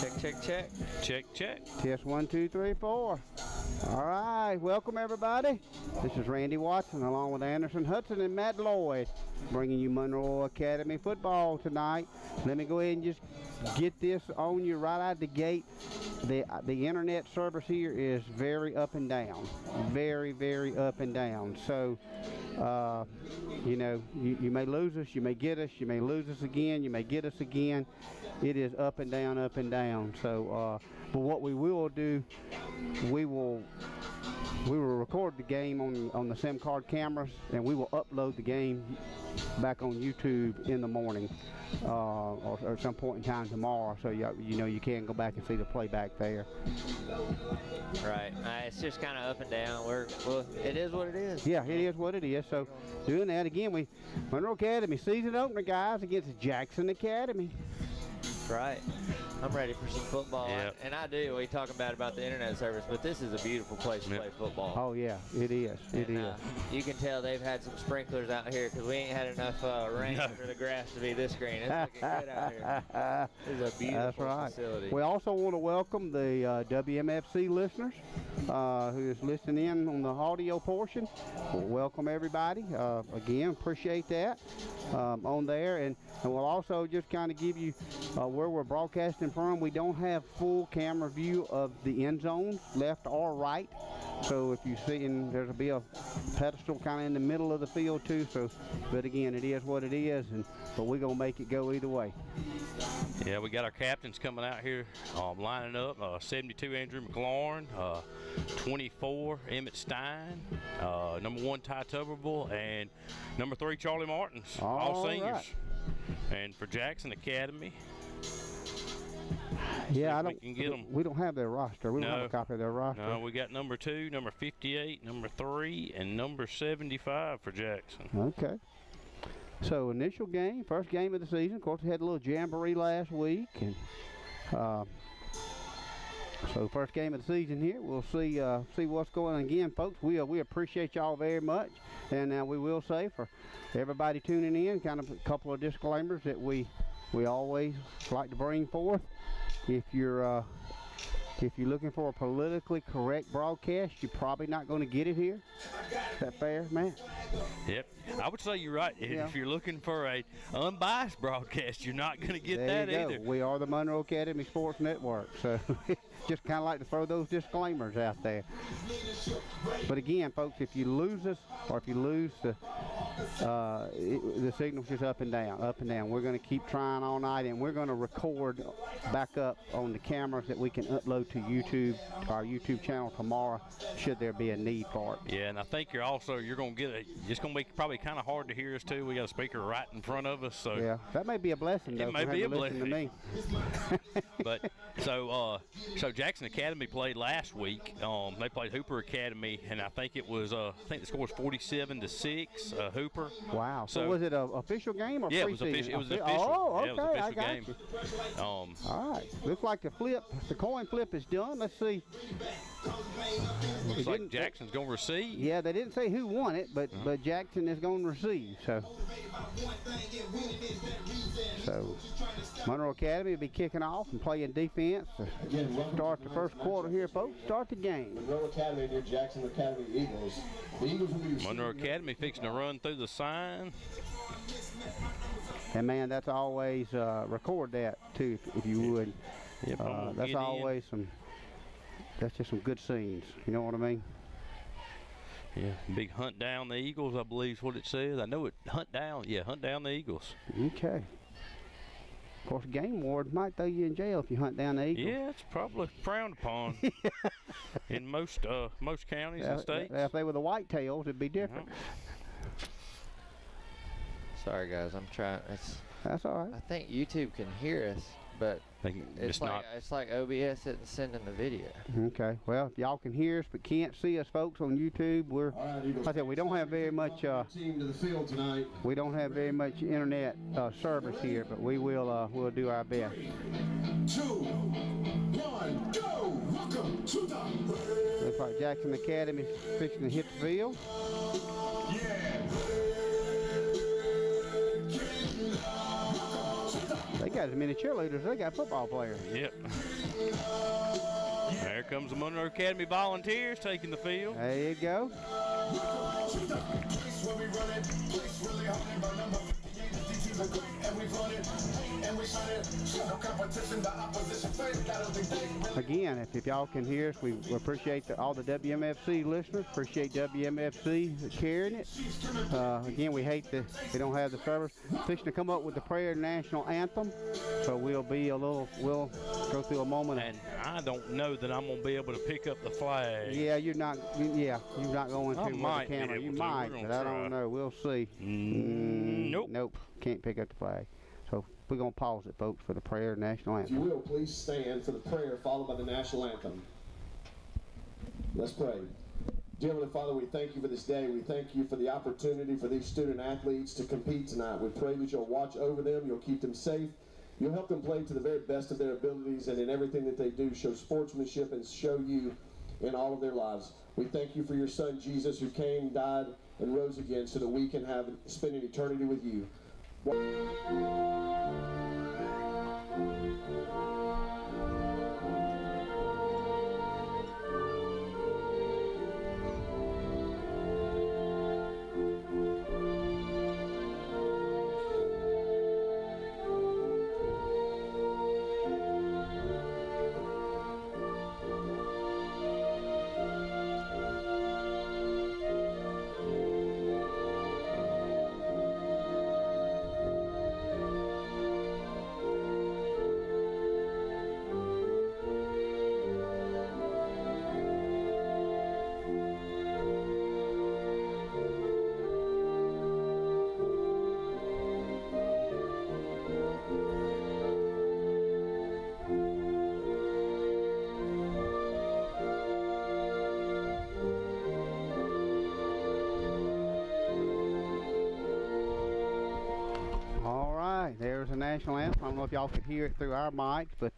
Check. Test 1, 2, 3, 4. All right, welcome everybody. This is Randy Watson along with Anderson Hudson and Matt Lloyd bringing you Monroe Academy football tonight. Let me go ahead and just get this on you right out the gate. The internet service here is very up and down. Very up and down. So, you know, you may lose us, you may get us, you may lose us again, you may get us again. It is up and down. So, but what we will do, we will record the game on the SIM card cameras, and we will upload the game back on YouTube in the morning or some point in time tomorrow. So you know you can go back and see the playback there. Right. It's just kind of up and down. It is what it is. Yeah, it is what it is. So doing that again, Monroe Academy season opener, guys, against Jackson Academy. Right. I'm ready for some football. Yep. And I do. We talk about the internet service, but this is a beautiful place to play football. Oh, yeah, it is. It is. You can tell they've had some sprinklers out here because we ain't had enough rain for the grass to be this green. It's looking good out here. This is a beautiful facility. We also want to welcome the WMFC listeners who is listening in on the audio portion. Welcome, everybody. Again, appreciate that on there. And we'll also just kind of give you where we're broadcasting from. We don't have full camera view of the end zones, left or right. So if you see, and there'll be a pedestal kind of in the middle of the field too. So, but again, it is what it is, but we're gonna make it go either way. Yeah, we got our captains coming out here, lining up. 72 Andrew McLaurin, 24 Emmett Stein, number 1 Ty Tuberville, and number 3 Charlie Martins, all seniors. Right. And for Jackson Academy, yeah, we don't have their roster. We don't have a copy of their roster. No, we got number 2, number 58, number 3, and number 75 for Jackson. Okay. So initial game, first game of the season. Of course, we had a little jamboree last week, and so first game of the season here. We'll see what's going on. Again, folks, we appreciate y'all very much, and we will say for everybody tuning in, kind of a couple of disclaimers that we always like to bring forth. If you're looking for a politically correct broadcast, you're probably not going to get it here. Is that fair, Matt? Yep, I would say you're right. Yeah. If you're looking for a unbiased broadcast, you're not going to get there that you either. Go. We are the Monroe Academy Sports Network, so just kind of like to throw those disclaimers out there. But again, folks, if you lose us, or if you lose the signal's just up and down. We're going to keep trying all night, and we're going to record back up on the cameras that we can upload to YouTube, our YouTube channel tomorrow, should there be a need for it. Yeah, and I think you're going to get it's going to be probably kind of hard to hear us too. We got a speaker right in front of us, so yeah, that may be a blessing. Though, it may be a blessing to me. But so Jackson Academy played last week. They played Hooper Academy, and I think it was the score was 47-6. Hooper. Wow. So was it an official game or yeah, preseason? It was official. Oh, okay. Yeah, it was an official game. All right. Looks like the coin flip is done. Let's see. Looks like Jackson's going to receive. Yeah, they didn't say who won it, but Jackson is going to receive. So Monroe Academy will be kicking off and playing defense to start the first quarter here, folks. Start the game. Monroe Academy near Jackson Academy Eagles. The Eagles will be Monroe Academy fixing to run through the sign. And man, that's always record that too, if you would. Yep, that's always that's just some good scenes. You know what I mean? Yeah, big hunt down the Eagles, I believe is what it says. I know it. Hunt down the Eagles. Okay. Of course, game ward might throw you in jail if you hunt down the Eagles. Yeah, it's probably frowned upon in most counties and states. If they were the whitetails, it'd be different. Sorry, guys, I'm trying. That's all right. I think YouTube can hear us, but it's like OBS isn't sending the video. Okay. Well, if y'all can hear us but can't see us, folks, on YouTube, we don't have very much. We don't have very much internet service here, but we'll do our best. 2, 1, go! Welcome to the. Looks like Jackson Academy fixing to hit the field. They got as many cheerleaders as they got football players. Yep. There comes the Monroe Academy Volunteers taking the field. There you go. Again, if y'all can hear us, we appreciate all the WMFC listeners. Appreciate WMFC carrying it. Again, we hate that we don't have the service. Fixing to come up with the prayer national anthem, so we'll go through a moment. And I don't know that I'm gonna be able to pick up the flag. Yeah, you're not going to with the camera. You might, but I don't know. We'll see. Nope. Can't pick up the flag. So we're going to pause it, folks, for the prayer national anthem. If you will, please stand for the prayer followed by the national anthem. Let's pray. Dear Heavenly Father, we thank you for this day. We thank you for the opportunity for these student athletes to compete tonight. We pray that you'll watch over them, you'll keep them safe, you'll help them play to the very best of their abilities, and in everything that they do, show sportsmanship and show you in all of their lives. We thank you for your son, Jesus, who came, died, and rose again so that we can spend an eternity with you. There's a national anthem. I don't know if y'all could hear it through our mics, but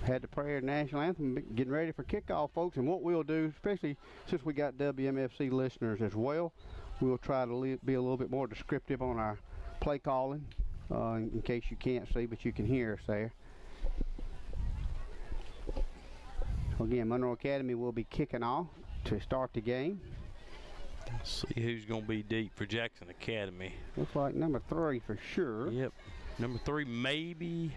had the prayer national anthem, getting ready for kickoff, folks. And what we'll do, especially since we got WMFC listeners as well, we'll try to be a little bit more descriptive on our play calling, in case you can't see, but you can hear us there. Again, Monroe Academy will be kicking off to start the game. Let's see who's going to be deep for Jackson Academy. Looks like number 3 for sure. Yep. Number 3, maybe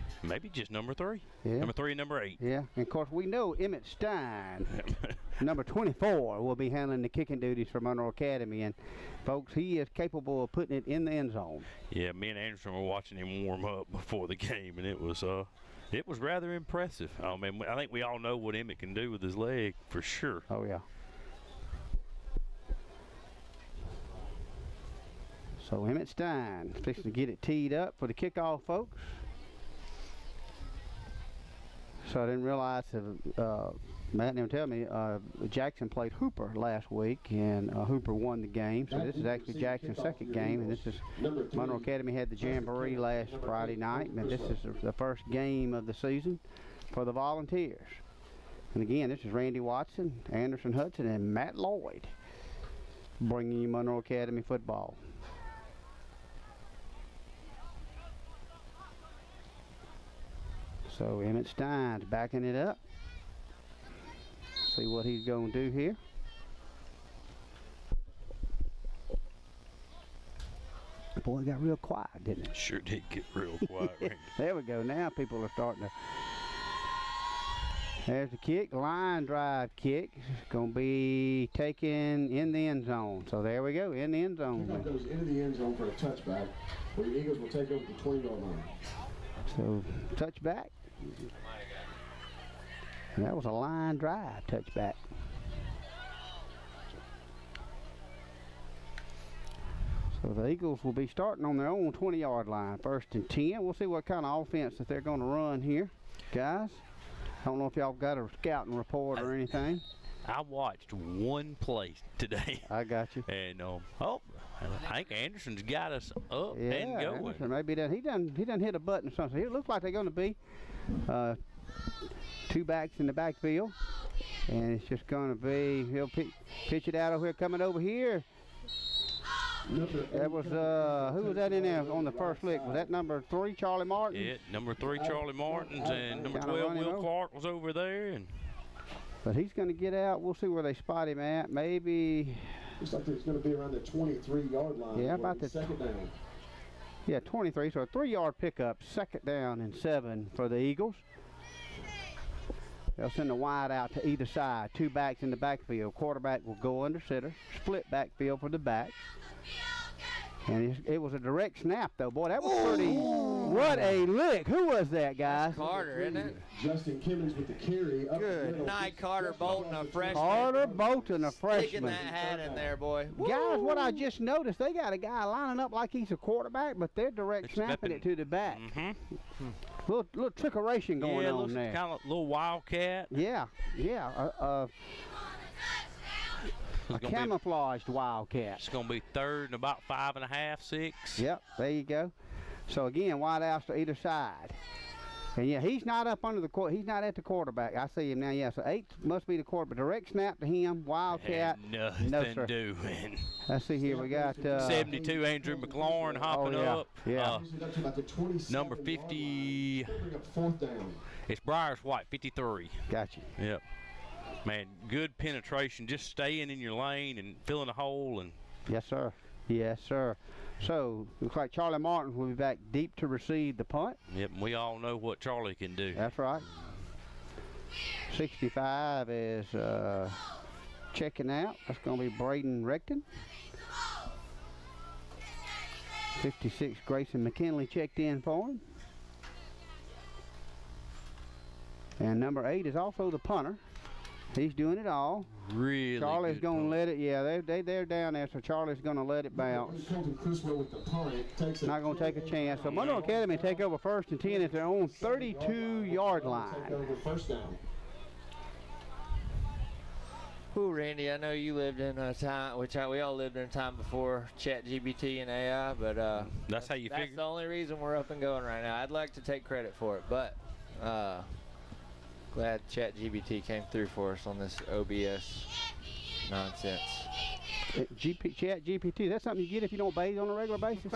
just number 3. Yeah. Number 3 and number 8. Yeah, and of course we know Emmett Stein, number 24, will be handling the kicking duties for Monroe Academy. And folks, he is capable of putting it in the end zone. Yeah, me and Anderson were watching him warm up before the game, and it was rather impressive. I mean, I think we all know what Emmett can do with his leg for sure. Oh yeah. So Emmett Stein fixing to get it teed up for the kickoff, folks. So I didn't realize Matt didn't tell me Jackson played Hooper last week, and Hooper won the game. So this is actually Jackson's second game, and this is Monroe Academy had the Jamboree last Friday night, and this is the first game of the season for the Volunteers. And again, this is Randy Watson, Anderson Hudson, and Matt Lloyd bringing you Monroe Academy football. So Emmett Stein's backing it up. See what he's going to do here. Boy, it got real quiet, didn't it? Sure did get real quiet. Randy. There we go. Now people are starting to. There's the kick, line drive kick. It's going to be taken in the end zone. So there we go, in the end zone. Kickoff goes into the end zone for a touchback, where the Eagles will take over the 20-yard line. So touchback. And that was a line drive touchback. So the Eagles will be starting on their own 20-yard line, 1st and 10. We'll see what kind of offense that they're going to run here, guys. I don't know if y'all got a scouting report or anything. I watched one play today. I got you. And I think Anderson's got us up and going. Anderson maybe he done hit a button or something. It looks like they're going to be 2 backs in the backfield, and it's just going to be he'll pitch it out over here, coming over here. That was, who was that in there on the first lick? Was that number 3, Charlie Martin? Yeah, number 3, Charlie Martins, and number Kinda 12, running Will over. Clark was over there. And But he's going to get out. We'll see where they spot him at. Maybe, Looks like it's going to be around the 23-yard line. Yeah, about the- second down. yeah, 23. So a 3-yard pickup, 2nd down and 7 for the Eagles. They'll send a wide out to either side. 2 backs in the backfield. Quarterback will go under center. Split backfield for the backs. And it was a direct snap, though. Boy, that was pretty. What a lick. Who was that, guys? Carter, isn't it? Justin Kimmons with the carry. Up the Good middle. night, Carter Bolton, a freshman. Carter Bolton, a Sticking freshman. that hat in there, boy. Guys, what I just noticed, they got a guy lining up like he's a quarterback, but they're direct It's snapping stepping. it to the back. mm-hmm. Little trickeration going yeah, on looks there. kind of a little wildcat. Yeah, a It's gonna be, camouflaged wildcat. it's gonna be 3rd and about 5.5, 6. Yep, there you go. So again, wide outs to either side. And yeah, he's not up under the court. He's not at the quarterback. I see him now. Yeah, so 8 must be the quarterback. Direct snap to him. Wildcat. Had nothing No, sir. doing. Let's see here. We got 72, Andrew McLaurin hopping yeah, up. yeah. He's up to about the 27 Number yard 50, line. Bring up 4th down. it's Briars White, 53. Got you. Yep. Man, good penetration, just staying in your lane and filling a hole. And Yes, sir. Yes, sir. So looks like Charlie Martin will be back deep to receive the punt. yep, we all know what Charlie can do. That's right. 65 is checking out. That's going to be Braden Recton. 56, Grayson McKinley checked in for him. And number 8 is also the punter. He's doing it all. Really Charlie's good going to punt. let it, yeah, they're down there, so Charlie's going to let it bounce. Colton Criswell with the punt. Takes a Not going to take a chance. So Monroe Academy take over 1st and 10 at their own 32-yard Take line. over 1st down. Ooh, Randy, I know you lived in a time, which we all lived in a time before ChatGPT and AI, but That's how you that's figure. the only reason we're up and going right now. I'd like to take credit for it, but glad ChatGPT came through for us on this OBS nonsense. Chat GPT, that's something you get if you don't bathe on a regular basis?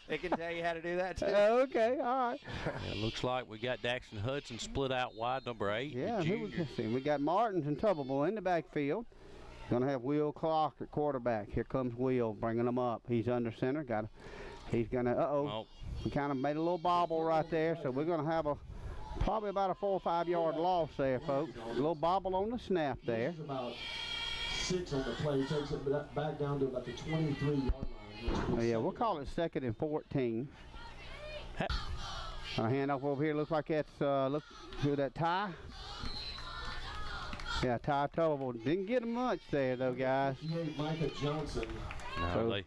It can tell you how to do that too. Okay, all right. Yeah, looks like we got Daxton Hudson split out wide, number 8. Yeah, the who we junior. see? We got Martins and Tubbable in the backfield. Gonna have Will Clark at quarterback. Here comes Will, bringing him up. He's under center. He's gonna. Oh, We kind of made a little bobble right there, so we're gonna have probably about a 4 or 5 yard loss there, folks. A little bobble on the snap there. There's about 6 on the play. Takes it back down to about the 23-yard line. Oh, yeah, we'll call it 2nd and 14. Hand off over here. Looks like that's look who that Ty. Yeah, Ty Tubbable didn't get him much there though, guys. Micah Johnson. no, So- they,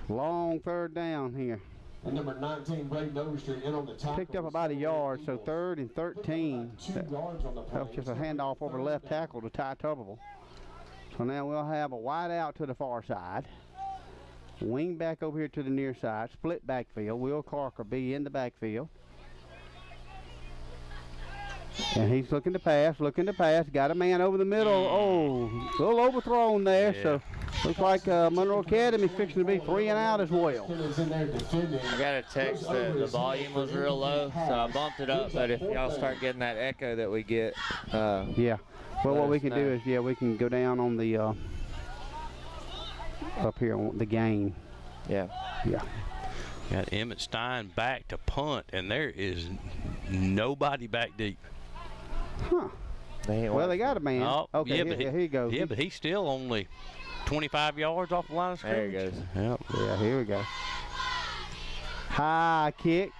Long 3rd down here. And number 19, Braden Overstreet, in on the tackle. Picked up about a yard, so 3rd and 13. 2 yards on the play. That was just a handoff over left tackle to Ty Tubbable. So now we'll have a wide out to the far side. Wing back over here to the near side. Split backfield. Will Clark will be in the backfield. And he's looking to pass, Got a man over the middle. Oh, a little overthrown there. Yeah. So looks like Monroe Academy's fixing to be 3 and out as well. Kimmons in there defending. I got a text that the volume was real low, so I bumped it up. But if y'all start getting that echo that we get, Yeah. Well, Let what we us can do know. is, we can go down on the up here on the gain. yeah. Yeah. got Emmett Stein back to punt, and there is nobody back deep. Huh. They ain't Well, they got a man. Oh, Okay, yeah, but here he goes. Yeah, but he's still only 25 yards off the line of There he scrimmage. goes. Yep. Yeah, here we go. High kick.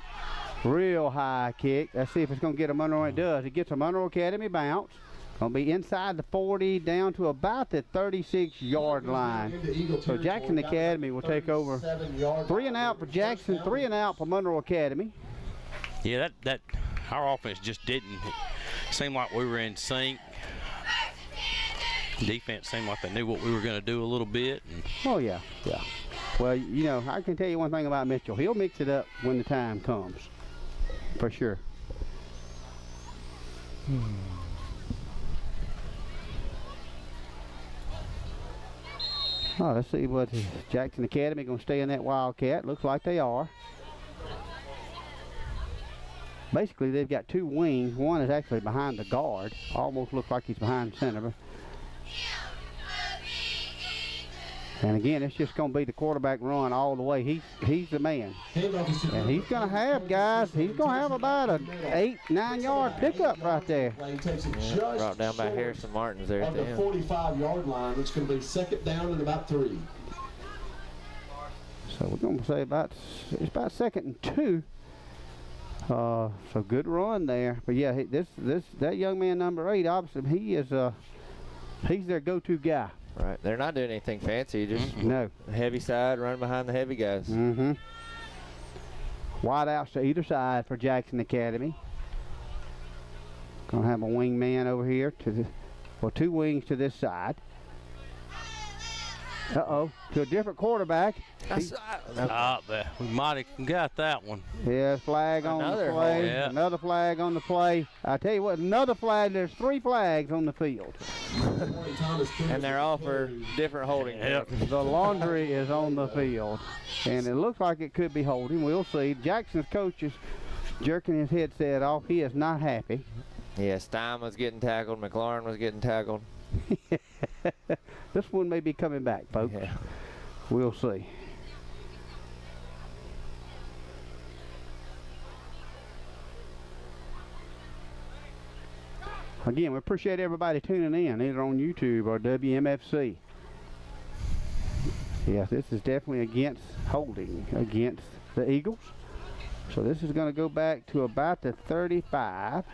Real high kick. Let's see if it's going to get a Monroe. It does. It gets a Monroe Academy bounce. Going to be inside the 40 down to about the 36-yard line. So Jackson Academy will take over. 3 and out for Jackson, 3 and out for Monroe Academy. Yeah, that our offense just didn't seem like we were in sync. Defense seemed like they knew what we were going to do a little bit. And Oh, yeah, yeah. Well, I can tell you one thing about Mitchell. He'll mix it up when the time comes, for sure. Oh, let's see what Jackson Academy going to stay in that Wildcat. Looks like they are. Basically, they've got two wings. One is actually behind the guard. Almost looks like he's behind center. And again, it's just going to be the quarterback run all the way. He's the man. And he's going to have, guys, he's going to have about a 8-9 yard pickup right there. Yeah, brought down by Harrison Martins there at the end. 45-yard line, which can be second down and about 3. So we're going to say it's about 2nd and 2. So good run there. But yeah, that young man number 8, obviously he's their go-to guy. Right, they're not doing anything fancy, just no heavy side, running behind the heavy guys. Wide outs to either side for Jackson Academy. Gonna have a wing man over here two wings to this side. To a different quarterback. We might have got that one. Yeah, flag on the play. Yeah. Another flag on the play. I tell you what, another flag. There's 3 flags on the field. And they're all for different holding. Yep. The laundry is on the field. And it looks like it could be holding. We'll see. Jackson's coach is jerking his headset off. He is not happy. Yeah, Stein was getting tackled. McLaurin was getting tackled. This one may be coming back, folks. Yeah. We'll see. Again, we appreciate everybody tuning in, either on YouTube or WMFC. Yes, this is definitely against holding against the Eagles. So this is going to go back to about the 35.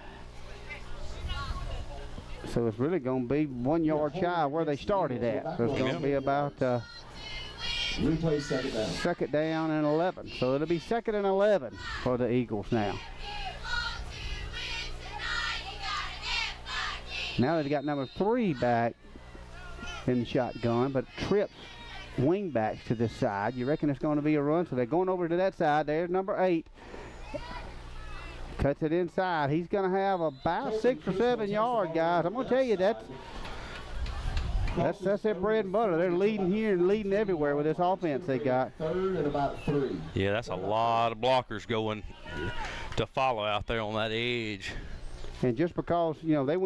So it's really going to be 1 yard shy of where they started at. So it's going to be about replay second down. second down and 11. So it'll be 2nd and 11 for the Eagles now. Now they've got number 3 back in the shotgun, but trips wing backs to this side. You reckon it's going to be a run? So they're going over to that side. There's number 8. Cuts it inside. He's going to have about 6 or 7 yards, guys. I'm going to tell you that's their bread and butter. They're leading here and leading everywhere with this offense they got. 3rd and about 3. Yeah, that's a lot of blockers going to follow out there on that edge. And just because, you know, they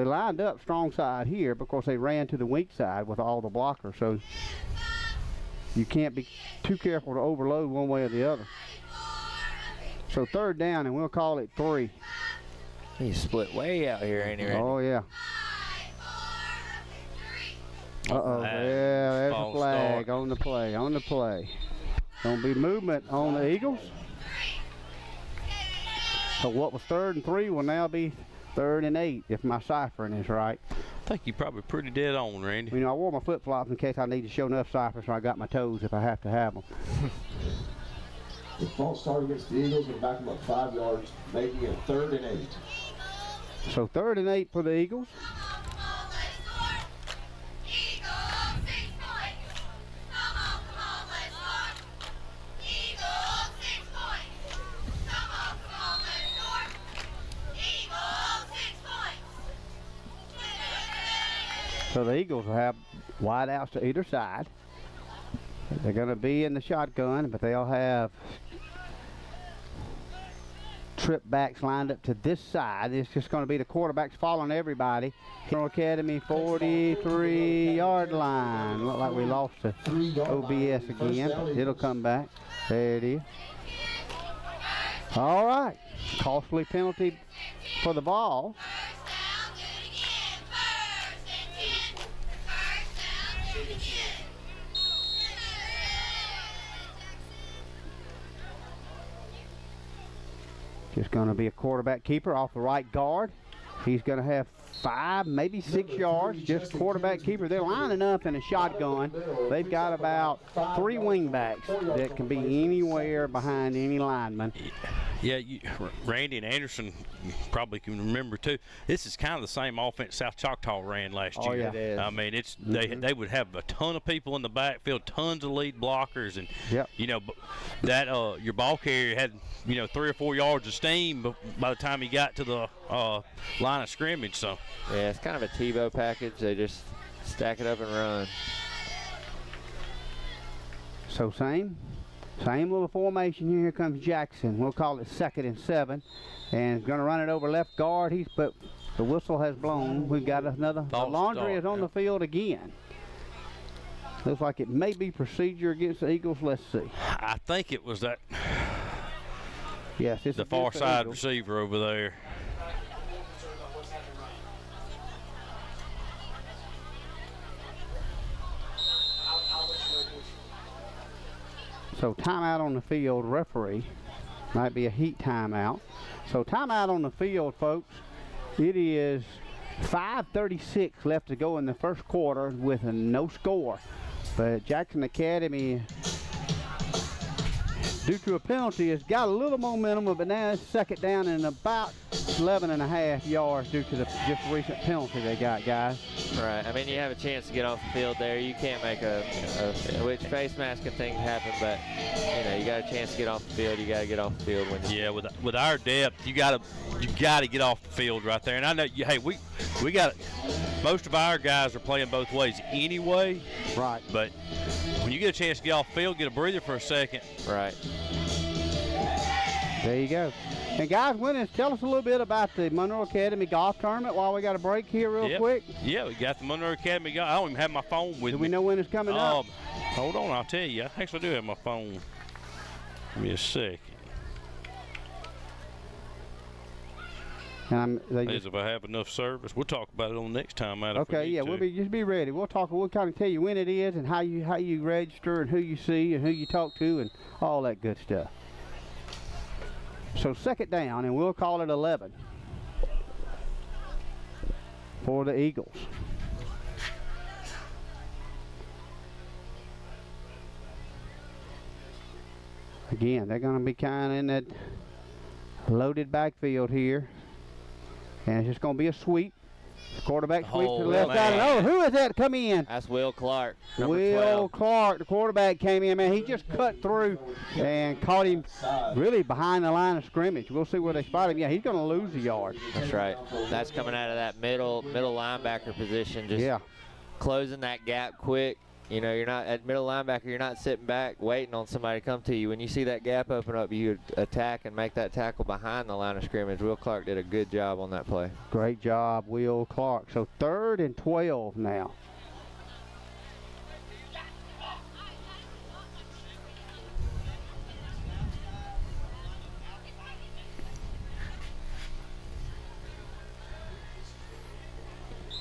lined up strong side here because they ran to the weak side with all the blockers. So you can't be too careful to overload one way or the other. So 3rd down, and we'll call it 3. He's split way out here, ain't he, Randy? Oh, yeah. Uh-oh. Yeah, there's a flag on the play. Gonna be movement on the Eagles. So what was 3rd and 3 will now be 3rd and 8, if my ciphering is right. I think you're probably pretty dead on, Randy. You know, I wore my flip-flops in case I need to show enough ciphers so I got my toes if I have to have them. The false start against the Eagles will back them up 5 yards, making it 3rd and 8. So 3rd and 8 for the Eagles. So the Eagles will have wide outs to either side. They're going to be in the shotgun, but they'll have trip backs lined up to this side. It's just going to be the quarterbacks following everybody. General Academy 43-yard line. Look like we lost to OBS again. It'll come back. There it is. All right. Costly penalty for the ball. Just going to be a quarterback keeper off the right guard. He's going to have 5, maybe 6 yards. Just quarterback keeper. They're lining up in a shotgun. They've got about 3 wing backs that can be anywhere behind any lineman. Yeah, Randy and Anderson probably can remember too. This is kind of the same offense South Choctaw ran last year. Oh, yeah. It is. I mean, it's they would have a ton of people in the backfield, tons of lead blockers, and you know that your ball carrier had 3 or 4 yards of steam by the time he got to the line of scrimmage. So yeah, it's kind of a TiVo package. They just stack it up and run. So same little formation here. Here comes Jackson. We'll call it 2nd and 7. And going to run it over left guard. But the whistle has blown. We've got another. The Laundry is on the field again. Looks like it may be procedure against the Eagles. Let's see. I think it was that. Yes, it's the far side receiver over there. So timeout on the field, referee. Might be a heat timeout. So timeout on the field, folks. It is 5:36 left to go in the first quarter with a no score. But Jackson Academy, due to a penalty, has got a little momentum, but now it's 2nd down and about 11.5 yards due to the just recent penalty they got, guys. Right. I mean, you have a chance to get off the field there. You can't make which face masking things happen, but you got a chance to get off the field. You got to get off the field when you. Yeah, with our depth, you got to get off the field right there. And I know, hey, we got most of our guys are playing both ways anyway. Right. But when you get a chance to get off the field, get a breather for a second. Right. There you go. And guys, tell us a little bit about the Monroe Academy Golf Tournament while we got a break here real quick. Yeah, we got the Monroe Academy Golf. I don't even have my phone with me. Do we know when it's coming up? Hold on, I'll tell you. I actually do have my phone. Give me a second. If I have enough service, we'll talk about it on the next time out. Okay, yeah, just be ready. We'll kind of tell you when it is and how you register and who you see and who you talk to and all that good stuff. So 2nd down, and we'll call it 11 for the Eagles. Again, they're going to be kind of in that loaded backfield here. And it's just going to be a sweep. Quarterback sweep to the left side. Who is that come in? That's Will Clark. Will Clark, the quarterback, came in, man. He just cut through and caught him really behind the line of scrimmage. We'll see where they spot him. Yeah, he's going to lose a yard. That's right. That's coming out of that middle linebacker position. Just closing that gap quick. You're not at middle linebacker. You're not sitting back waiting on somebody to come to you. When you see that gap open up, you attack and make that tackle behind the line of scrimmage. Will Clark did a good job on that play. Great job, Will Clark. So 3rd and 12 now.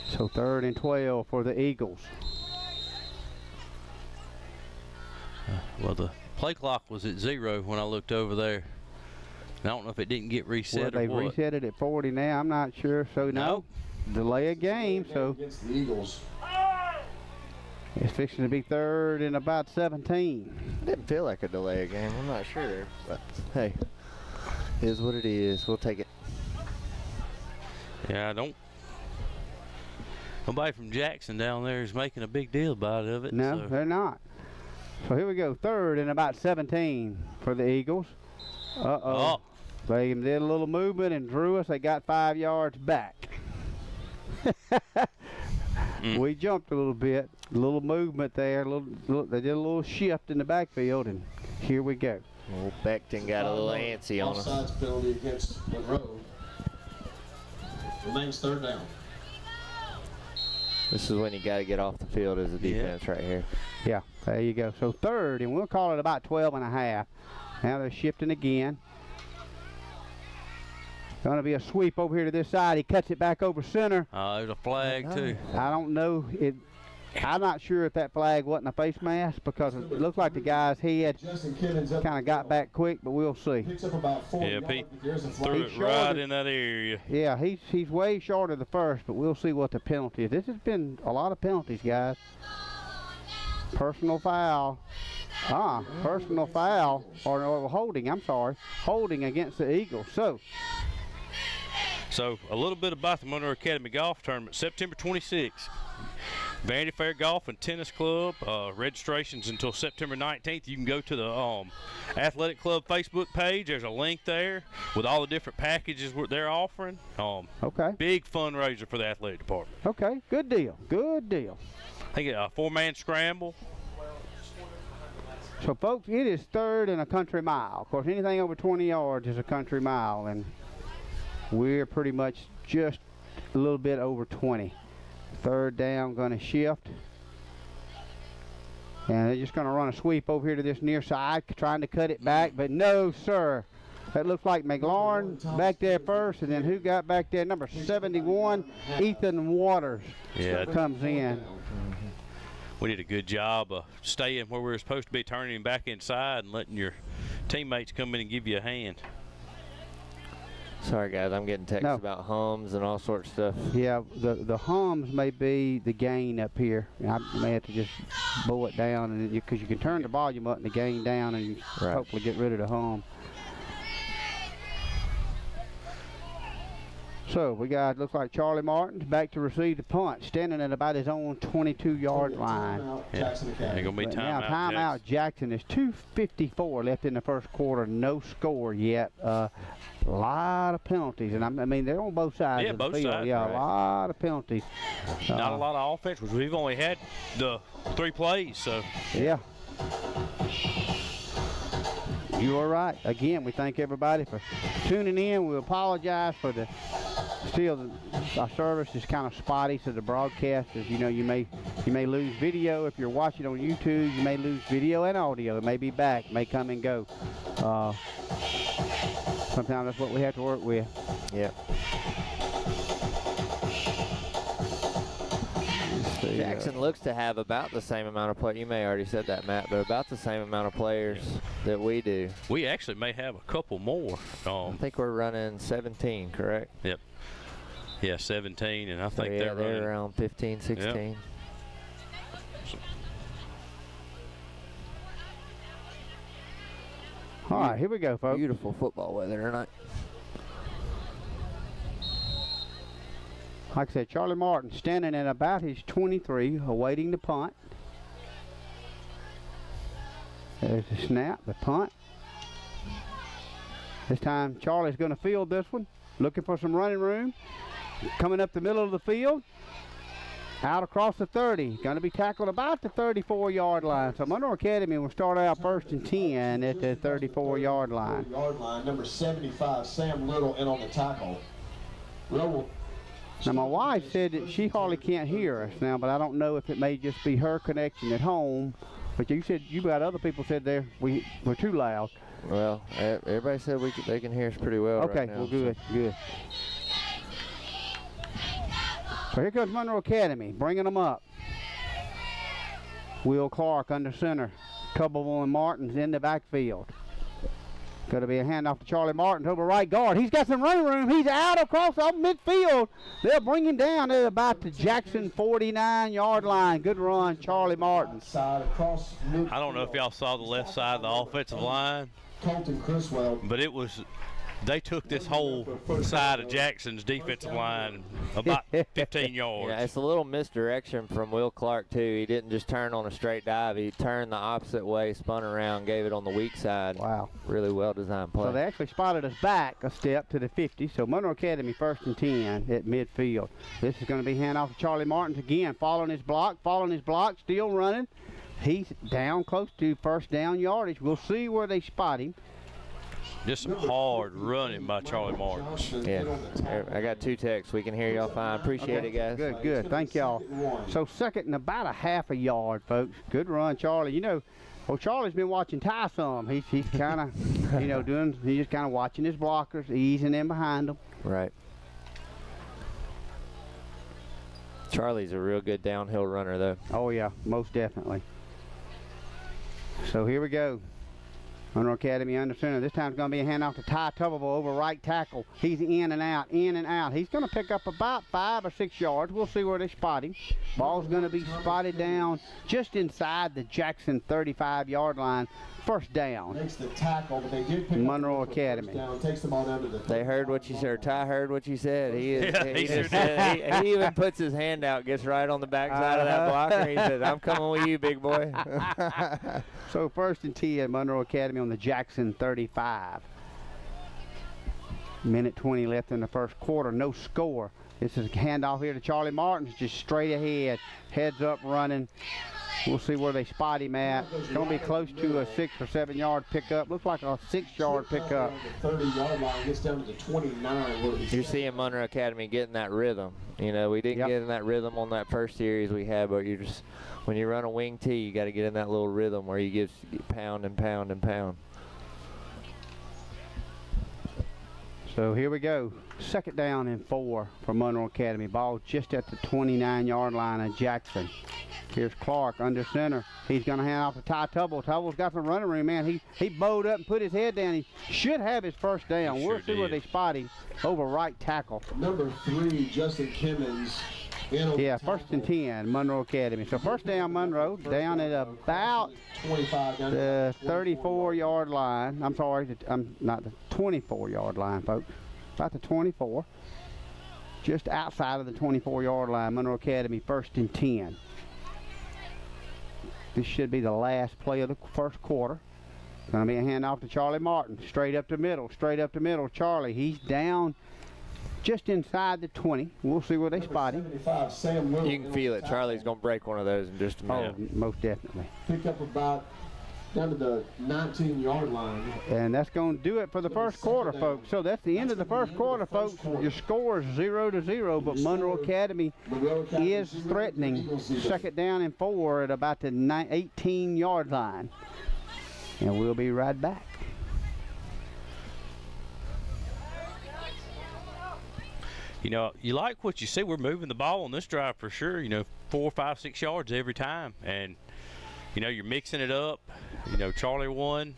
So 3rd and 12 for the Eagles. Well, the play clock was at 0 when I looked over there. I don't know if it didn't get reset or what. Well, they reset it at 40 now. I'm not sure. So, no. Delay a game. So, against the Eagles. It's fixing to be 3rd and about 17. It didn't feel like a delay a game. I'm not sure there. But, hey, it is what it is. We'll take it. Yeah, nobody from Jackson down there is making a big deal about it. No, they're not. So here we go, 3rd and about 17 for the Eagles. Uh-oh. They did a little movement and drew us. They got 5 yards back. We jumped a little bit, a little movement there. They did a little shift in the backfield, and here we go. Well, Beckton got a little antsy on us. Offsides penalty against Monroe. Remains 3rd down. This is when you got to get off the field as a defense right here. Yeah, there you go. So 3rd, and we'll call it about 12.5. Now they're shifting again. Going to be a sweep over here to this side. He cuts it back over center. There's a flag, too. I don't know. I'm not sure if that flag wasn't a face mask because it looks like the guy's head kind of got back quick, but we'll see. Picks up about 4 Pete threw it right in that area. Yeah, he's way short of the first, but we'll see what the penalty is. This has been a lot of penalties, guys. Personal foul. Personal foul, or holding, I'm sorry. Holding against the Eagles. So a little bit about the Monroe Academy Golf Tournament. September 26th. Vanity Fair Golf and Tennis Club. Registrations until September 19th. You can go to the Athletic Club Facebook page. There's a link there with all the different packages they're offering. Okay. Big fundraiser for the athletic department. Okay, good deal. Good deal. I think a 4-man scramble. So, folks, it is 3rd and a country mile. Of course, anything over 20 yards is a country mile, and we're pretty much just a little bit over 20. 3rd down, going to shift. And they're just going to run a sweep over here to this near side, trying to cut it back, but no, sir. That looks like McLaurin back there first, and then who got back there? Number 71, Ethan Waters comes in. We did a good job of staying where we were supposed to be, turning him back inside and letting your teammates come in and give you a hand. Sorry, guys, I'm getting texts about hums and all sorts of stuff. Yeah, the hums may be the gain up here. I may have to just bow it down, because you can turn the volume up and the gain down, and you hopefully get rid of the hum. So we got, looks like Charlie Martin's back to receive the punt, standing at about his own 22-yard line. Timeout Jackson. Is 2:54 left in the first quarter. No score yet. A lot of penalties, and I mean they're on both sides of the field. Sides, a lot of penalties. Not a lot of offense. We've only had the 3 plays, so. Yeah. You are right. Again, we thank everybody for tuning in. We apologize for our service is kind of spotty, so the broadcast is, you may lose video. If you're watching on YouTube, you may lose video and audio. It may be back, may come and go. Sometimes that's what we have to work with. Yeah. Jackson looks to have about the same amount of players. You may already said that, Matt, but about the same amount of players that we do. We actually may have a couple more. I think we're running 17, correct? Yep. Yeah, 17, and I think they're around 15, 16. Yep. All right, here we go, folks. Beautiful football weather tonight. Like I said, Charlie Martin standing at about his 23, awaiting the punt. There's the snap, the punt. This time, Charlie's going to field this one, looking for some running room. Coming up the middle of the field, out across the 30. Going to be tackled about the 34-yard line. So Monroe Academy will start out 1st and 10 at the 34-yard line. Number 75, Sam Little, in on the tackle. Little. Now, my wife said that she hardly can't hear us now, but I don't know if it may just be her connection at home. But you said you got other people said we're too loud. Well, everybody said they can hear us pretty well. Okay, right now, well, good, good. So here comes Monroe Academy, bringing them up. Will Clark under center. Tubbleville and Martin's in the backfield. Going to be a handoff to Charlie Martin over right guard. He's got some running room. He's out across off midfield. They'll bring him down at about the Jackson 49-yard line. Good run, Charlie Martin. I don't know if y'all saw the left side of the offensive line, but they took this whole side of Jackson's defensive line about 15 yards. Yeah, it's a little misdirection from Will Clark, too. He didn't just turn on a straight dive. He turned the opposite way, spun around, gave it on the weak side. Wow. Really well-designed play. So they actually spotted us back a step to the 50. So Monroe Academy 1st and 10 at midfield. This is going to be handoff to Charlie Martins again, following his block, still running. He's down close to 1st down yardage. We'll see where they spot him. Just some hard running by Charlie Martin. Yeah, I got 2 texts. We can hear y'all fine. Appreciate it, guys. Good, good. Thank y'all. So 2nd and about a half a yard, folks. Good run, Charlie. Charlie's been watching Ty some. He's kind of, he's just kind of watching his blockers, easing in behind them. Right. Charlie's a real good downhill runner, though. Oh, yeah, most definitely. So here we go. Monroe Academy under center. This time it's going to be a handoff to Ty Tubbleville over right tackle. He's in and out, in and out. He's going to pick up about 5 or 6 yards. We'll see where they spot him. Ball's going to be spotted down just inside the Jackson 35-yard line. 1st down. Makes the tackle, but they did pick Monroe Academy. Takes the ball down to the. They heard what you said. Or Ty heard what you said. He even puts his hand out, gets right on the backside of that blocker. He says, "I'm coming with you, big boy." So 1st and 10, Monroe Academy on the Jackson 35. Minute 20 left in the first quarter. No score. This is a handoff here to Charlie Martins, just straight ahead. Heads up running. We'll see where they spot him at. It's going to be close to a 6 or 7 yard pickup. Looks like a 6 yard pickup. The 30-yard line gets down to the 29. You're seeing Monroe Academy getting that rhythm. You know, we didn't get in that rhythm on that first series we had, but you just, when you run a wing tee, you got to get in that little rhythm where you get pound and pound and pound. So here we go. 2nd down and 4 for Monroe Academy. Ball just at the 29-yard line of Jackson. Here's Clark under center. He's going to hand off to Ty Tubble. Tubble's got some running room, man. He bowed up and put his head down. He should have his first down. We'll see where they spot him over right tackle. Number 3, Justin Kimmons. Yeah, 1st and 10, Monroe Academy. So first down, Monroe, down at about the 34-yard line. I'm sorry, I'm not the 24-yard line, folks. About the 24. Just outside of the 24-yard line, Monroe Academy, 1st and 10. This should be the last play of the first quarter. Going to be a handoff to Charlie Martin. Straight up the middle, straight up the middle. Charlie, he's down just inside the 20. We'll see where they spot him. You can feel it. Charlie's going to break one of those in just a minute. Oh, most definitely. Pick up about down to the 19-yard line. And that's going to do it for the first quarter, folks. So that's the end of the first quarter, folks. Your score is 0-0, but Monroe Academy is threatening. 2nd down and 4 at about the 18-yard line. And we'll be right back. You know, you like what you see. We're moving the ball on this drive for sure. You know, 4, 5, 6 yards every time. And, you know, you're mixing it up. You know, Charlie won.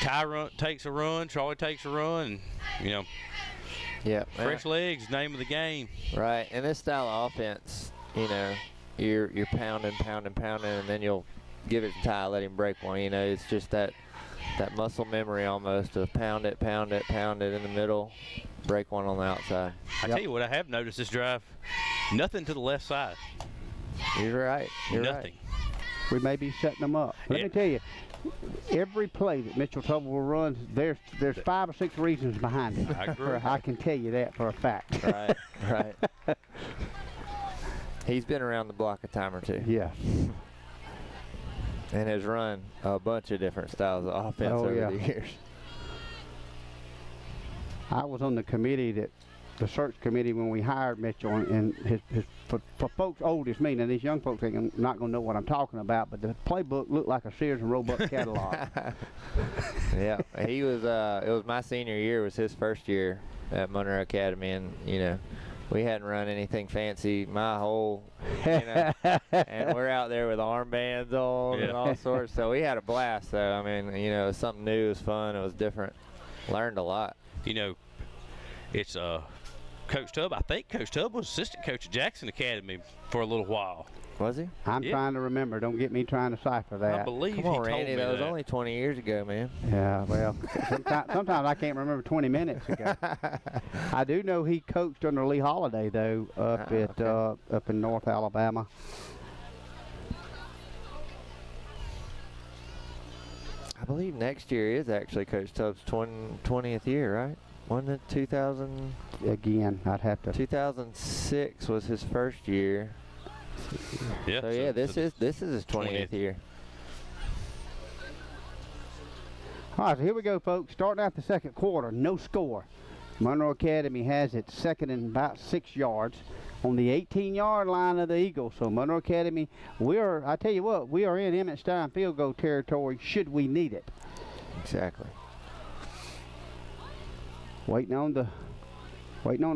Ty takes a run. Charlie takes a run. And, you know, fresh legs, name of the game. Right. And this style of offense, you know, you're pounding, and then you'll give it to Ty, let him break one. You know, it's just that muscle memory almost of pound it in the middle, break one on the outside. I tell you what, I have noticed this drive, nothing to the left side. You're right. Nothing. We may be setting them up. Let me tell you, every play that Mitchell Tubble runs, there's 5 or 6 reasons behind it. I agree. I can tell you that for a fact. Right. He's been around the block a time or two. Yeah. And has run a bunch of different styles of offense over the years. I was on the committee the search committee when we hired Mitchell, and for folks old as me, now these young folks are not going to know what I'm talking about, but the playbook looked like a Sears and Roebuck catalog. Yeah, he was. It was my senior year. Was his first year at Monroe Academy, and you know, we hadn't run anything fancy my whole, you know, and we're out there with armbands on and all sorts. So we had a blast. Though I mean, you know, it was something new. It was fun. It was different. Learned a lot. You know, it's Coach Tubb. I think Coach Tubb was assistant coach at Jackson Academy for a little while. Was he? I'm trying to remember. Don't get me trying to cipher that. I believe Come on, Randy, that was only 20 years ago, man. Yeah, well, sometimes I can't remember 20 minutes ago. I do know he coached under Lee Holiday, though, up in North Alabama. I believe next year is actually Coach Tubbs' 20th year, right? Wasn't it 2000? Again, I'd have to. 2006 was his first year. Yeah. So yeah, this is his 20th year. All right, so here we go, folks. Starting out the second quarter, no score. Monroe Academy has it 2nd and about 6 yards on the 18-yard line of the Eagles. So Monroe Academy, I tell you what, we are in Emmett Stein field goal territory should we need it. Exactly. Waiting on the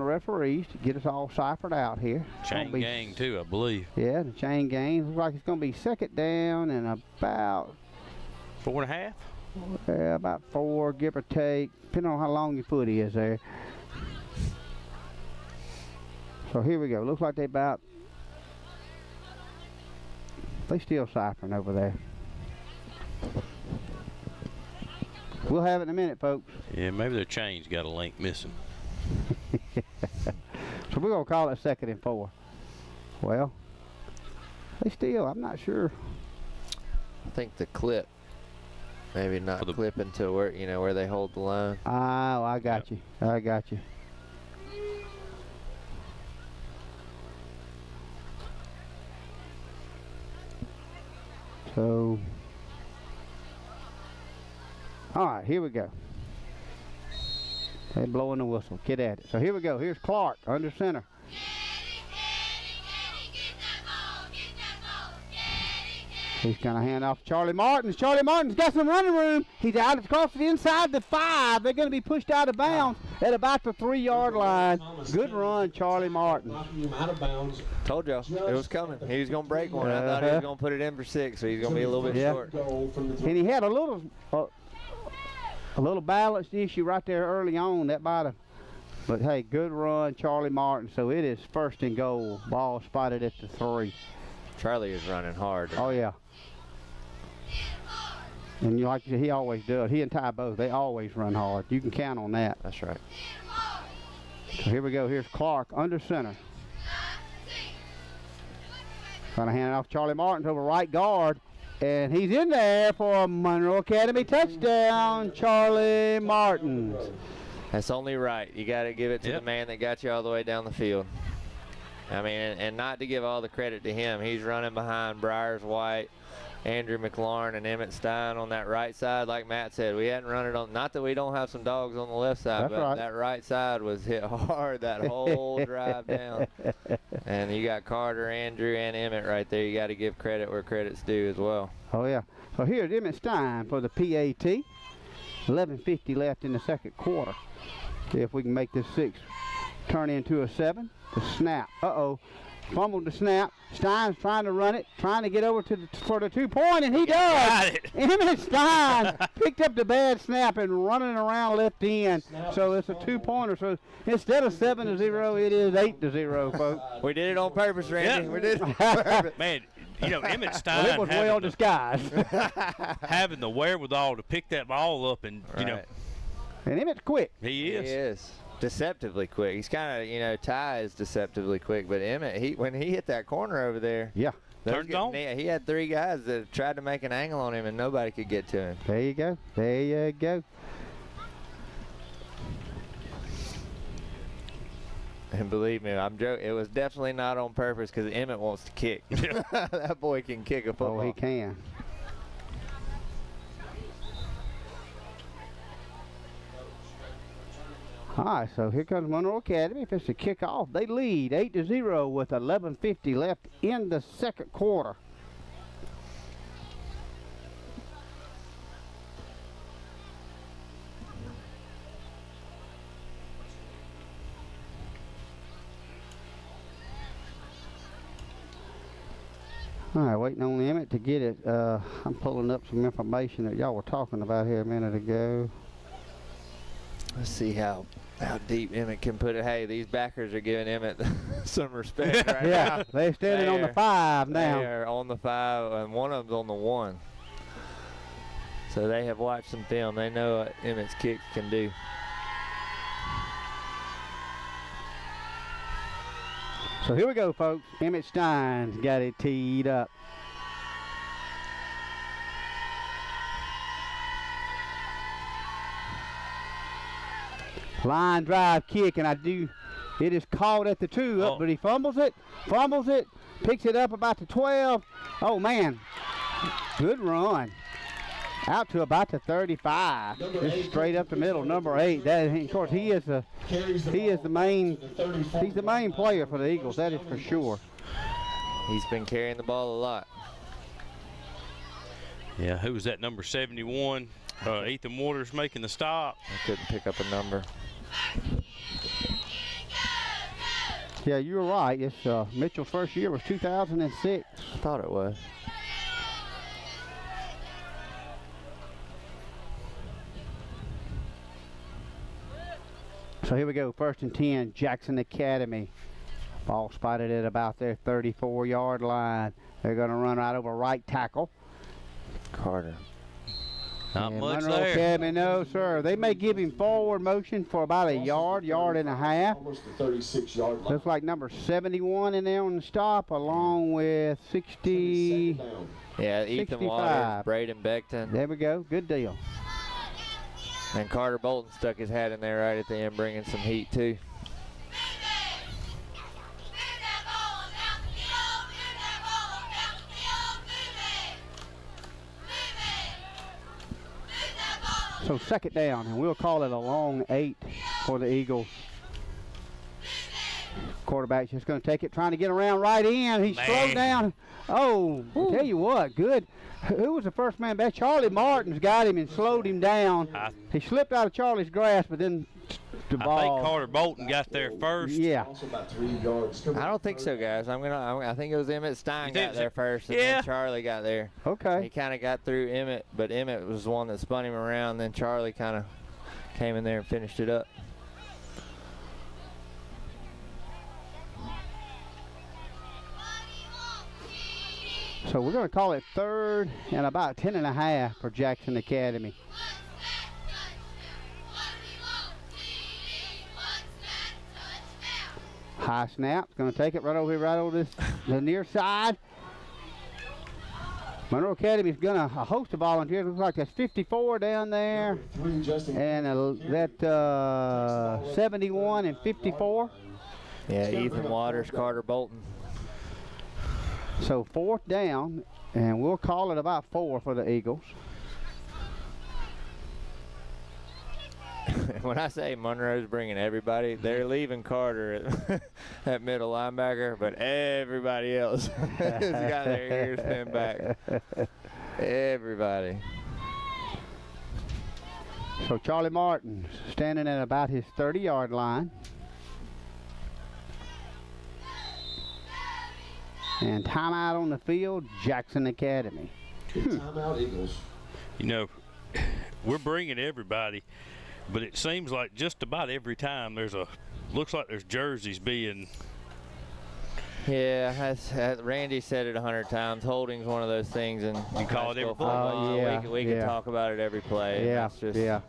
referees to get us all ciphered out here. Chain gang too, I believe. Yeah, the chain gang. Looks like it's going to be 2nd down and about 4.5. Yeah, about 4, give or take, depending on how long your foot is there. So here we go. Looks like they still ciphering over there. We'll have it in a minute, folks. Yeah, maybe their chain's got a link missing. So we're going to call it 2nd and 4. Well, I'm not sure. I think the clip, maybe not clipping to where they hold the line. Oh, I got you. I got you. So, all right, here we go. They're blowing the whistle. Get at it. So here we go. Here's Clark under center. He's going to hand off to Charlie Martins. Charlie Martins got some running room. He's out across the inside the 5. They're going to be pushed out of bounds at about the 3-yard line. Good run, Charlie Martins. Out of bounds. Told y'all it was coming. He was going to break one. I thought he was going to put it in for 6, so he's going to be a little bit short. And he had a little balance issue right there early on. That might have. But hey, good run, Charlie Martin. So it is 1st and goal. Ball spotted at the 3. Charlie is running hard. Oh yeah. And like you said, he always does. He and Ty both. They always run hard. You can count on that. That's right. So here we go. Here's Clark under center. Trying to hand it off Charlie Martins over right guard. And he's in there for a Monroe Academy touchdown, Charlie Martins. That's only right. You got to give it to the man that got you all the way down the field. I mean, and not to give all the credit to him. He's running behind Briars White, Andrew McLaurin, and Emmett Stein on that right side. Like Matt said, we hadn't run it on. Not that we don't have some dogs on the left side, That's but right. that right side was hit hard that whole drive down. And you got Carter, Andrew, and Emmett right there. You got to give credit where credit's due as well. Oh yeah. So here's Emmett Stein for the PAT. 11:50 left in the 2nd quarter. See if we can make this 6 turn into a 7. The snap. Uh-oh. Fumbled the snap. Stein's trying to run it, trying to get over to for the 2-point, and he does. Got it. Emmett Stein picked up the bad snap and running around left end. So it's a 2-pointer. So instead of 7-0, it is 8-0, folks. We did it on purpose, Randy. Yeah. We did it on purpose. Man, you know, Emmett Stein Well, it was well disguised. having the wherewithal to pick that ball up, and you know, Right. And Emmett's quick. he is. He is. Deceptively quick. He's kind of, you know, Ty is deceptively quick, but Emmett, when he hit that corner over there, Yeah. Turns on. He had 3 guys that tried to make an angle on him, and nobody could get to him. There you go. There you go. And believe me, I'm joking. It was definitely not on purpose because Emmett wants to kick. That boy can kick a football. Oh, he can. All right, so here comes Monroe Academy. If it's a kickoff, they lead 8-0 with 11:50 left in the 2nd quarter. All right, waiting on Emmett to get it. I'm pulling up some information that y'all were talking about here a minute ago. Let's see how deep Emmett can put it. Hey, these backers are giving Emmett some respect right now. Yeah, they're standing on the 5 now. They are on the 5, and one of them's on the 1. So they have watched some film. They know what Emmett's kicks can do. So here we go, folks. Emmett Stein's got it teed up. Line drive kick, and it is caught at the 2, Oh. but he fumbles it, picks it up about the 12. Oh, man, good run. Out to about the 35. Just straight up the middle, number 8. That, of course, he's the main player for the Eagles, that is for sure. He's been carrying the ball a lot. Yeah, who was that, number 71? Ethan Waters making the stop. I couldn't pick up a number. Yeah, you were right. It's Mitchell's first year was 2006. I thought it was. So here we go, 1st and 10, Jackson Academy. Ball spotted at about their 34-yard line. They're going to run right over right tackle. Carter. Not And much Monroe there. Academy, no, sir. They may give him forward motion for about a yard and a half. Almost the 36-yard line. Looks like number 71 in there on the stop, along with 60. Second down. Yeah, Ethan 65. Waters, Braden Beckton, There we go. Good deal. and Carter Bolton stuck his hat in there right at the end, bringing some heat too. So 2nd down, and we'll call it a long 8 for the Eagles. Quarterback's just going to take it, trying to get around right in. He's slowed down. Oh, I tell you what, good. Who was the first man back? Charlie Martin's got him and slowed him down. He slipped out of Charlie's grasp, but then the ball. I think Carter Bolton got there first. Yeah. Also about 3 yards. I don't think so, guys. I think it was Emmett Stein got there first, and then Charlie got there. Okay. He kind of got through Emmett, but Emmett was the one that spun him around. Then Charlie kind of came in there and finished it up. So we're going to call it 3rd and about 10.5 for Jackson Academy. High snap. Going to take it right over here, right over the near side. Monroe Academy is going to host the volunteers. Looks like that's 54 down there. And that 71 and 54. Yeah, Ethan Waters, Carter Bolton. So 4th down, and we'll call it about 4 for the Eagles. When I say Monroe's bringing everybody, they're leaving Carter at middle linebacker, but everybody else has got their ears pinned back. Everybody. So Charlie Martin standing at about his 30-yard line. And timeout on the field, Jackson Academy. Timeout, Eagles. You know, we're bringing everybody, but it seems like just about every time looks like there's jerseys being. Yeah, Randy said it 100 times. Holding's one of those things, and you call it every play. We can talk about it every play. Yeah, yeah,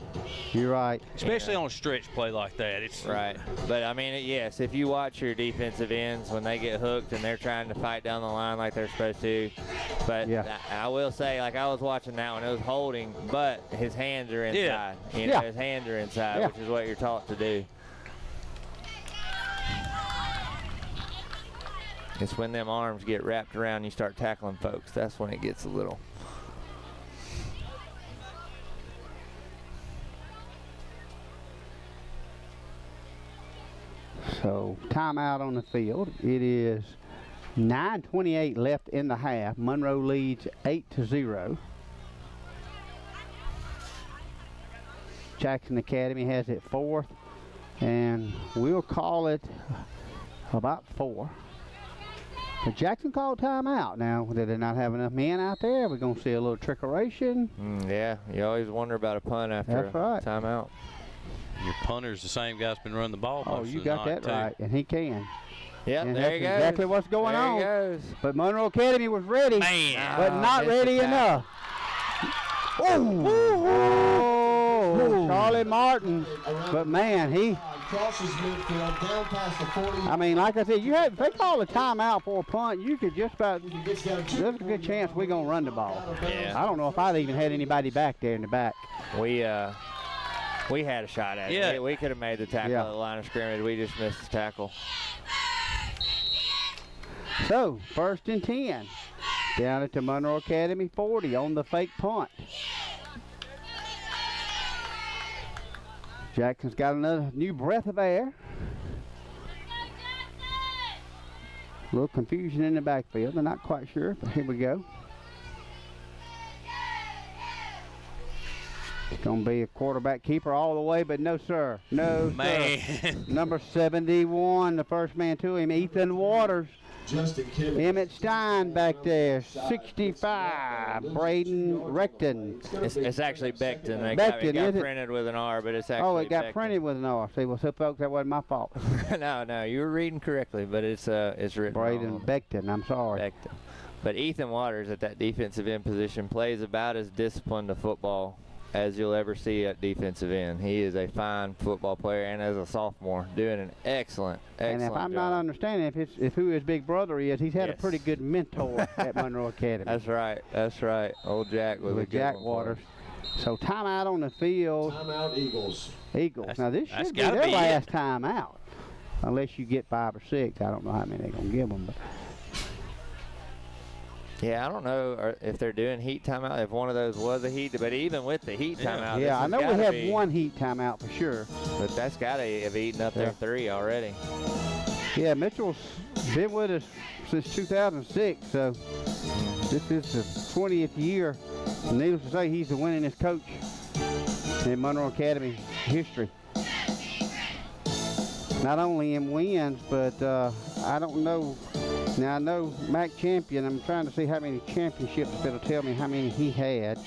you're right. Especially on a stretch play like that. It's right. But I mean, yes, if you watch your defensive ends when they get hooked and they're trying to fight down the line like they're supposed to. But I will say, like I was watching that one, it was Holding, but his hands are inside. You know, his hands are inside, which is what you're taught to do. It's when them arms get wrapped around and you start tackling folks. That's when it gets a little. So timeout on the field. It is 9:28 left in the half. Monroe leads 8-0. Jackson Academy has it 4th, and we'll call it about 4. But Jackson called timeout. Now, did they not have enough men out there? We're going to see a little trickeration. Yeah, you always wonder about a punt after a timeout. Your punter's the same guy's been running the ball most Oh, you of the got night, that right, and he can. Yeah, and there he goes. Exactly what's going there on. He goes. But Monroe Academy was ready, but not ready enough. Oh, Charlie Martin. But man, he crosses midfield down past the 40. I mean, like I said, if they call a timeout for a punt, you could just about, there's a good chance we're going to run the ball. Yeah. I don't know if I'd even had anybody back there in the back. We had a shot at it. We could have made the tackle at the line of scrimmage. We just missed the tackle. So, 1st and 10. Down at the Monroe Academy 40 on the fake punt. Jackson's got another new breath of air. A little confusion in the backfield. They're not quite sure, but here we go. It's going to be a quarterback keeper all the way, but no, sir. No, man. Sir. Number 71, the first man to him, Ethan Waters. Emmett Stein back there, 65. Braden Recton. It's actually Beckton. It got printed with an R, but it's actually Oh, it got Beckton. printed with an R. See, well, so folks, that wasn't my fault. No, you were reading correctly, but it's written Braden wrong. Beckton, I'm sorry. Beckton. But Ethan Waters at that defensive end position plays about as disciplined a football as you'll ever see at defensive end. He is a fine football player, and as a sophomore, doing an excellent And if I'm not understanding if who his big brother is, he's had a pretty good mentor at Monroe Academy. That's right. Old Jack was a good Jack one Waters. So timeout on the field. Timeout, Eagles. Now this should be their last timeout, unless you get 5 or 6. I don't know how many they're gonna give them, but. Yeah, I don't know if they're doing heat timeout, if one of those was a heat, but even with the heat timeout. Yeah, I know we have one heat timeout for sure. But that's got to have eaten up their 3 already. Yeah, Mitchell's been with us since 2006, so this is the 20th year. Needless to say, he's the winningest coach in Monroe Academy history. Not only in wins, but I don't know. Now, I know Mac Champion. I'm trying to see how many championships that'll tell me how many he had.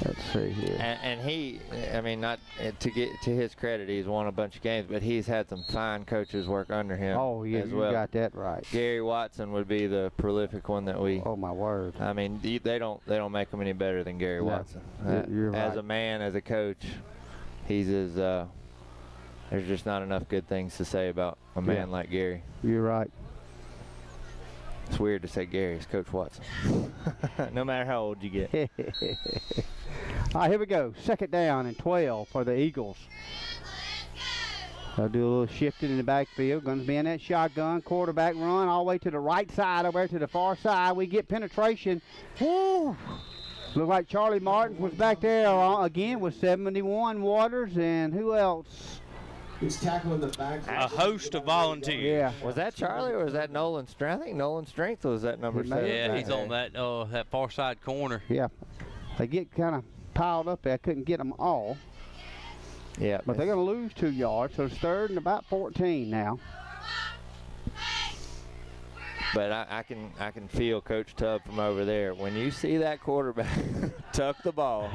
Let's see here. And he, I mean, not to get to his credit, he's won a bunch of games, but he's had some fine coaches work under him. Oh, yeah, as well. You got that right. Gary Watson would be the prolific one that we. Oh my word! I mean, they don't make him any better than Gary Watson. You're right. As a man, as a coach, he's as. There's just not enough good things to say about a man like Gary. You're right. It's weird to say Gary. It's Coach Watson. No matter how old you get. All right, here we go. 2nd down and 12 for the Eagles. They'll do a little shifting in the backfield. Going to be in that shotgun. Quarterback run all the way to the right side over there to the far side. We get penetration. Woo! Look like Charlie Martin was back there again with 71 Waters. And who else? He's tackling the back. A host of volunteers. Yeah. Was that Charlie or was that Nolan Strength? I think Nolan Strength was that number 7. Yeah, he's on that far side corner. Yeah. They get kind of piled up there. I couldn't get them all. Yeah. But they're going to lose 2 yards, so it's 3rd and about 14 now. But I can feel Coach Tubb from over there. When you see that quarterback tuck the ball,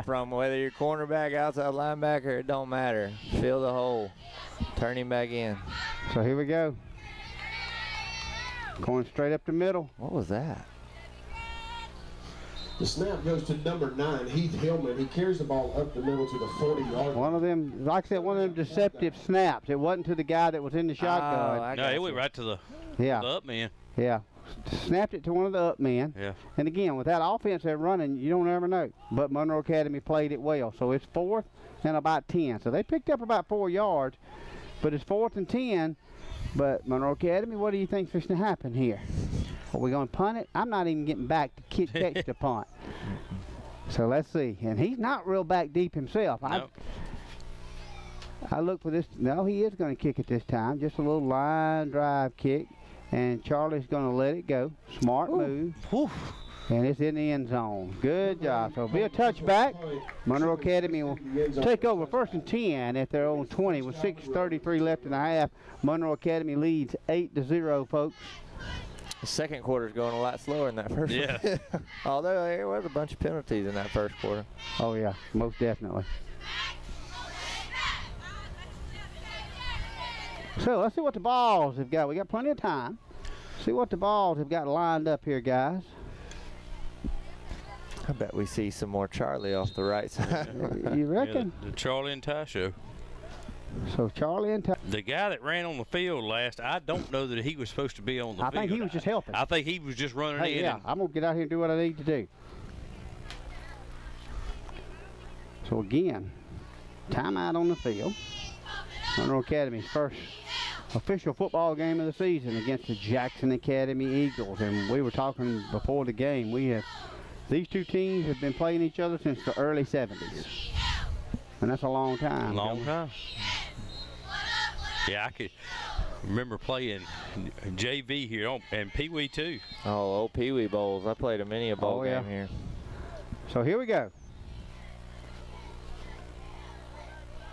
from whether you're cornerback, outside linebacker, it don't matter. Fill the hole. Turn him back in. So here we go. Going straight up the middle. What was that? The snap goes to number 9, Heath Hillman. He carries the ball up the middle to the 40-yard line. One of them, like I said, one of them deceptive snaps. It wasn't to the guy that was in the shotgun. No, it went right to the up man. Yeah. Snapped it to one of the up men. Yeah. And again, with that offense they're running, you don't ever know. But Monroe Academy played it well. So it's 4th and about 10. So they picked up about 4 yards, but it's 4th and 10. But Monroe Academy, what do you think's going to happen here? Are we going to punt it? I'm not even getting back to catch the punt. So let's see. And he's not real back deep himself. Nope. I look for this. No, he is going to kick it this time. Just a little line drive kick. And Charlie's going to let it go. Smart move. Whew. And it's in the end zone. Good job. So it'll be a touchback. Monroe Academy will take over 1st and 10 at their own 20 with 6:33 left in the half. Monroe Academy leads 8-0, folks. The second quarter's going a lot slower than that first one. Although there was a bunch of penalties in that first quarter. Oh, yeah, most definitely. So let's see what the balls have got. We got plenty of time. See what the balls have got lined up here, guys. I bet we see some more Charlie off the right side. You reckon? Yeah, the Charlie and Ty show. So Charlie and Ty. The guy that ran on the field last, I don't know that he was supposed to be on the field. I think he was just helping. I think he was just running in. Yeah, I'm going to get out here and do what I need to do. So again, timeout on the field. Monroe Academy's first official football game of the season against the Jackson Academy Eagles. And we were talking before the game, these two teams have been playing each other since the early 70s. And that's a long time. Long time. Yeah, I could remember playing JV here and Pee Wee too. Oh, old Pee Wee Bowls. I played a many a bowl game here. So here we go.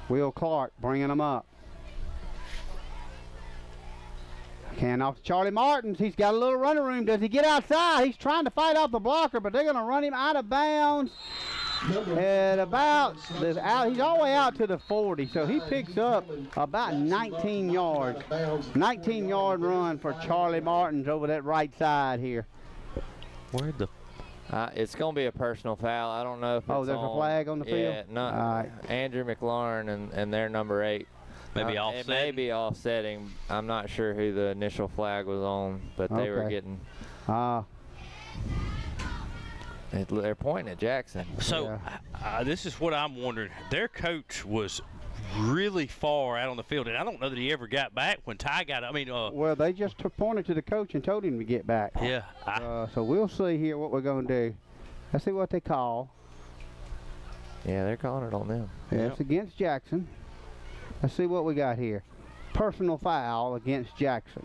Will Clark bringing them up. Hand off to Charlie Martins. He's got a little running room. Does he get outside? He's trying to fight off the blocker, but they're going to run him out of bounds. At about, he's all the way out to the 40, so he picks up about 19 yards. 19-yard run for Charlie Martins over that right side here. Where'd the... It's going to be a personal foul. I don't know if there's a flag on the field? Yeah, no. Right. Andrew McLaurin and their number 8. Maybe offsetting. It may be offsetting. I'm not sure who the initial flag was on, but they were getting... They're pointing at Jackson. So this is what I'm wondering. Their coach was really far out on the field, and I don't know that he ever got back when Ty got. I mean, well, they just pointed to the coach and told him to get back. Yeah. So we'll see here what we're going to do. Let's see what they call. Yeah, they're calling it on them. Yeah, it's against Jackson. Let's see what we got here. Personal foul against Jackson.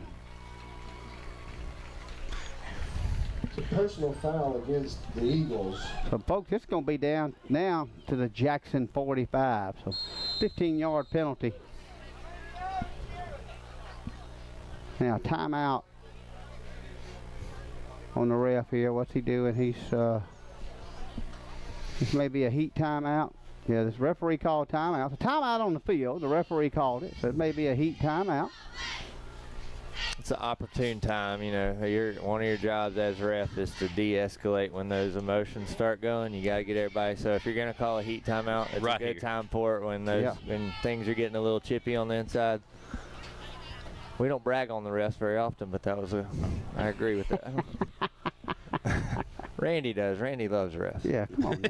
It's a personal foul against the Eagles. So, folks, it's going to be down now to the Jackson 45. So, 15-yard penalty. Now, timeout on the ref here. What's he doing? This may be a heat timeout. Yeah, this referee called timeout. It's a timeout on the field. The referee called it, so it may be a heat timeout. It's an opportune time, you know. One of your jobs as ref is to de-escalate when those emotions start going. You got to get everybody. So if you're going to call a heat timeout, it's a good time for it when things are getting a little chippy on the inside. We don't brag on the refs very often, but I agree with that. Randy does. Randy loves refs. Yeah, come on.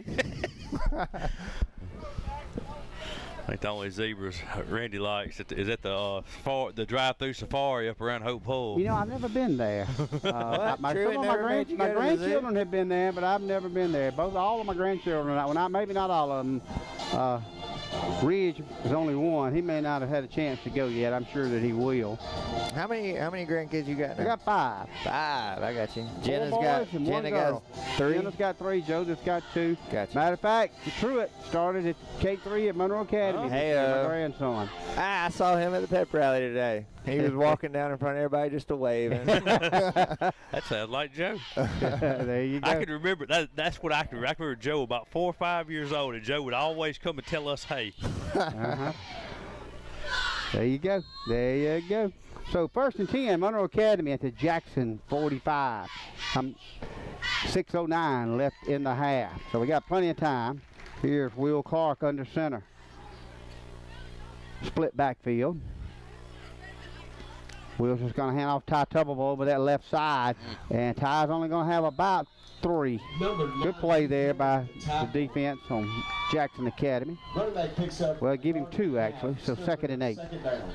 I think the only zebras Randy likes is at the drive-through safari up around Hope Hull. You know, I've never been there. My grandchildren have been there, but I've never been there. All of my grandchildren, maybe not all of them. Ridge is only one. He may not have had a chance to go yet. I'm sure that he will. How many grandkids you got now? I got 5. 5. I got you. Jenna's got 3. Jenna's got 3. Joseph's got 2. Gotcha. Matter of fact, Truett started at K3 at Monroe Academy. Hey, my grandson. I saw him at the pep rally today. He was walking down in front of everybody just a waving. That sounds like Joe. There you go. I can remember that's what I can remember. I remember Joe about 4 or 5 years old, and Joe would always come and tell us, "Hey." There you go. There you go. So 1st and 10, Monroe Academy at the Jackson 45. 6:09 left in the half. So we got plenty of time. Here's Will Clark under center. Split backfield. Will's just going to hand off Ty Tuberville over that left side. And Ty's only going to have about 3. Good play there by the defense on Jackson Academy. Running back picks up. Well, give him 2 actually. So 2nd and 8. Second down.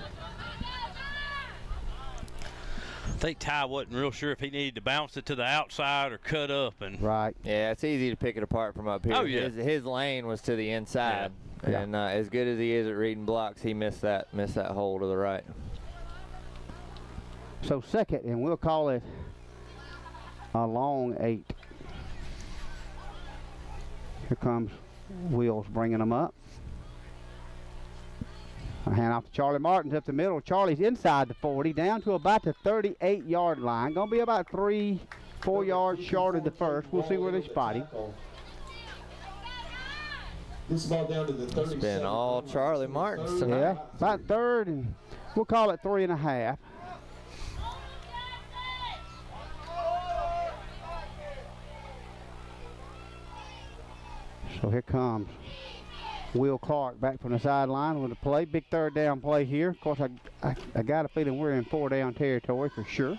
I think Ty wasn't real sure if he needed to bounce it to the outside or cut up. Right. Yeah, it's easy to pick it apart from up here. Oh, yeah. His lane was to the inside. Yeah. And as good as he is at reading blocks, he missed that hole to the right. So 2nd, and we'll call it a long 8. Here comes Wills bringing them up. A hand off to Charlie Martins up the middle. Charlie's inside the 40, down to about the 38-yard line. Going to be about 3-4 yards short of the first. We'll see where they spot him. This ball down to the 37. It's been all Charlie Martins tonight. Yeah, about 3rd, and we'll call it 3.5. So here comes Will Clark back from the sideline with a play. Big 3rd down play here. Of course, I got a feeling we're in 4-down territory for sure.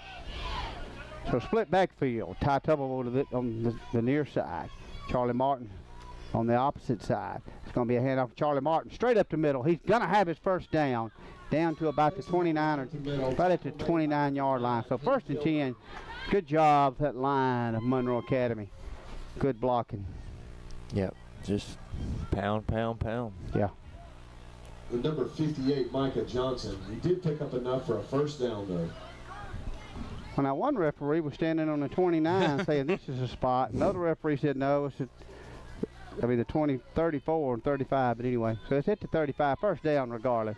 So split backfield. Ty Tuberville on the near side. Charlie Martin on the opposite side. It's going to be a handoff to Charlie Martin straight up the middle. He's going to have his 1st down to about the 29 or about at the 29-yard line. So 1st and 10. Good job that line of Monroe Academy. Good blocking. Yep. Just pound. Yeah. The number 58, Micah Johnson. He did pick up enough for a 1st down, though. Well, now one referee was standing on the 29 saying this is a spot. Another referee said no, it's the 20, 34 and 35, but anyway. So it's hit the 35, 1st down regardless.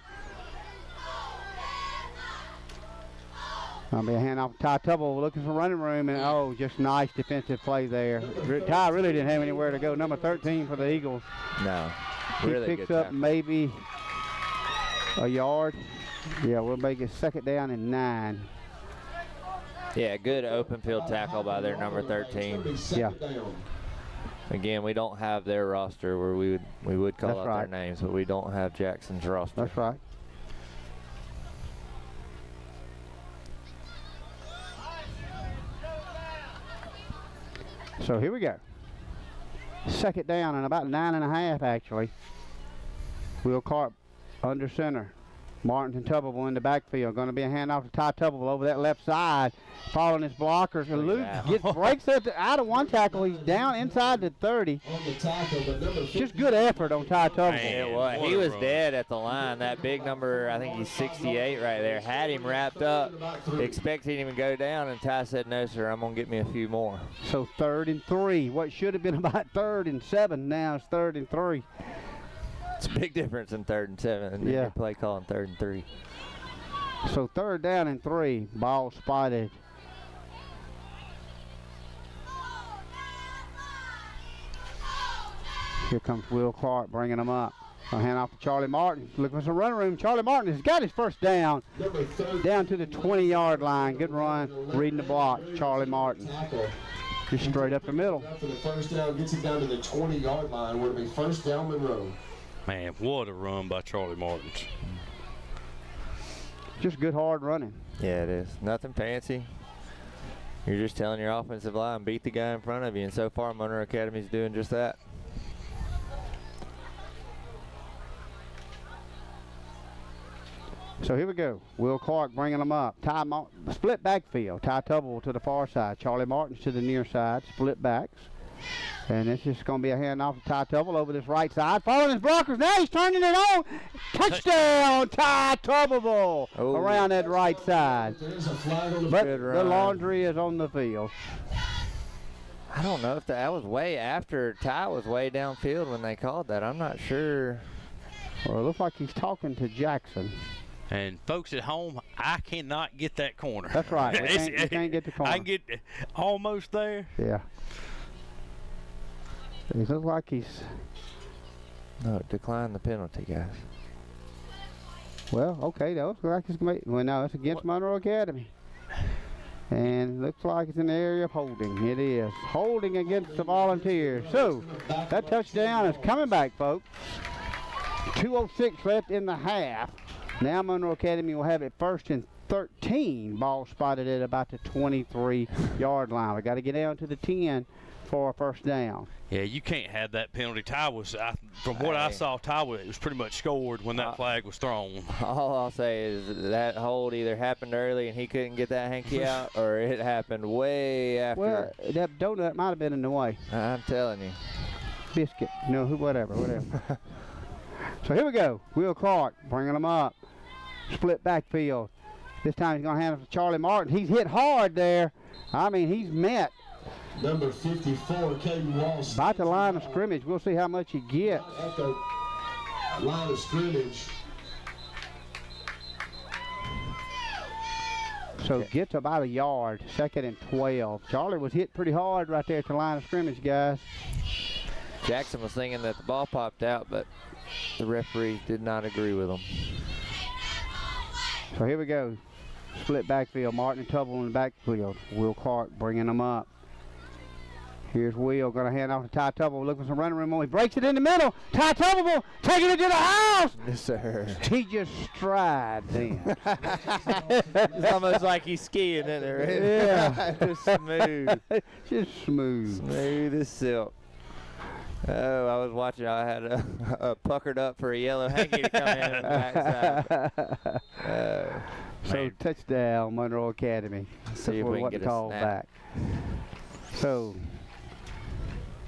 That'll be a handoff to Ty Tuberville looking for running room, and just nice defensive play there. Ty really didn't have anywhere to go. Number 13 for the Eagles. No. He Really picks good up tackle. maybe a yard. Yeah, we'll make it 2nd down and 9. Yeah, good open field tackle by their number 13. Yeah. Again, we don't have their roster where we would call That's out right. their names, but we don't have Jackson's roster. That's right. So here we go. 2nd down and about 9.5 actually. Will Clark under center. Martin and Tuberville in the backfield. Going to be a handoff to Ty Tuberville over that left side. Following his blockers. And Luke breaks out of one tackle. He's down inside the 30. Just good effort on Ty Tuberville. He was dead at the line. That big number, I think he's 68 right there. Had him wrapped up, expecting him to go down, and Ty said, no, sir, I'm going to get me a few more. So 3rd and 3. What should have been about 3rd and 7 now is 3rd and 3. It's a big difference in 3rd and 7 and then your play calling 3rd and 3. So 3rd down and 3. Ball spotted. Here comes Will Clark bringing them up. I'll hand off to Charlie Martin. Looking for some running room. Charlie Martin has got his first down. Down to the 20-yard line. Good run. Reading the block. Charlie Martin. Just straight up the middle. For the first down, gets it down to the 20-yard line. We're going to be first down Monroe. Man, what a run by Charlie Martin. Just good hard running. Yeah, it is. Nothing fancy. You're just telling your offensive line, beat the guy in front of you, and so far Monroe Academy's doing just that. So here we go. Will Clark bringing them up. Split backfield. Ty Tuberville to the far side. Charlie Martin to the near side. Split backs. And it's just going to be a handoff to Ty Tuberville over this right side. Following his blockers. Now he's turning it on. Touchdown, Ty Tuberville. Around that right side. But the laundry is on the field. I don't know if that was way after Ty was way downfield when they called that. I'm not sure. Well, it looks like he's talking to Jackson. And folks at home, I cannot get that corner. That's right. You can't get the corner. I can get almost there. Yeah. He looks like he's... No, decline the penalty, guys. Well, okay, that looks like it's... Well, no, it's against Monroe Academy. And looks like it's in the area of holding. It is. Holding against the Volunteers. So, that touchdown is coming back, folks. 2:06 left in the half. Now Monroe Academy will have it 1st and 13. Ball spotted at about the 23-yard line. We got to get down to the 10 for a first down. Yeah, you can't have that penalty. Ty was, from what I saw, Ty was pretty much scored when that flag was thrown. All I'll say is that hold either happened early and he couldn't get that hanky out, or it happened way after. Well, that donut might have been in the way. I'm telling you. Biscuit, whatever. So here we go. Will Clark bringing them up. Split backfield. This time he's going to hand it to Charlie Martin. He's hit hard there. I mean, he's met. Number 54, Caden Walsh. About the line of scrimmage. We'll see how much he gets. At the line of scrimmage. So gets about a yard. 2nd and 12. Charlie was hit pretty hard right there at the line of scrimmage, guys. Jackson was thinking that the ball popped out, but the referee did not agree with him. So here we go. Split backfield. Martin and Tuberville in the backfield. Will Clark bringing them up. Here's Will going to hand off to Ty Tuberville. Looking for some running room. He breaks it in the middle. Ty Tuberville taking it to the house. Yes, sir. He just strides in. It's almost like he's skiing in there. Yeah. Just smooth. Just smooth. Smooth as silk. Oh, I was watching. I had a puckered up for a yellow hanky to come in the backside. So touchdown, Monroe Academy. See if we can get a snap. Back. So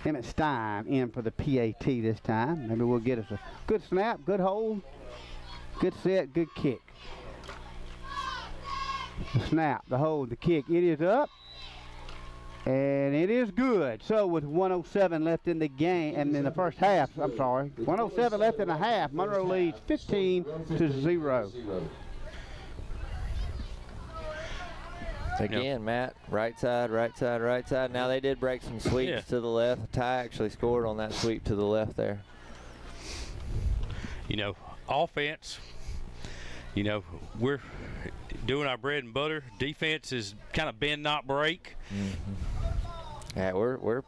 Emmett Stein in for the PAT this time. Maybe we'll get us a good snap, good hold, good set, good kick. The snap, the hold, the kick. It is up. And it is good. So with 1:07 left in the game, and in the first half, 1:07 left in the half, Monroe leads 15-0. Again, Matt, right side, right side, right side. Now they did break some sweeps to the left. Ty actually scored on that sweep to the left there. You know, offense, you know, we're doing our bread and butter. Defense is kind of bend, not break. Mm-hmm. Yeah, we're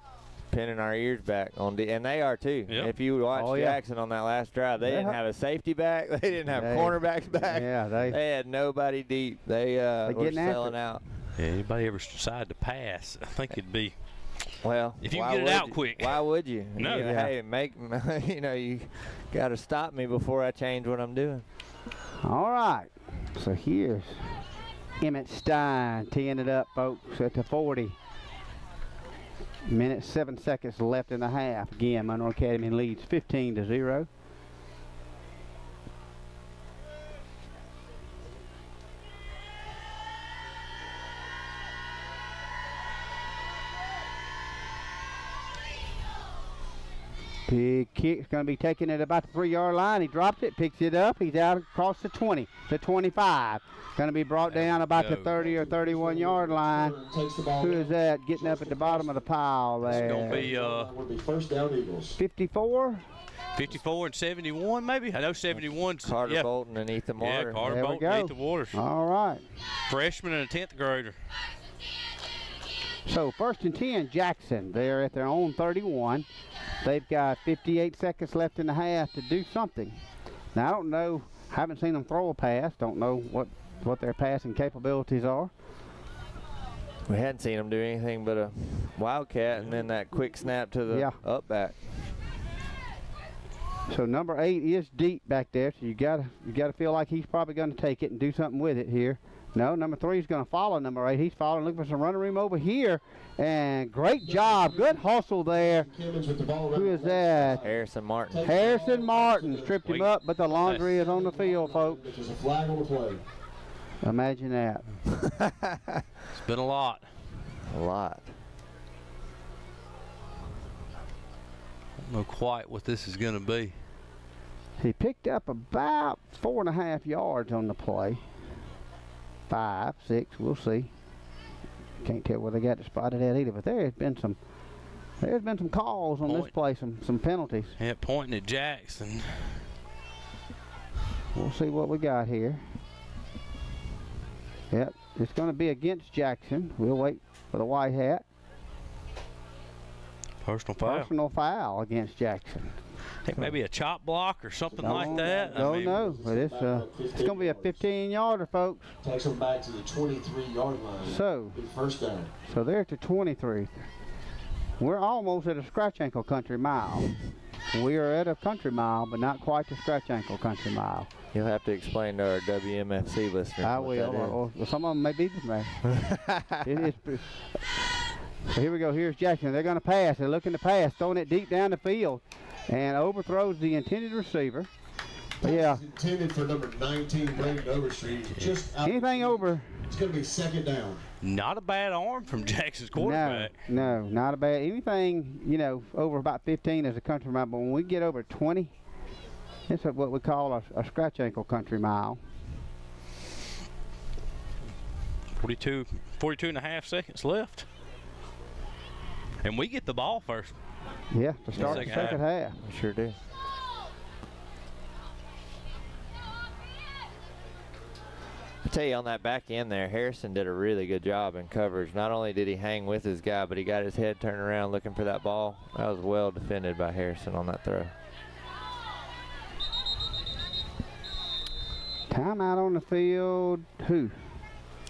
pinning our ears back on and they are too. Yep. If you watch Jackson on that last drive, they didn't have a safety back. They didn't have cornerbacks back. Yeah, they had nobody deep. They were selling out. Yeah, anybody ever decide to pass, I think it'd be Well, if you can get it out quick. Why would you? No. Hey, you got to stop me before I change what I'm doing. All right. So here's Emmett Stein teeing it up, folks, at the 40. Minute 7 seconds left in the half. Again, Monroe Academy leads 15-0. Big kick's going to be taken at about the 3-yard line. He drops it, picks it up. He's out across the 20, the 25. Going to be brought down about the 30 or 31-yard line. Who is that getting up at the bottom of the pile there? It's going to be first down Eagles. 54? 54 and 71, maybe. I know 71's Carter Bolton and Ethan Waters. Yeah, Carter There we Bolton go. and Ethan Waters. All right. Freshman and a 10th grader. So 1st and 10, Jackson. They're at their own 31. They've got 58 seconds left in the half to do something. Now, I don't know. Haven't seen them throw a pass. Don't know what their passing capabilities are. We hadn't seen them do anything but a wildcat and then that quick snap to the up back. So number 8 is deep back there. So you gotta feel like he's probably going to take it and do something with it here. No, number 3 is going to follow number 8. He's following, looking for some running room over here. And great job. Good hustle there. Who is that? Harrison Martin. Harrison Martin stripped him up, but the laundry is on the field, folks. There's a flag on the play. Imagine that. It's been a lot. A lot. I don't know quite what this is going to be. He picked up about 4.5 yards on the play. 5, 6, we'll see. Can't tell where they got it spotted at either, but there's been some calls on this play, some penalties. Yeah, pointing at Jackson. We'll see what we got here. Yep, it's going to be against Jackson. We'll wait for the white hat. Personal foul. Personal foul against Jackson. I think maybe a chop block or something like that. Don't know, but it's going to be a 15-yarder, folks. Takes them back to the 23-yard line. So, first down. So they're at the 23. We're almost at a scratch ankle country mile. We are at a country mile, but not quite the scratch ankle country mile. You'll have to explain to our WMFC listeners. I will. Or some of them may be from there. So here we go. Here's Jackson. They're going to pass. They're looking to pass, throwing it deep down the field, and overthrows the intended receiver. But yeah. It's intended for number 19, Brandon Overstreet. Just anything over. It's going to be second down. Not a bad arm from Jackson's quarterback. No, not a bad. Anything, over about 15 is a country mile. But when we get over 20, it's what we call a scratch ankle country mile. 42 and a half seconds left. And we get the ball first. Yeah, to start the second half. We sure do. I tell you, on that back end there, Harrison did a really good job in coverage. Not only did he hang with his guy, but he got his head turned around looking for that ball. That was well defended by Harrison on that throw. Timeout on the field. Who?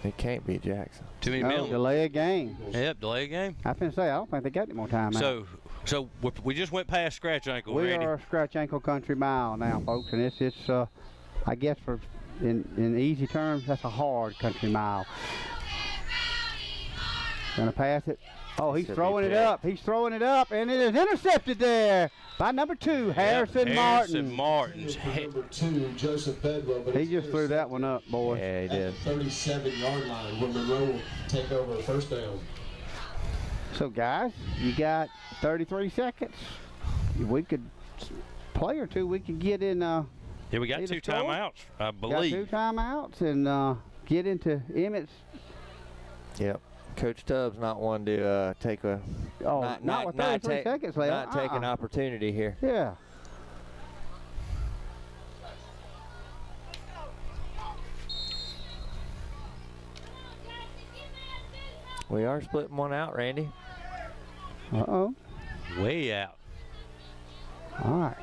It can't be Jackson. Too many minutes. Delay a game. Yep, delay a game. I was going to say, I don't think they got any more timeout. So we just went past scratch ankle. We Randy. are a scratch ankle country mile now, folks, and it's I guess in easy terms, that's a hard country mile. Gonna pass it. Oh, he's throwing it up. He's throwing it up, and it is intercepted there by number 2, Harrison Martin. Number 2, Joseph Bedwell. But he just threw that one up, boy. Yeah, he did. 37-yard line when Monroe will take over a first down. So, guys, you got 33 seconds. We could play or two. We could get in. Yeah, we got 2 timeouts, I believe. Got 2 timeouts and get into Emmett's. Yep. Coach Tubbs not one to take a not with 33 seconds left. Not take an opportunity here. Yeah. We are splitting one out, Randy. Uh-oh. Way out. All right.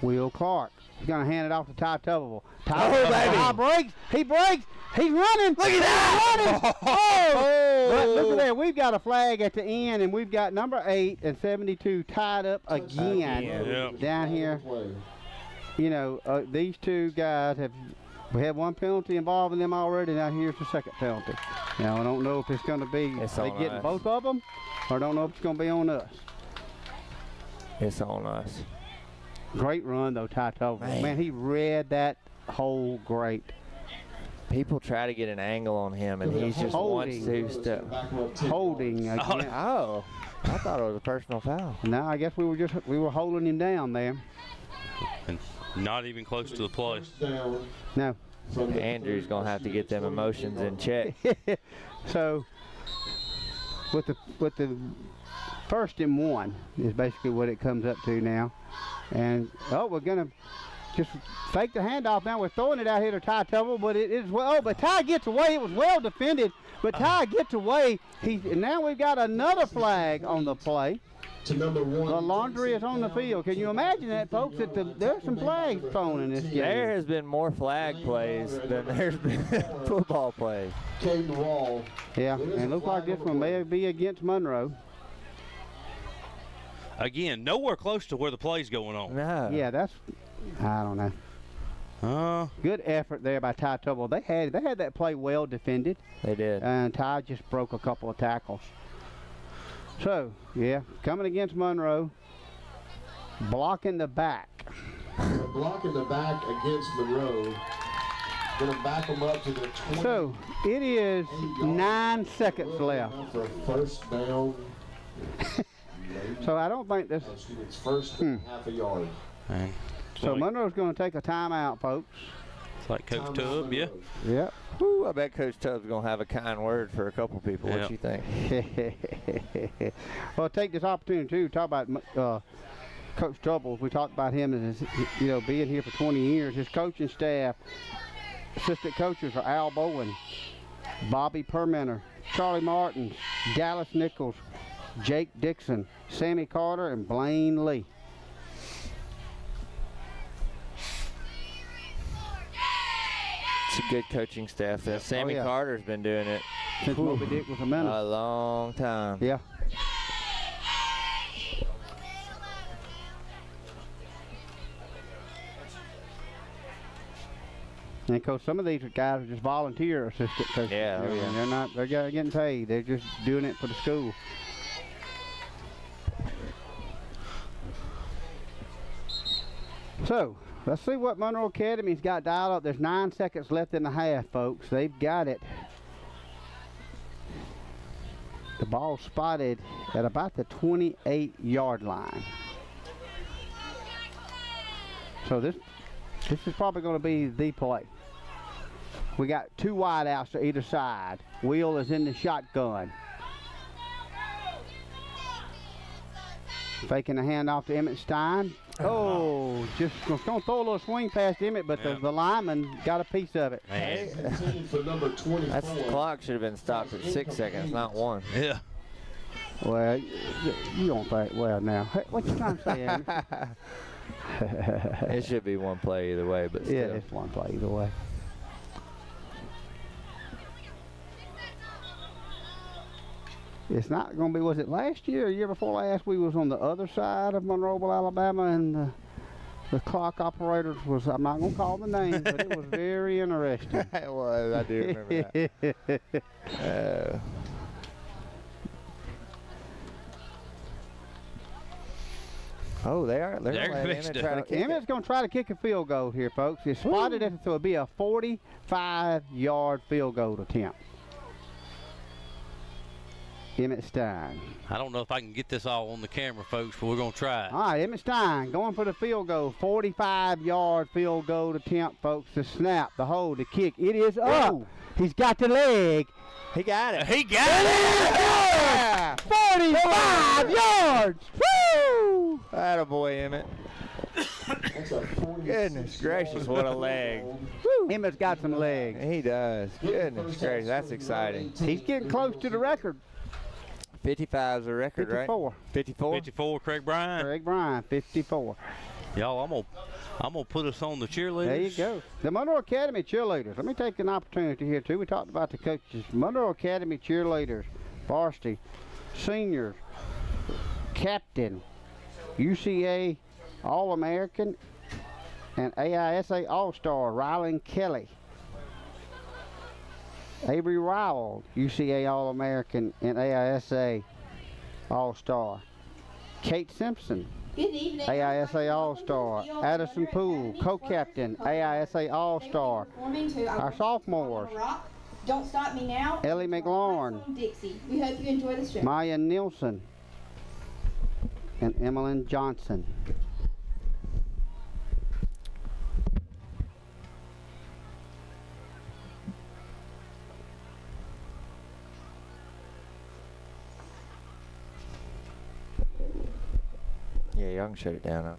Will Clark. He's going to hand it off to Ty Tubbable. Ty, baby. Ty breaks. He breaks. He's running. Look at that. Running. But look at there. We've got a flag at the end, and we've got number 8 and 72 tied up again down here. You know, these two guys we had one penalty involving them already. Now here's the second penalty. Now I don't know if it's going to be they getting both of them, or I don't know if it's going to be on us. It's on us. Great run though, Ty Tobin. Man, he read that hole great. People try to get an angle on him, and he's just wants to step. Holding again. Oh, I thought it was a personal foul. No, I guess we were holding him down there. And not even close to the play. No. Andrew's gonna have to get them emotions in check. So with the 1st and 1 is basically what it comes up to now. And we're gonna just fake the handoff now. We're throwing it out here to Ty Tubble, but it is well. Oh, but Ty gets away. It was well defended, but Ty gets away. And now we've got another flag on the play. To number 1. The laundry is on the field. Can you imagine that, folks? There's some flags thrown in this game. There has been more flag plays than there's been football plays. Yeah, and it looks like this one may be against Monroe. Again, nowhere close to where the play's going on. No. Yeah, I don't know. Good effort there by Ty Tubble. They had that play well defended. They did. And Ty just broke a couple of tackles. So, yeah, coming against Monroe, blocking the back. Blocking the back against Monroe. Going to back them up to the 20. So, it is 9 seconds left. For first down. So, I don't think this... It's first and half a yard. Man. So, Monroe's going to take a timeout, folks. It's like Coach Tubb, yeah. Yep. Ooh, I bet Coach Tubb's going to have a kind word for a couple people. What you think? Well, take this opportunity, too, to talk about Coach Tubble. We talked about him as, being here for 20 years. His coaching staff, assistant coaches are Al Bowen, Bobby Permenter, Charlie Martins, Dallas Nichols, Jake Dixon, Sammy Carter, and Blaine Lee. It's a good coaching staff there. Sammy Carter's been doing it since Moby Dick was a menace. A long time. Yeah. And of course, some of these guys are just volunteer assistant coaches. Yeah, They're getting paid. They're just doing it for the school. So, let's see what Monroe Academy's got dialed up. There's 9 seconds left in the half, folks. They've got it. The ball spotted at about the 28-yard line. So this is probably going to be the play. We got 2 wideouts to either side. Wheel is in the shotgun. Faking the handoff to Emmett Stein. Oh, just going to throw a little swing past Emmett, but the lineman got a piece of it. For number 24. That clock should have been stopped at 6 seconds, not 1. Yeah. Well, you don't think, well, now. Hey, what you trying to say, Andrew? It should be 1 play either way, but still. Yeah, it's 1 play either way. It's not going to be, was it last year or year before last, we was on the other side of Monroeville, Alabama, and the clock operators was, I'm not going to call the name, but it was very interesting. It was, I do remember that. Oh, they're going to let Emmett try to kick Emmett's going to try to kick a field goal here, folks. It's spotted it, so it'll be a 45-yard field goal attempt. Emmett Stein. I don't know if I can get this all on the camera, folks, but we're going to try it. All right, Emmett Stein going for the field goal. 45-yard field goal attempt, folks. The snap, the hold, the kick. It is up. Whoa. He's got the leg. He got it. He got it. Yeah. 45 yards. Woo! Attaboy, Emmett. Goodness gracious, what a leg. Woo. Emmett's got some legs. He does. Goodness gracious, that's exciting. He's getting close to the record. 55 is the record, 54. Right? 54? 54, Craig Bryan. Craig Bryan, 54. Y'all, I'm going to put us on the cheerleaders. There you go. The Monroe Academy cheerleaders. Let me take an opportunity here, too. We talked about the coaches. Monroe Academy cheerleaders, varsity, seniors, captain, UCA All-American, and AISA All-Star, Rylan Kelly. Avery Rowell, UCA All-American and AISA All-Star. Kate Simpson, Good evening. AISA All-Star. Addison Poole, co-captain, AISA All-Star. Our sophomores, Don't Stop Me Now. Ellie McLaurin, Dixie. We hope you enjoy the show. Maya Nielsen, and Emmeline Johnson. Yeah, y'all can shut it down. Huh?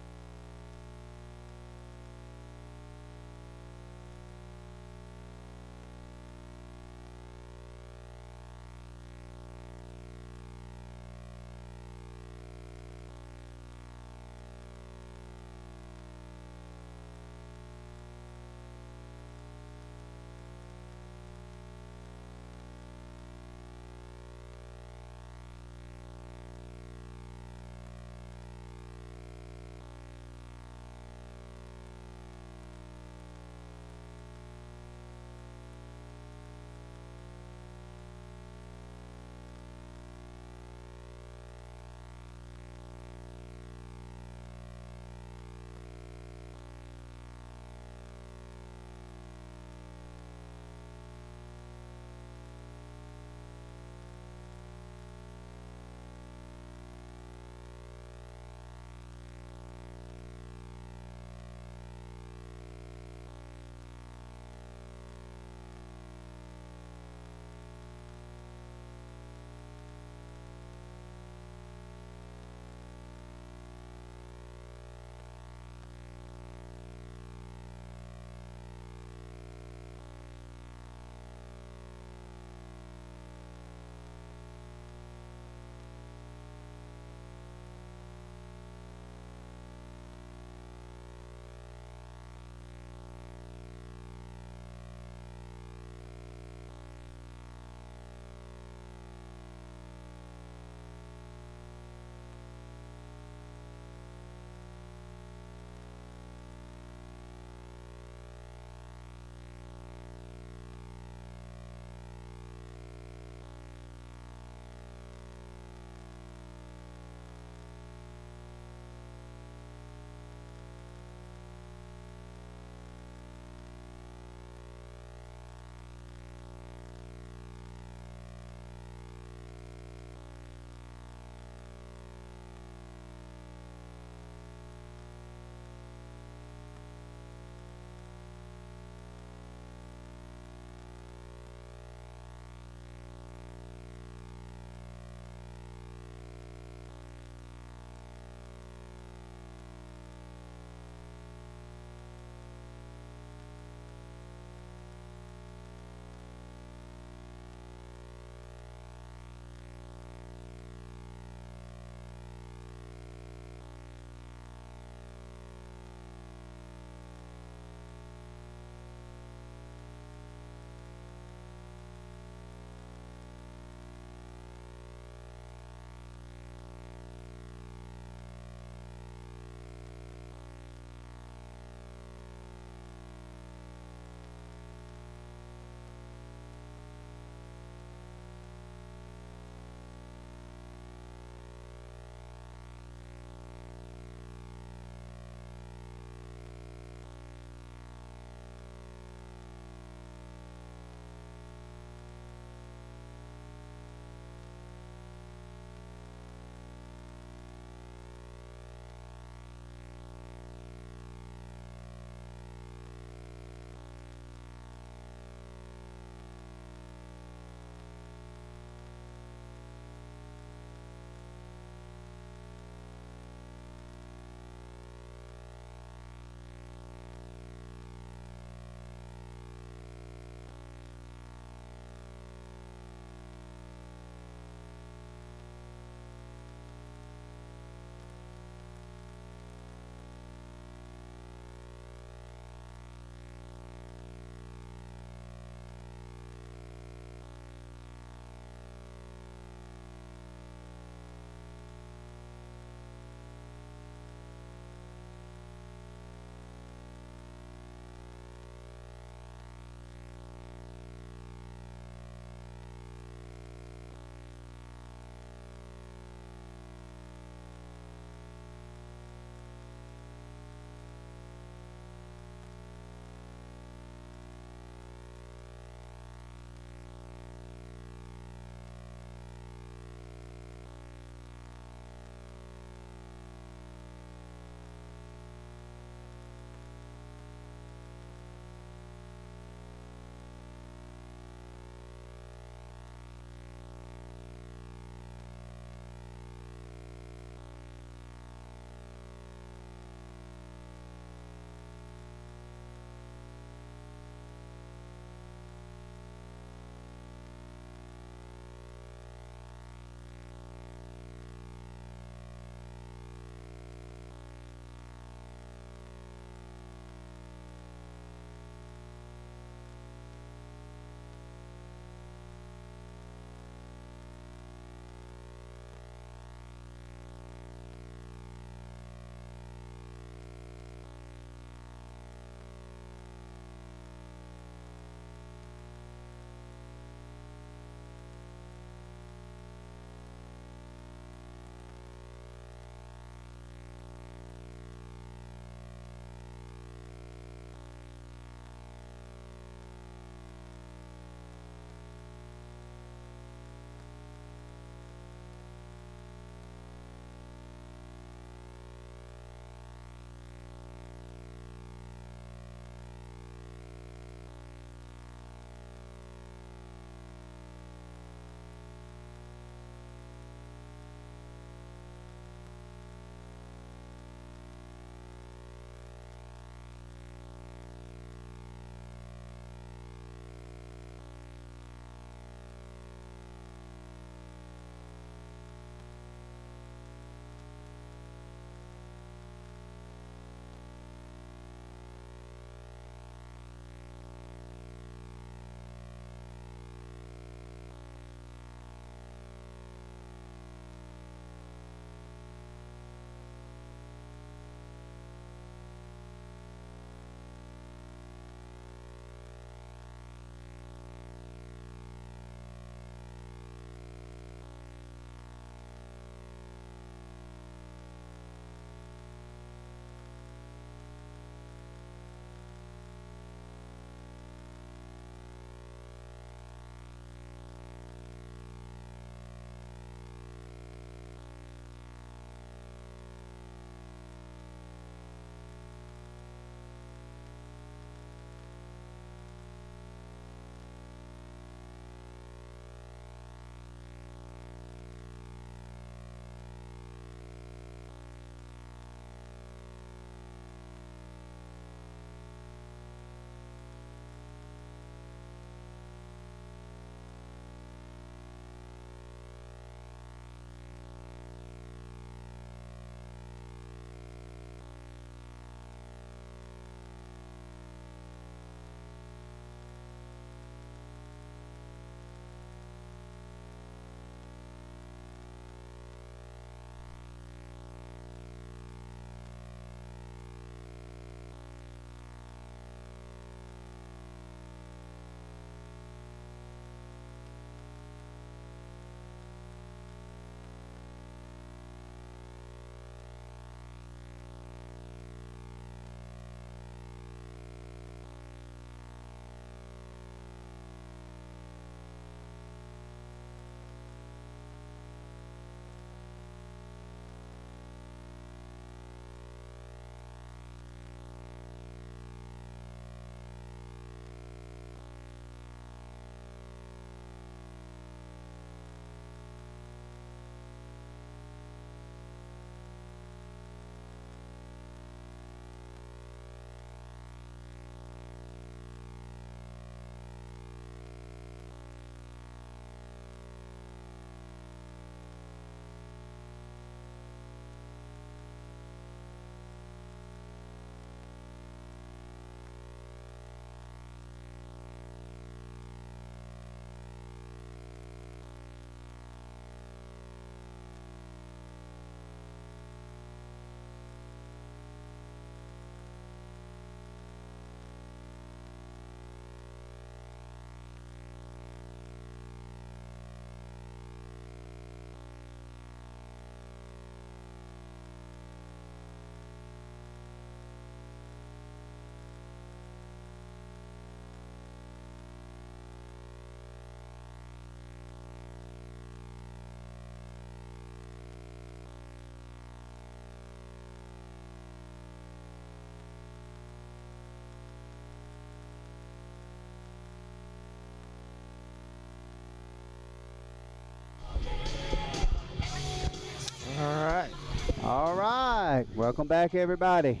Welcome back, everybody.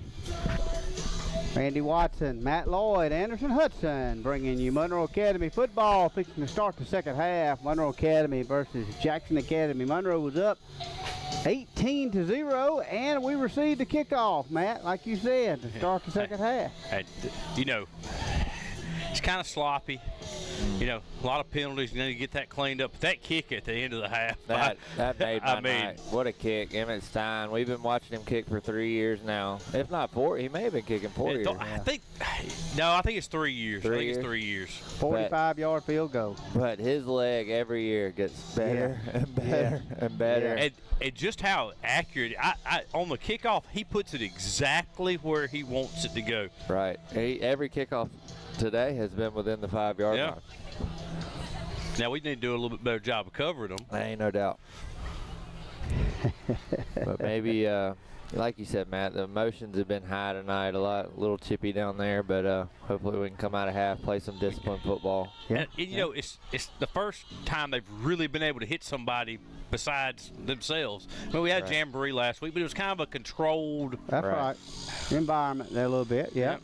Randy Watson, Matt Lloyd, Anderson Hudson bringing you Monroe Academy football. Fixing to start the second half. Monroe Academy versus Jackson Academy. Monroe was up 18-0, and we received the kickoff, Matt, like you said, to start the second half. You know, it's kind of sloppy. You know, a lot of penalties. You need to get that cleaned up. But that kick at the end of the half. That made my night. What a kick. Emmett Stein. We've been watching him kick for 3 years now. If not 4, he may have been kicking 4 years now. I think it's 3 years. I think it's 3 years. 45-yard field goal. But his leg every year gets better and better and better. And just how accurate. On the kickoff, he puts it exactly where he wants it to go. Right. Every kickoff today has been within the 5-yard line. Now we need to do a little bit better job of covering them. Ain't no doubt. But maybe, like you said, Matt, the emotions have been high tonight. A little chippy down there, but hopefully we can come out of half, play some disciplined football. Yeah. And you know, it's the first time they've really been able to hit somebody besides themselves. I mean, we had Jamboree last week, but it was kind of a controlled. That's right. Environment there a little bit. Yeah.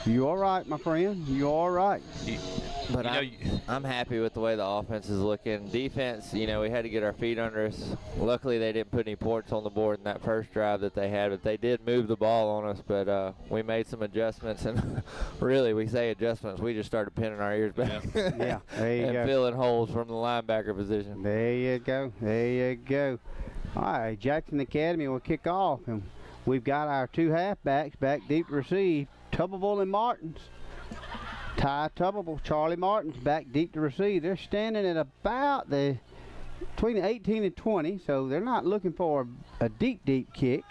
You all right, my friend? You all right? But I'm happy with the way the offense is looking. Defense, you know, we had to get our feet under us. Luckily, they didn't put any points on the board in that first drive that they had, but they did move the ball on us. But we made some adjustments, and really, we say adjustments. We just started pinning our ears back. Yeah, there you go. And filling holes from the linebacker position. There you go. There you go. All right, Jackson Academy will kick off, and we've got our 2 halfbacks back deep to receive. Tubblebull and Martins. Ty Tubblebull, Charlie Martins back deep to receive. They're standing at about between 18 and 20, so they're not looking for a deep kick.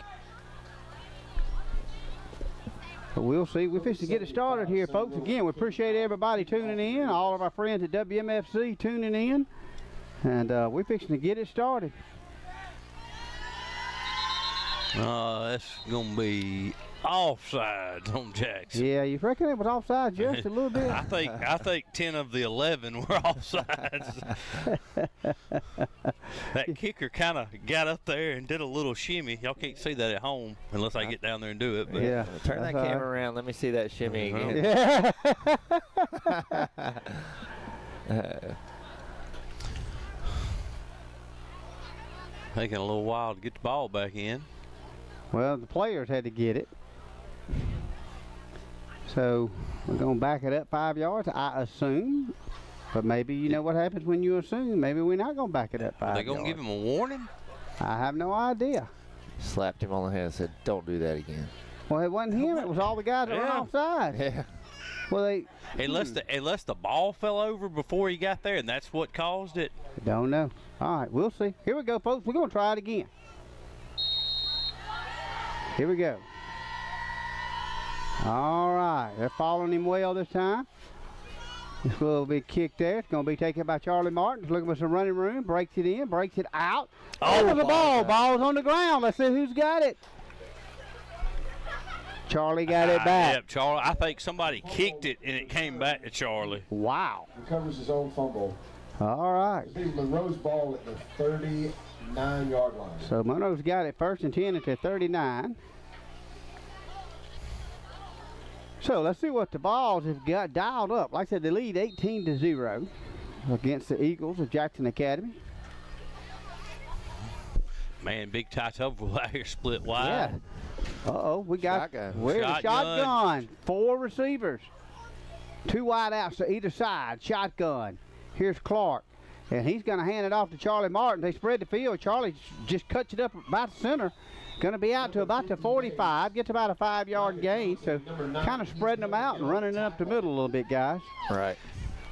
But we'll see. We're fixing to get it started here, folks. Again, we appreciate everybody tuning in, all of our friends at WMFC tuning in, and we're fixing to get it started. That's going to be offsides on Jackson. Yeah, you reckon it was offside just a little bit? I think 10 of the 11 were offsides. That kicker kind of got up there and did a little shimmy. Y'all can't see that at home unless I get down there and do it. But yeah, turn that camera around. Let me see that shimmy again. Yeah. Taking a little while to get the ball back in. Well, the players had to get it. So we're going to back it up 5 yards, I assume. But maybe you know what happens when you assume. Maybe we're not going to back it up 5 yards. Are they going to give him a warning? I have no idea. Slapped him on the head and said, "Don't do that again." Well, it wasn't him. It was all the guys that were offside. Yeah. Well, unless the ball fell over before he got there, and that's what caused it. Don't know. All right, we'll see. Here we go, folks. We're going to try it again. Here we go. All right, they're following him well this time. This will be kicked there. It's going to be taken by Charlie Martin. Looking for some running room. Breaks it in. Breaks it out. Oh, the ball. Ball's on the ground. Let's see who's got it. Charlie got it back. Yep, Charlie. I think somebody kicked it, and it came back to Charlie. Wow. Recovers his own fumble. All right. It's Monroe's ball at the 39-yard line. So Monroe's got it 1st and 10 at the 39. So let's see what the Vols have got dialed up. Like I said, they lead 18-0 against the Eagles of Jackson Academy. Man, Big Ty Tubblebull out here split wide. Yeah. Uh-oh, we got shotgun. 4 receivers. 2 wide outs to either side. Shotgun. Here's Clark. And he's going to hand it off to Charlie Martin. They spread the field. Charlie just cuts it up about the center. Going to be out to about the 45. Gets about a 5-yard gain. So kind of spreading them out and running it up the middle a little bit, guys. Right.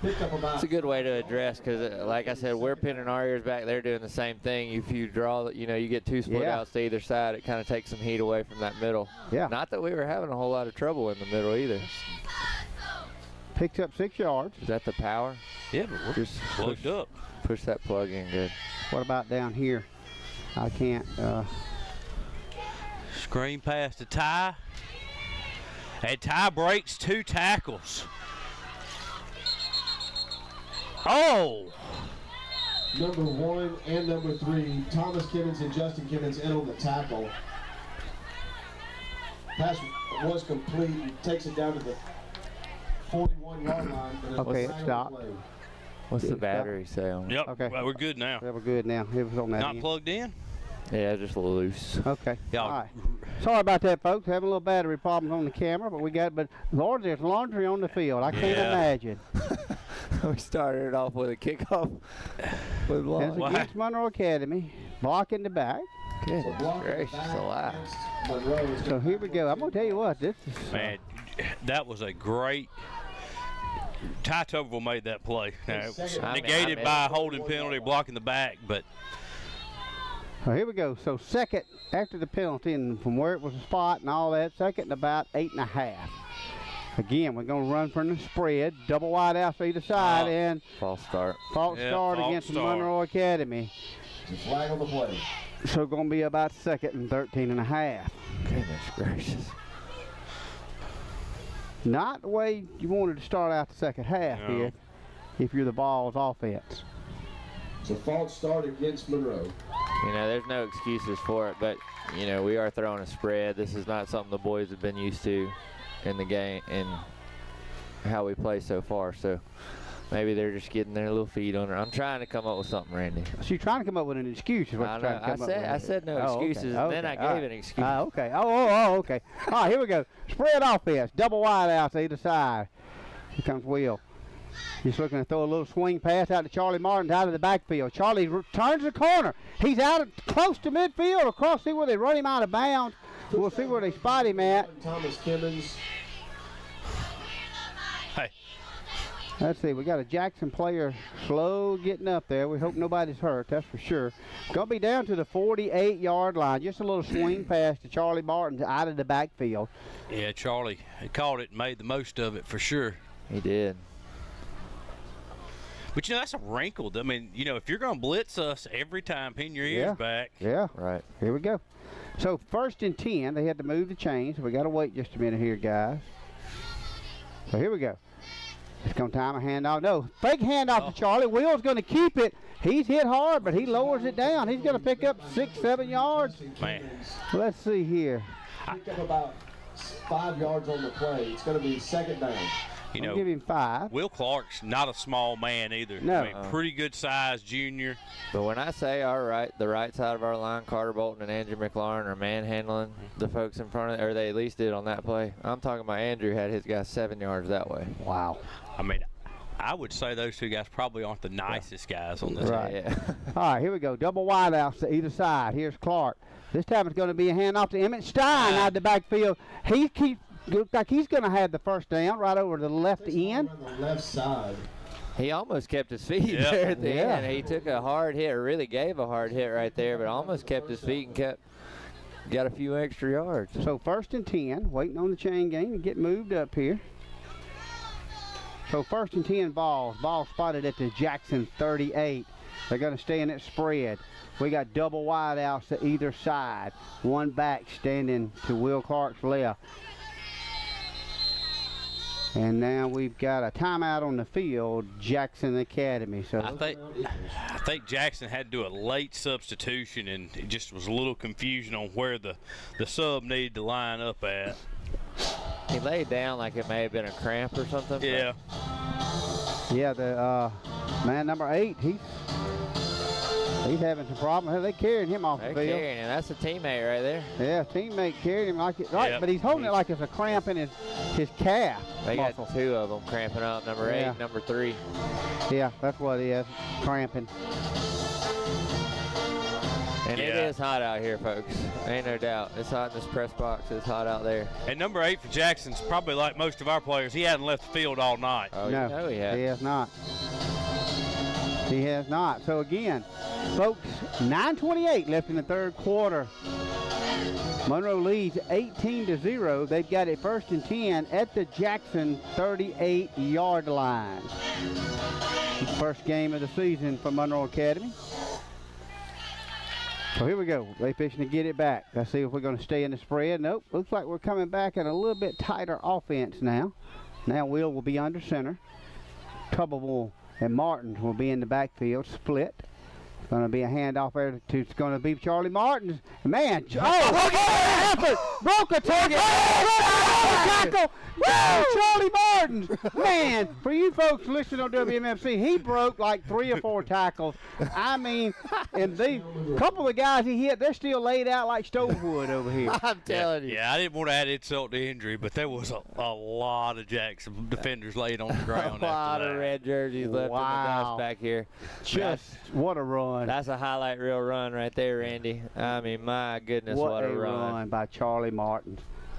It's a good way to address because, like I said, we're pinning our ears back. They're doing the same thing. If you draw, you get 2 split outs to either side, it kind of takes some heat away from that middle. Yeah. Not that we were having a whole lot of trouble in the middle either. Picks up 6 yards. Is that the power? Yeah, but we're just plugged up. Push that plug in good. What about down here? I can't. Screen pass to Ty. And Ty breaks 2 tackles. Oh! number 1 and number 3, Thomas Kimmons and Justin Kimmons, in on the tackle. Pass was complete. He takes it down to the 41-yard line. Okay, stop. What's the battery say on it? Yep. Okay. Well, we're good now. Yeah, we're good now. It was on that Not end. plugged in? Yeah, just loose. Okay. Yeah. All right. Sorry about that, folks. Having a little battery problems on the camera, but Lord, there's laundry on the field. I can't imagine. We started it off with a kickoff with block. It's against Monroe Academy, blocking the back. Goodness gracious alive. So here we go. I'm gonna tell you what, this is Man, that was a great. Ty Tuberville made that play. Now, it was negated by a holding penalty, blocking the back, but. So here we go. So second after the penalty, and from where it was a spot and all that, second and about 8.5. Again, we're going to run from the spread, double wide out to either side, and false start. False start against Monroe Academy. Flag on the play. So going to be about second and 13.5. Goodness gracious. Not the way you wanted to start out the second half here, if you're the Vols offense. It's a false start against Monroe. You know, there's no excuses for it, but, you know, we are throwing a spread. This is not something the boys have been used to in the game and how we play so far. So maybe they're just getting their little feet on it. I'm trying to come up with something, Randy. So you're trying to come up with an excuse is what you're trying to come up with. I said no excuses, and then I gave an excuse. Okay. Okay. All right, here we go. Spread offense. Double wide out to either side. Here comes Will. He's looking to throw a little swing pass out to Charlie Martin out of the backfield. Charlie turns the corner. He's out close to midfield. Across, see where they run him out of bounds. We'll see where they spot him at. Thomas Kimmons. Hey. Let's see. We got a Jackson player slow getting up there. We hope nobody's hurt. That's for sure. Going to be down to the 48-yard line. Just a little swing pass to Charlie Martin out of the backfield. Yeah, Charlie caught it and made the most of it for sure. He did. But, you know, that's a wrinkle. I mean, you know, if you're going to blitz us every time, pin your ears back. Yeah. Right. Here we go. So 1st and 10. They had to move the chains. So we got to wait just a minute here, guys. So here we go. It's going to time a handoff. No, fake handoff to Charlie. Will's going to keep it. He's hit hard, but he lowers it down. He's going to pick up 6-7 yards. Man. Let's see here. Picked up about 5 yards on the play. It's going to be second down. You I'll know, give him 5. Will Clark's not a small man either. No. I mean, pretty good size junior. But when I say the right side of our line, Carter Bolton and Andrew McLaurin are manhandling the folks in front of, or they at least did on that play. I'm talking about Andrew had his guy 7 yards that way. Wow. I mean, I would say those two guys probably aren't the nicest guys on this team. Right. Yeah. All right, here we go. Double wide outs to either side. Here's Clark. This time it's going to be a handoff to Emmett Stein out of the backfield. Looks like he's going to have the first down right over to the left end. On the left side. He almost kept his feet there at the end. He took a hard hit, or really gave a hard hit right there, but almost kept his feet and got a few extra yards. So 1st and 10, waiting on the chain game to get moved up here. So 1st and 10 Vols. Ball spotted at the Jackson 38. They're going to stay in that spread. We got double wide outs to either side. One back standing to Will Clark's left. And now we've got a timeout on the field, Jackson Academy. So I think Jackson had to do a late substitution, and it just was a little confusion on where the sub needed to line up at. He laid down like it may have been a cramp or something. Yeah. Yeah, the man number 8, he's having some problems. They carrying him off the They're field. carrying him. That's a teammate right there. Yeah, teammate carried him like it, right, Yep. but he's holding it like it's a cramp in his calf They muscle. got 2 of them cramping up, number 8, number 3. Yeah, that's what it is, cramping. And it is hot out here, folks. Ain't no doubt. It's hot in this press box. It's hot out there. And number 8 for Jackson's probably like most of our players. He hadn't left the field all night. Oh, No, you know he has. he has not. He has not. So again, folks, 9:28 left in the 3rd quarter. Monroe leads 18-0. They've got it 1st and 10 at the Jackson 38-yard line. First game of the season for Monroe Academy. So here we go. They fishing to get it back. Let's see if we're going to stay in the spread. Nope. Looks like we're coming back in a little bit tighter offense now. Now will be under center. Tuberville and Martin will be in the backfield split. Going to be a handoff there to, it's going to be Charlie Martin. Man, oh, look at that! Broke a tackle! Charlie Martin! Man, for you folks listening on WMFC, he broke like 3 or 4 tackles. I mean, and the couple of guys he hit, they're still laid out like stove wood over here. I'm telling you. Yeah, I didn't want to add insult to injury, but there was a lot of Jackson defenders laid on the ground. A lot after of that. red jerseys left in the dust back here. Just what a run. That's a highlight reel run right there, Randy. I mean, my goodness, what a run by Charlie Martin.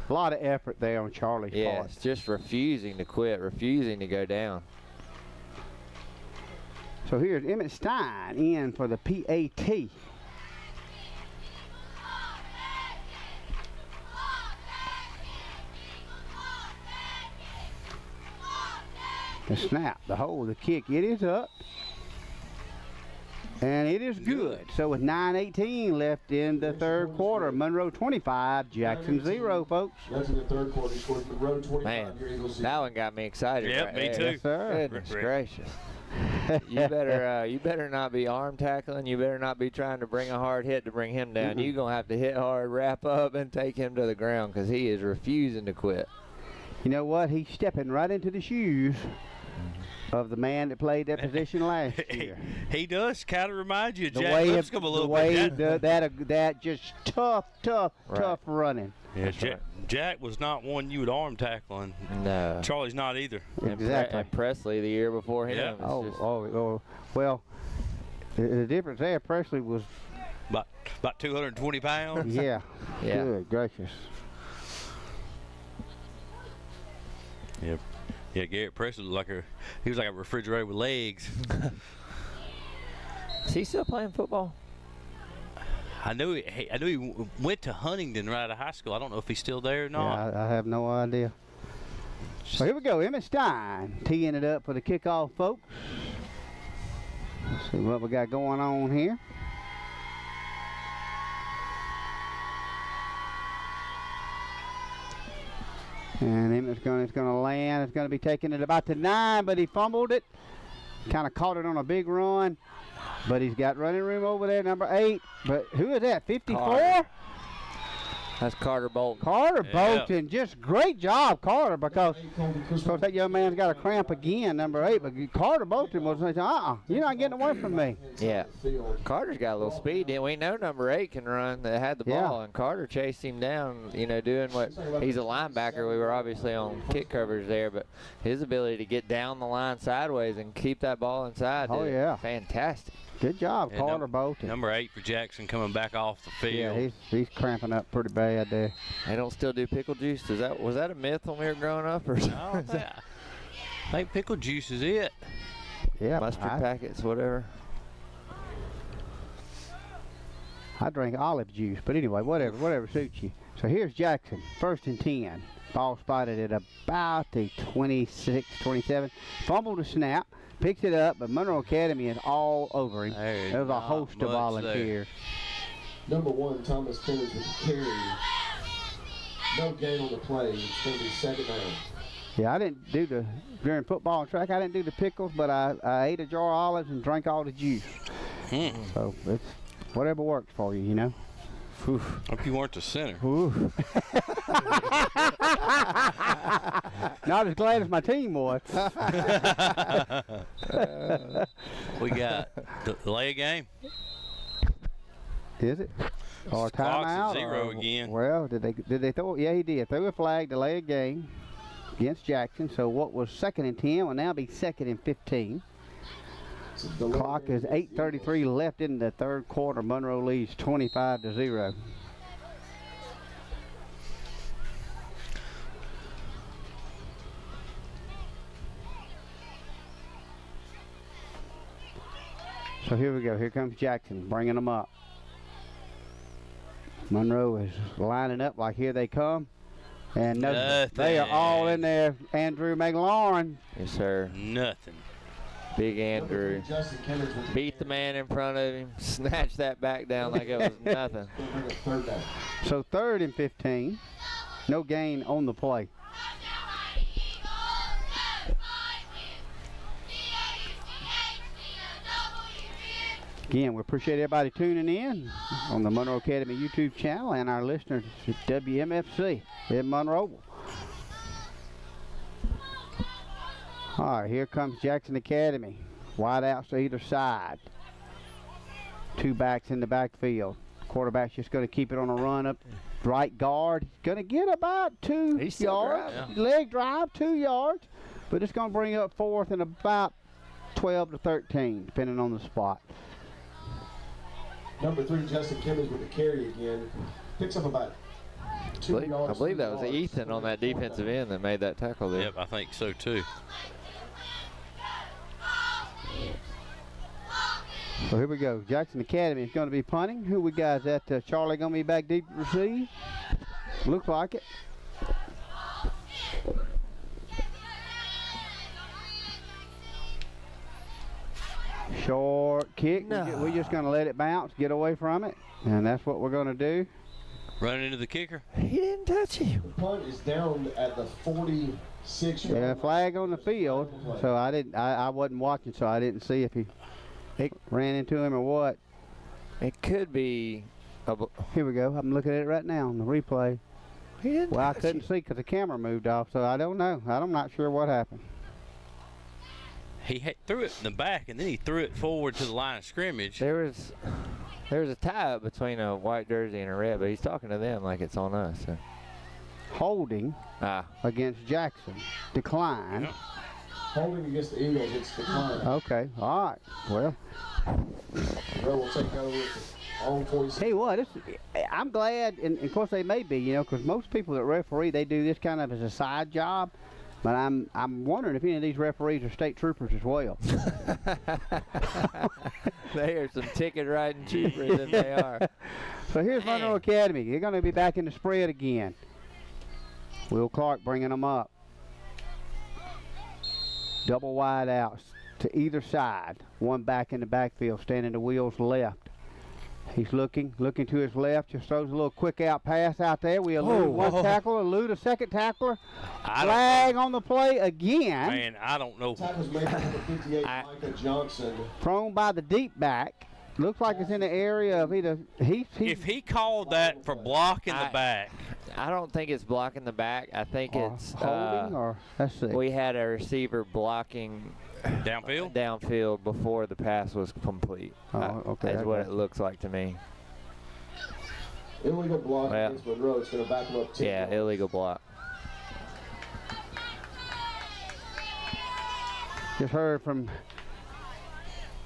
A lot of effort there on Charlie's part. Yes, just refusing to quit, refusing to go down. So here's Emmett Stein in for the PAT. The snap, the hold, the kick, it is up. And it is good. So with 9:18 left in the third quarter, Monroe 25, Jackson 0, folks. That's in the third quarter. He scored Monroe 25. Man, Your Eagles that one got me excited. Yep, right me there. too. Yes, sir. Goodness gracious. You better not be arm tackling. You better not be trying to bring a hard hit to bring him down. You're going to have to hit hard, wrap up, and take him to the ground because he is refusing to quit. You know what? He's stepping right into the shoes of the man that played that position last year. He does kind of remind you of The Jack way, Lipscomb a little the way bit. that just tough running. Yeah, Jack was not one you would arm tackling. No. Charlie's not either. Exactly. And Presley the year before him. Yeah. It's just- Well, the difference there, Presley was, About 220 pounds. yeah. Yeah. Good gracious. Yep. Yeah, Garrett Presley looked like he was like a refrigerator with legs. Is he still playing football? I knew he went to Huntington right out of high school. I don't know if he's still there or not. Yeah, I have no idea. So here we go. Emmett Stein teeing it up for the kickoff, folks. Let's see what we got going on here. And Emmett's going to land. It's going to be taking it about to 9, but he fumbled it. Kind of caught it on a big run. But he's got running room over there, number 8. But who is that, 54? Carter. That's Carter Bolton. Carter Yeah. Bolton, just great job, Carter, because that young man's got a cramp again, number 8. But Carter Bolton was like, you're not getting away from me. Yeah. Carter's got a little speed. And we know number 8 can run that had the ball, and Carter chased him down, doing what he's a linebacker. We were obviously on kick coverage there, but his ability to get down the line sideways and keep that ball inside. Oh, yeah. Fantastic. Good job, Yeah, Carter Bolton. Number 8 for Jackson coming back off the field. Yeah, he's cramping up pretty bad there. They don't still do pickle juice. Was that a myth when we were growing up, or something? I think pickle juice is it. Yeah, Mustard packets, whatever. I drink olive juice, but anyway, whatever suits you. So here's Jackson, 1st and 10. Ball spotted at about the 26, 27. Fumbled the snap, picks it up, but Monroe Academy is all over him. There's a host of volunteers. Number 1, Thomas Clemens with the carry. No gain on the play. It's going to be 2nd down. Yeah, I didn't do during football and track, I didn't do the pickles, but I ate a jar of olives and drank all the juice. So it's whatever works for you, Hope you weren't the center. Not as glad as my team was. We got delay a game. Is it? Or Clock's at timeout? 0 again. Well, did they throw it? Yeah, he did. Threw a flag, delay a game against Jackson. So what was 2nd and 10 will now be 2nd and 15. Clock is 8:33 left in the third quarter. Monroe leads 25-0. So here we go. Here comes Jackson bringing them up. Monroe is lining up like here they come. And they are all in there. Andrew McLaurin. Yes, sir. Nothing. Big Andrew. Beat the man in front of him. Snatched that back down like it was nothing. So 3rd and 15. No gain on the play. Again, we appreciate everybody tuning in on the Monroe Academy YouTube channel and our listeners at WMFC in Monroe. All right, here comes Jackson Academy. Wide outs to either side. Two backs in the backfield. Quarterback's just going to keep it on a run up right guard. Going to get about 2 yards. Leg drive, 2 yards. But it's going to bring up fourth and about 12 to 13, depending on the spot. Number 3, Justin Kimmons with the carry again. Picks up about 2 yards. I believe that was Ethan on that defensive end that made that tackle there. Yep, I think so too. So here we go. Jackson Academy is going to be punting. Who we got? Is that Charlie going to be back deep to receive? Looks like it. Short kick. No. We're just going to let it bounce, get away from it, and that's what we're going to do. Running into the kicker. He didn't touch him. The punt is down at the 46 yard. Yeah, flag on the field. So I wasn't watching, so I didn't see if he ran into him or what. It could be. Here we go. I'm looking at it right now on the replay. He didn't Well, I touch couldn't him. see because the camera moved off, so I don't know. I'm not sure what happened. He threw it in the back, and then he threw it forward to the line of scrimmage. There was a tie up between a white jersey and a red, but he's talking to them like it's on us. So. Holding against Jackson. Decline. Yep. Holding against the Eagles, it's declined. Okay. All right. Well, Rowe will take over on 46. tell you what, I'm glad, and of course they may be, because most people that referee, they do this kind of as a side job. But I'm wondering if any of these referees are state troopers as well. They are some ticket riding troopers if they are. So here's Monroe Academy. They're going to be back in the spread again. Will Clark bringing them up. Double wide outs to either side. One back in the backfield, standing to Will's left. He's looking to his left, just throws a little quick out pass out there. We elude one tackler, elude a second tackler. Flag on the play again. Man, I don't know. Tackles made by number 58, Micah Johnson. Thrown by the deep back. Looks like it's in the area of either If he called that for blocking the back. I don't think it's blocking the back. I think it's holding or let's see. We had a receiver blocking downfield before the pass was complete. Okay. That's what it looks like to me. Illegal block against Monroe. It's going to back him up 10 yards. Illegal block. Just heard from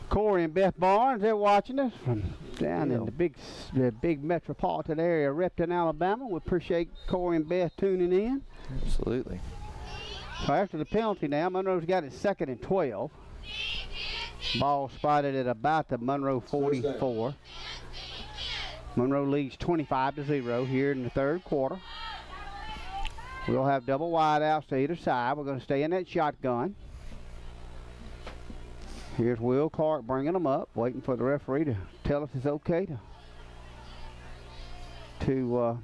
Corey and Beth Barnes. They're watching us from down in the big metropolitan area of Repton, Alabama. We appreciate Corey and Beth tuning in. Absolutely. So after the penalty now, Monroe's got it 2nd and 12. Ball spotted at about the Monroe 44. Monroe leads 25-0 here in the third quarter. We'll have double wide outs to either side. We're going to stay in that shotgun. Here's Will Clark bringing them up, waiting for the referee to tell us it's okay to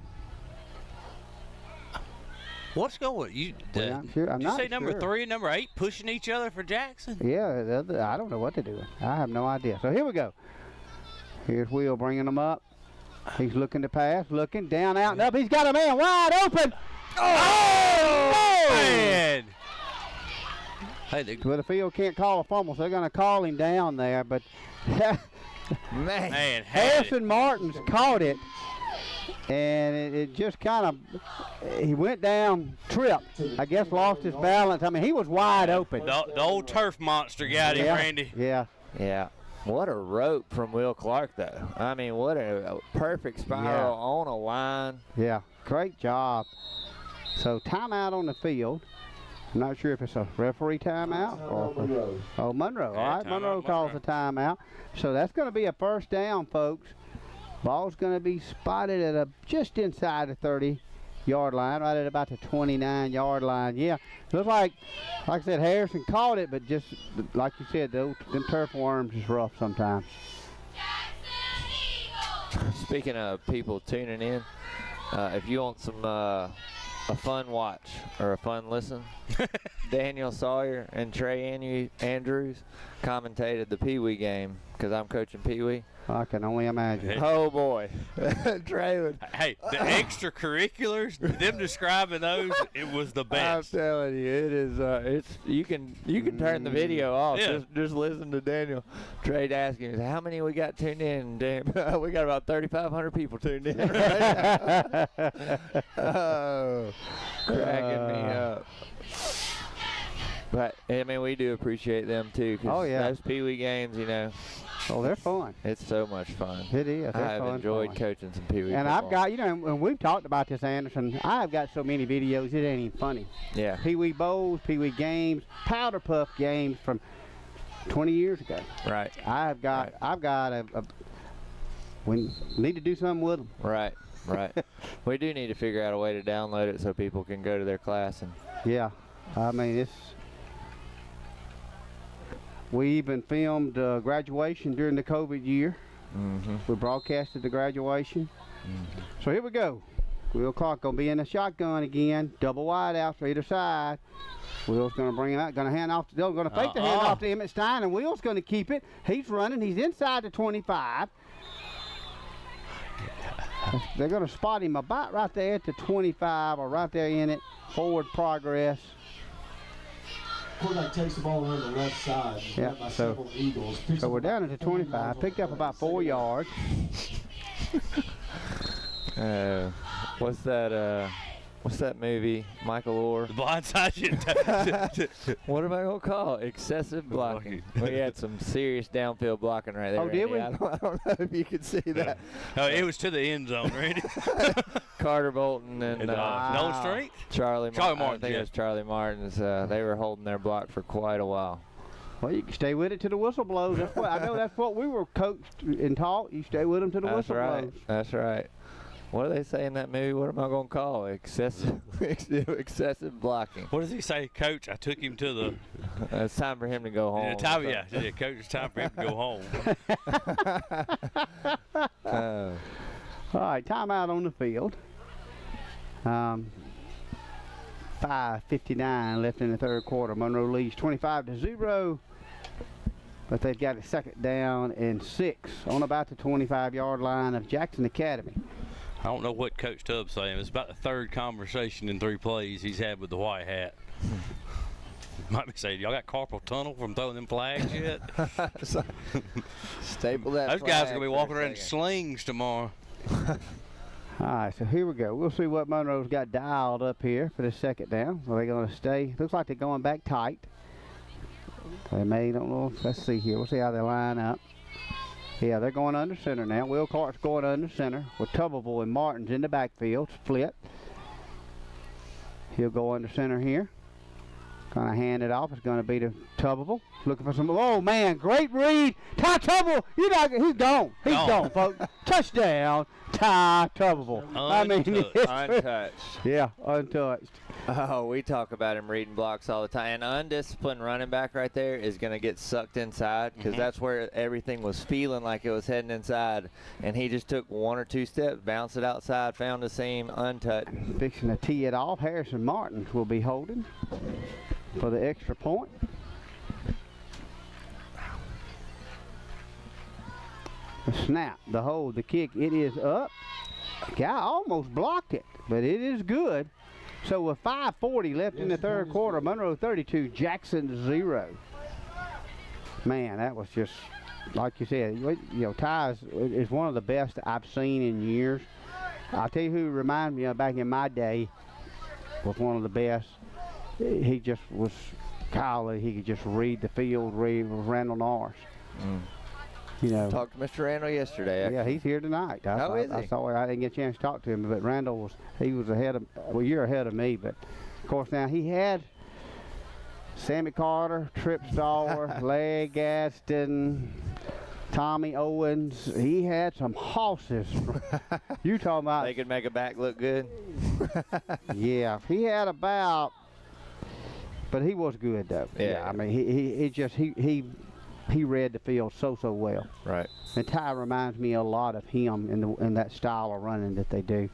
What's going? You I'm not say number sure. 3 and number 8 pushing each other for Jackson? Yeah, I don't know what they're doing. I have no idea. So here we go. Here's Will bringing them up. He's looking to pass, looking down, out, and up. He's got a man wide open. Oh, man! Hey, well, the field can't call a fumble, so they're going to call him down there. But man, Harrison Martins caught it, and it just kind of, he went down, tripped. I guess lost his balance. I mean, he was wide open. The old turf monster got him, Randy. Yeah. Yeah. What a rope from Will Clark, though. I mean, what a perfect spiral on a line. Yeah, great job. So timeout on the field. I'm not sure if it's a referee timeout or Monroe. Monroe. Yeah, All right, Monroe calls a timeout. So that's going to be a first down, folks. Ball's going to be spotted at just inside the 30-yard line, right at about the 29-yard line. Yeah, looks like I said, Harrison caught it, but just like you said, them turf worms is rough sometimes. Speaking of people tuning in, if you want some a fun watch or a fun listen. Daniel Sawyer and Trey Andrews commentated the Pee Wee game because I'm coaching Pee Wee. I can only imagine. Oh boy, Trey would. Hey, the extracurriculars, them describing those, it was the best. I'm telling you, it is. It's you can turn the video off. Yeah. Just listen to Daniel. Trey asking, how many we got tuned in? Damn, we got about 3,500 people tuned in. Right now. Oh, cracking me up. But I mean, we do appreciate them too. 'Cause Oh, yeah. those Pee Wee games, you know. Oh, they're fun. It's so much fun. It is. They're I've fun, enjoyed fun. coaching some Pee Wee And football. I've got, you know, and we've talked about this, Anderson. I've got so many videos, it ain't even funny. Yeah. Pee Wee Bowls, Pee Wee games, Powder Puff games from 20 years ago. Right. I've got a we need to do something with them. Right. Right. We do need to figure out a way to download it so people can go to their class and. Yeah. I mean, we even filmed graduation during the COVID year. Mm-hmm. We broadcasted the graduation. So here we go. Will Clark gonna be in the shotgun again. Double wide out for either side. Will's gonna bring it out. Gonna hand off. They're gonna fake the hand off to Emmett Stein, and Will's gonna keep it. He's running. He's inside the 25. They're gonna spot him about right there at the 25, or right there in it. Forward progress. Quarterback takes the ball around the left side. Yeah, By so- several Eagles. Picks So up we're down about at the 4 25. yards Picked on up the about play. 4 yards. What's that movie? Michael Orr. The blind side. What am I gonna call it? Excessive blocking. We had some serious downfield blocking right there. Oh, did Randy. we? I don't know if you can see that. Oh, it was to the end zone, Randy. Carter Bolton and Nolan Strength. Charlie Martin, I think yeah. it was Charlie Martin's. They were holding their block for quite a while. Well, you can stay with it to the whistle blows. That's what I know. That's what we were coached and taught. You stay with them to the That's whistle right. blows. That's right. What do they say in that movie? What am I gonna call it? Excessive blocking. What does he say, Coach? I took him to the. It's time for him to go home. Yeah, Coach. It's time for him to go home. All right, timeout on the field. 5:59 left in the third quarter. Monroe leads 25-0, but they've got a second down and 6 on about the 25-yard line of Jackson Academy. I don't know what Coach Tubbs saying. It's about the third conversation in 3 plays he's had with the white hat. Might be saying, y'all got carpal tunnel from throwing them flags yet? Staple that. Those guys are flag going to be for walking a around in second. slings tomorrow. All right, so here we go. We'll see what Monroe's got dialed up here for the second down. Are they going to stay? Looks like they're going back tight. They may, don't know. Let's see here. We'll see how they line up. Yeah, they're going under center now. Will Clark's going under center with Tuberville and Martins in the backfield, split. He'll go under center here. Going to hand it off. It's going to be to Tuberville. Looking for some. Oh, man, great read. Ty Tuberville. He's gone. He's gone, folks. Touchdown, Ty Tuberville. Untouched. Yeah, untouched. Oh, we talk about him reading blocks all the time. And an undisciplined running back right there is going to get sucked inside because that's where everything was feeling like it was heading inside. And he just took 1 or 2 steps, bounced it outside, found the seam, untouched. Fixing to tee it off. Harrison Martins will be holding for the extra point. The snap, the hold, the kick, it is up. Guy almost blocked it, but it is good. So with 5:40 left in the third quarter, Monroe 32, Jackson 0. Man, that was just, like you said, Ty is one of the best I've seen in years. I'll tell you who reminded me of back in my day was one of the best. He just was, he could just read the field, read Randall Norris. Talked to Mr. Randall yesterday. Yeah, he's here tonight. Is he? I saw. I didn't get a chance to talk to him, but Randall was ahead of. Well, you're ahead of me, but of course now he had Sammy Carter, Trip Stallworth, Larry Gaston, Tommy Owens. He had some horses. You talking about? They could make a back look good. Yeah, he had about. But he was good though. Yeah. I mean, he read the field so well. Right. And Ty reminds me a lot of him in that style of running that they do.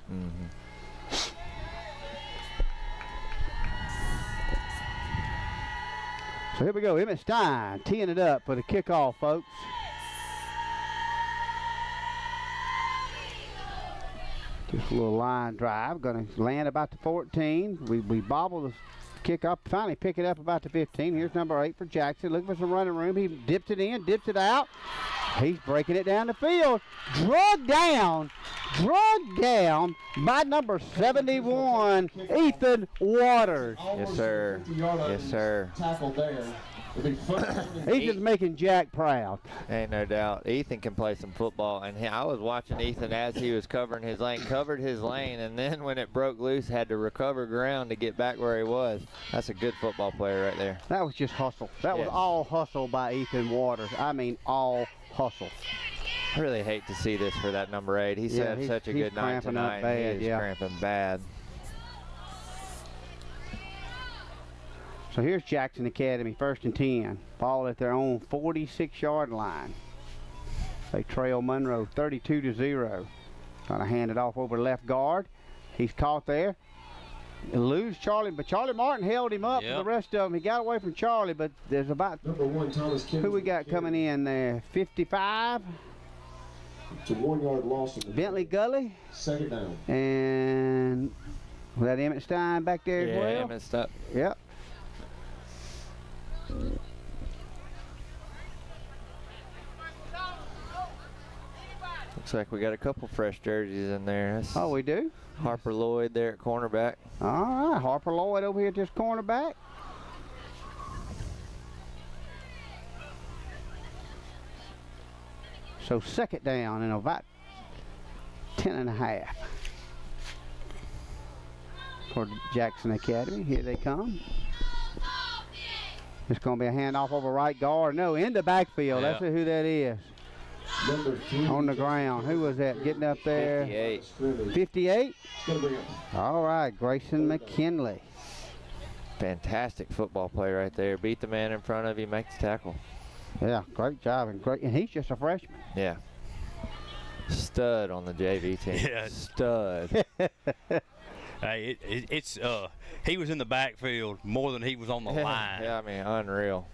So here we go. Emmett Stein teeing it up for the kickoff, folks. Just a little line drive. Going to land about the 14. We bobble the kick up. Finally pick it up about the 15. Here's number 8 for Jackson. Looking for some running room. He dips it in, dips it out. He's breaking it down the field. Drugged down by number 71, Ethan Waters. Yes, sir. Yes, sir. Tackle there. He's just making Jack proud. Ain't no doubt. Ethan can play some football, and I was watching Ethan as he was covering his lane, covered his lane, and then when it broke loose, had to recover ground to get back where he was. That's a good football player right there. That was just hustle. That was all hustle by Ethan Waters. I mean, all hustle. I really hate to see this for that number 8. He's had such a good night tonight. Bad, he is cramping bad. So here's Jackson Academy, 1st and 10. Ball at their own 46-yard line. They trail Monroe 32-0. Trying to hand it off over left guard. He's caught there. Lose Charlie, but Charlie Martin held him up for the rest of them. He got away from Charlie, but there's about number 1, Thomas Kinsey, who we got coming in there? 55. It's a 1-yard loss. Bentley Gully. 2nd down. And was that Emmett Stein back there as well? Yeah, Emmett Stein. Yep. Looks like we got a couple fresh jerseys in there. That's we do? Harper Lloyd there at cornerback. All right, Harper Lloyd over here at this cornerback. So 2nd down and about 10.5 for Jackson Academy. Here they come. It's going to be a handoff over right guard. No, in the backfield. That's who that is. Number 3 on the ground. Who was that getting up there? 58. 58? Gonna bring up. All right, Grayson McKinley. Fantastic football play right there. Beat the man in front of you, make the tackle. Yeah, great job. And he's just a freshman. Yeah. Stud on the JV team. Yeah. Stud. Hey, he was in the backfield more than he was on the line. Yeah, I mean, unreal.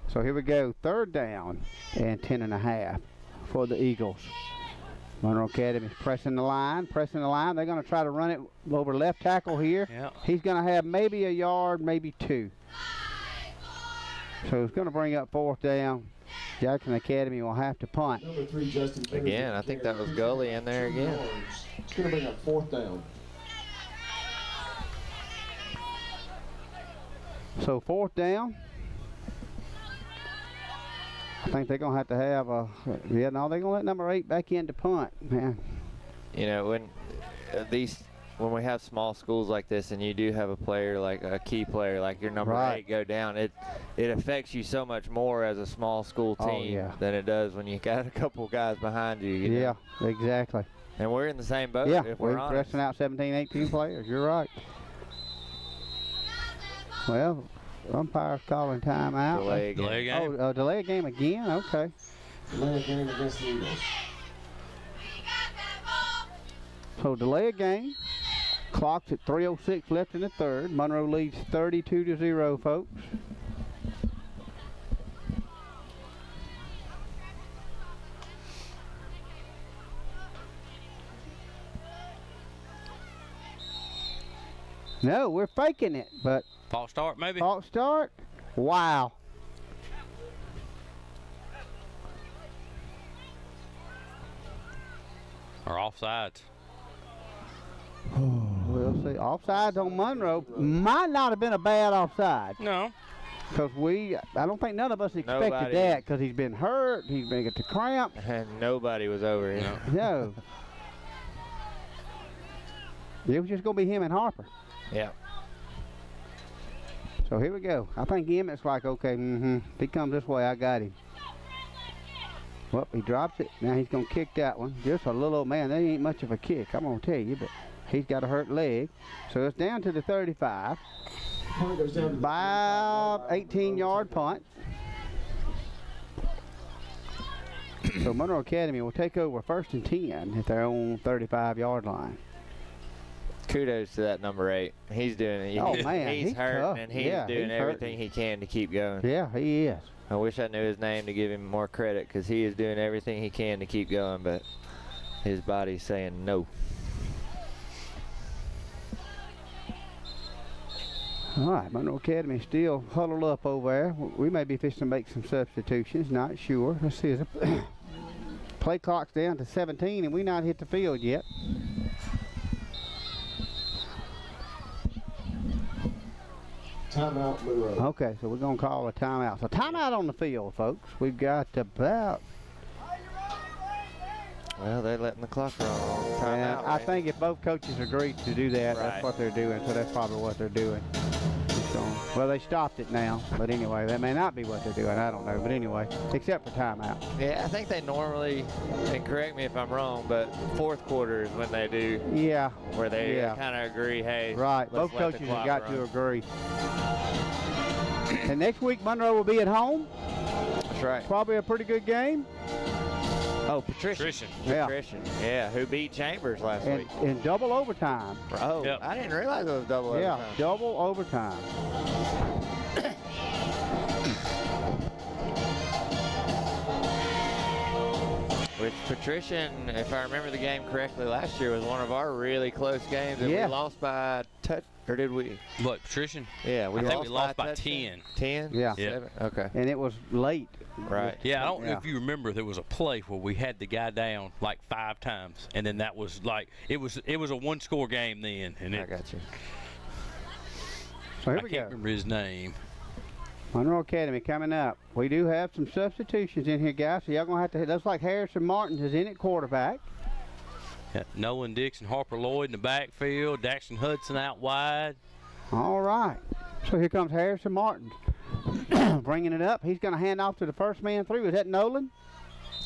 So here we go, 3rd down and 10.5 for the Eagles. Monroe Academy's pressing the line. They're going to try to run it over left tackle here. Yeah. He's going to have maybe a yard, maybe 2. So it's going to bring up 4th down. Jackson Academy will have to punt. Number 3, Justin Kennedy. Again, I think that was Gully in there again. It's going to bring up 4th down. So 4th down. I think they're going to have a, they're going to let number 8 back in to punt, man. You know, when we have small schools like this and you do have a player, like a key player, like your number 8 go down, it affects you so much more as a small school team than it does when you got a couple guys behind you. You know? Exactly. And we're in the same boat, if we're honest. Dressing out 17, 18 players. You're right. Well, umpire's calling timeout. Delay game. Delay game. Oh, delay a game again? Okay. Delay a game against the Eagles. So delay a game. Clock's at 3:06 left in the 3rd. Monroe leads 32-0, folks. No, we're faking it, but False start, maybe? false start. Wow. Or offsides. We'll see. Offsides on Monroe might not have been a bad offside. No. Because I don't think none of us expected that because he's been hurt. He's been get the cramp. And nobody was over here. No. It was just going to be him and Harper. Yeah. So here we go. I think Emmett's like, okay, if he comes this way, I got him. Well, he drops it. Now he's going to kick that one. Just a little old man. That ain't much of a kick, I'm going to tell you, but he's got a hurt leg. So it's down to the 35. About 18-yard punt. So Monroe Academy will take over 1st and 10 at their own 35-yard line. Kudos to that number 8. He's doing it. Oh, man, he's he's hurting, tough. and he's Yeah, doing he's everything he can to keep going. Yeah, he is. I wish I knew his name to give him more credit, because he is doing everything he can to keep going, but his body's saying no. All right, Monroe Academy still huddled up over there. We may be fixing to make some substitutions, not sure. Let's see. Play clock's down to 17, and we not hit the field yet. Timeout, Monroe. Okay, so we're going to call a timeout. So timeout on the field, folks. We've got about... Well, they're letting the clock run on. And Timeout, I right? think if both coaches agree to do that, Right. that's what they're doing. So that's probably what they're doing. So, well, they stopped it now. But anyway, that may not be what they're doing. I don't know. But anyway, except for timeout. Yeah, I think they normally, and correct me if I'm wrong, but fourth quarter is when they do, Yeah, where they Yeah. kind of agree, hey, right. let's Both let the coaches clock have got run. to agree. And next week, Monroe will be at home. That's right. Probably a pretty good game. Oh, Patrician. Yeah. Patrician. Yeah, who beat Chambers last And week. in double overtime. Oh, Yep. I didn't realize it was double Yeah, overtime. double overtime. Which Patrician, if I remember the game correctly, last year was one of our really close games, and Yeah. we lost by a touch, or did we? But Patrician, Yeah, we I think we lost by touchdown. 10. 10? Yeah. Yeah. 7? Okay. And it was late. Right. Yeah, I don't know Yeah. if you remember, there was a play where we had the guy down like 5 times, and then that was like it was a one-score game then, and I got you. So here I we can't go. remember his name. Monroe Academy coming up. We do have some substitutions in here, guys. So y'all gonna have to. Looks like Harrison Martins is in at quarterback. Yeah, Nolan Dixon, Harper Lloyd in the backfield, Daxton Hudson out wide. All right. So here comes Harrison Martins, bringing it up. He's gonna hand off to the first man through. Is that Nolan?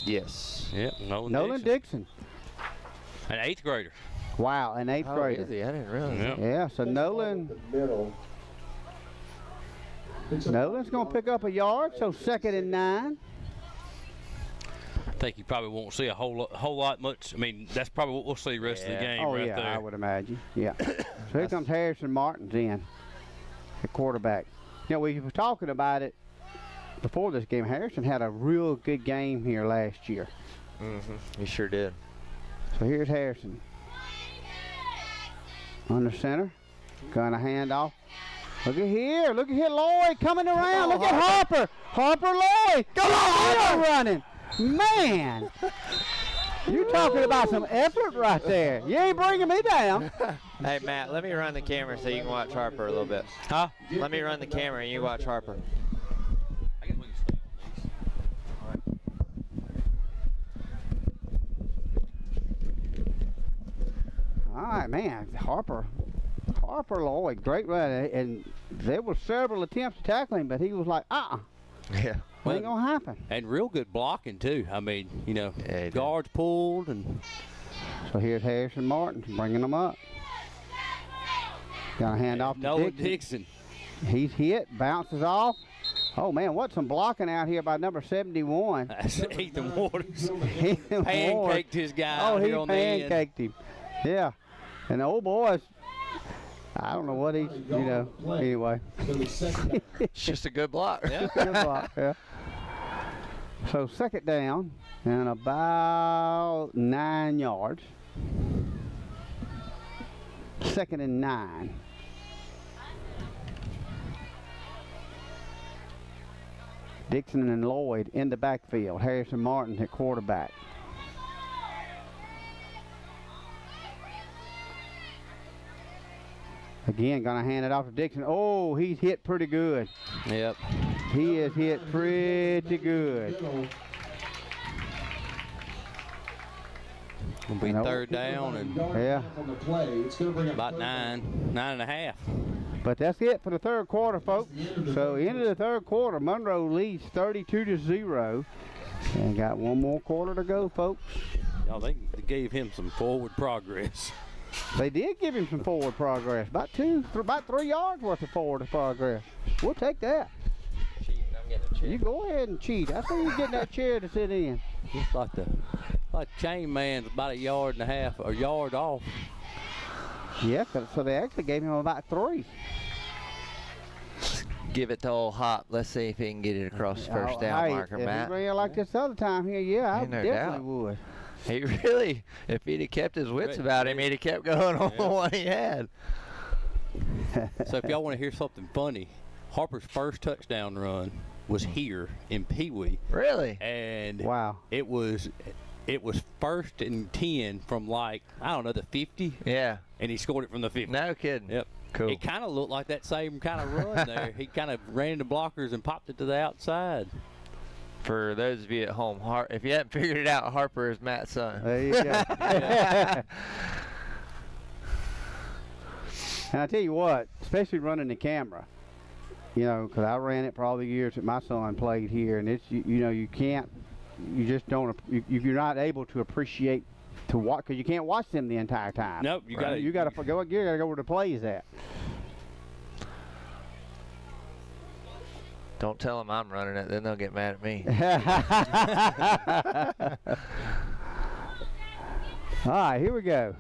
Yes. Yep, Nolan Dixon. An 8th grader. Wow, an 8th Oh, grader. is he? I didn't realize Yep. that. Yeah. So Nolan. The middle. Nolan's gonna pick up a yard. So 2nd and 9. I think you probably won't see a whole lot much. I mean, that's probably what we'll see the rest of the Yeah. game Oh right yeah, there. I would imagine. Yeah. So here comes Harrison Martins in, the quarterback. You know, we were talking about it before this game. Harrison had a real good game here last year. He sure did. So here's Harrison. Under center. Gonna hand off. Look at here. Look at here. Lloyd coming around. Look at Harper. Harper Lloyd. Go on, Harper running. Man. You talking about some effort right there. You ain't bringing me down. Hey, Matt, let me run the camera so you can watch Harper a little bit. Huh? Let me run the camera and you watch Harper. I guess we can stay on these. All right, man. Harper Lloyd, great run. And there were several attempts to tackle him, but he was like, Yeah. ain't gonna happen. And real good blocking too. I mean, you know, Yeah, he did. guards pulled and So here's Harrison Martin bringing them up. Gonna hand off to Nolan Dixon. Dixon. He's hit, bounces off. Oh man, what's some blocking out here by number 71? That's Ethan Waters. Ethan Ward. Pancaked his guy Oh, out he here on the end. pancaked him. Yeah. And the old boys, I don't know what he's, anyway. It's just a good block. Yeah. Good block, yeah. So 2nd down and about 9 yards. 2nd and 9. Dixon and Lloyd in the backfield. Harrison Martin at quarterback. Again, gonna hand it off to Dixon. Oh, he's hit pretty good. Yep. He is hit pretty good. Gonna be Nope. 3rd down and Yeah. On the play, it's going to bring up about 9.5. But that's it for the 3rd quarter, folks. So into the 3rd quarter, Monroe leads 32-0. And got one more quarter to go, folks. Y'all think they gave him some forward progress. They did give him some forward progress. About 3 yards worth of forward progress. We'll take that. I'm getting a check. You go ahead and cheat. I think you're getting that chair to sit in. Looks like the chain man's about 1.5 yards or a yard off. Yeah, so they actually gave him about 3. Give it to old Hop. Let's see if he can get it across the first down marker, if Matt. he ran like this other time here, yeah, I Ain't no definitely doubt. would. He really, if he'd have kept his wits about him, he'd have kept going on the one he had. So if y'all want to hear something funny, Harper's first touchdown run was here in Pee Wee. Really? And Wow. it was 1st and 10 from like, I don't know, the 50. Yeah. And he scored it from the 50. No kidding. Yep. Cool. It kind of looked like that same kind of run there. He kind of ran into blockers and popped it to the outside. For those of you at home, if you haven't figured it out, Harper is Matt's son. There you go. And I tell you what, especially running the camera, you know, because I ran it for all the years that my son played here, and it's you know, you just don't, you're not able to appreciate to watch, because you can't watch them the entire time. Nope, you gotta go where the play is at. Don't tell them I'm running it, then they'll get mad at me. All right, here we go.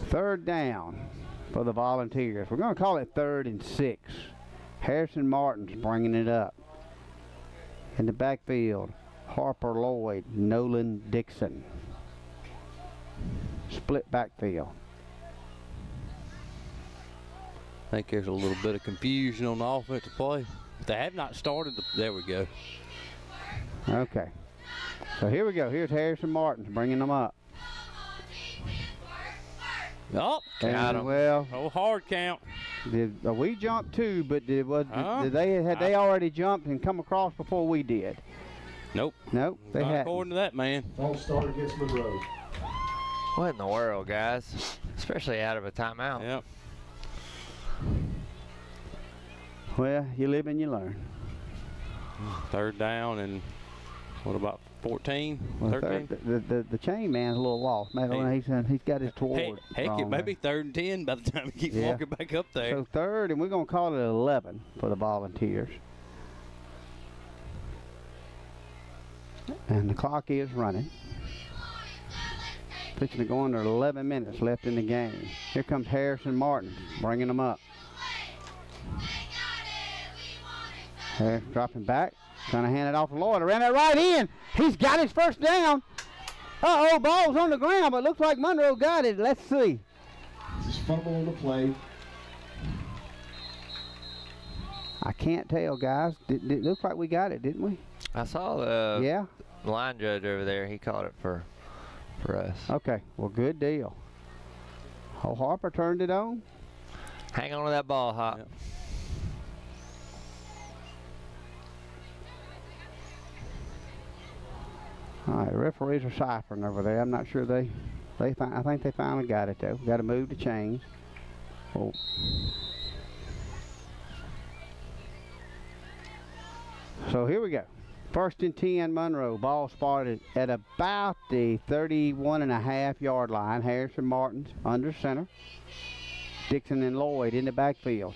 3rd down for the Volunteers. We're going to call it 3rd and 6. Harrison Martin's bringing it up. In the backfield, Harper Lloyd, Nolan Dixon. Split backfield. I think there's a little bit of confusion on the offensive play. They have not started. There we go. Okay. So here we go. Here's Harrison Martin's bringing them up. Oh, got him. Well, oh, hard count. we jumped too, but had they already jumped and come across before we did? Nope. Nope, they Not hadn't. according to that man. False start against Monroe. What in the world, guys? Especially out of a timeout. Yep. Well, you live and you learn. 3rd down and what about 14, Well, 13? the chain man's a little lost. Man, he's got his toward. Heck, it may be 3rd and 10 by the time he keeps walking back up there. So 3rd, and we're going to call it 11 for the Volunteers. And the clock is running. Fixing to go under 11 minutes left in the game. Here comes Harrison Martin, bringing them up. Harris dropping back, trying to hand it off to Lloyd. Around that right end. He's got his first down. Uh-oh, ball's on the ground, but looks like Monroe got it. Let's see. Just fumble on the play. I can't tell, guys. It looks like we got it, didn't we? I saw the Yeah? line judge over there. He called it for us. Okay, well, good deal. Oh, Harper turned it on. Hang on to that ball, Hop. Yep. All right, the referees are ciphering over there. I'm not sure I think they finally got it, though. Got to move the chains. Oh. So here we go. 1st and 10, Monroe. Ball spotted at about the 31.5-yard line. Harrison Martin's under center. Dixon and Lloyd in the backfield.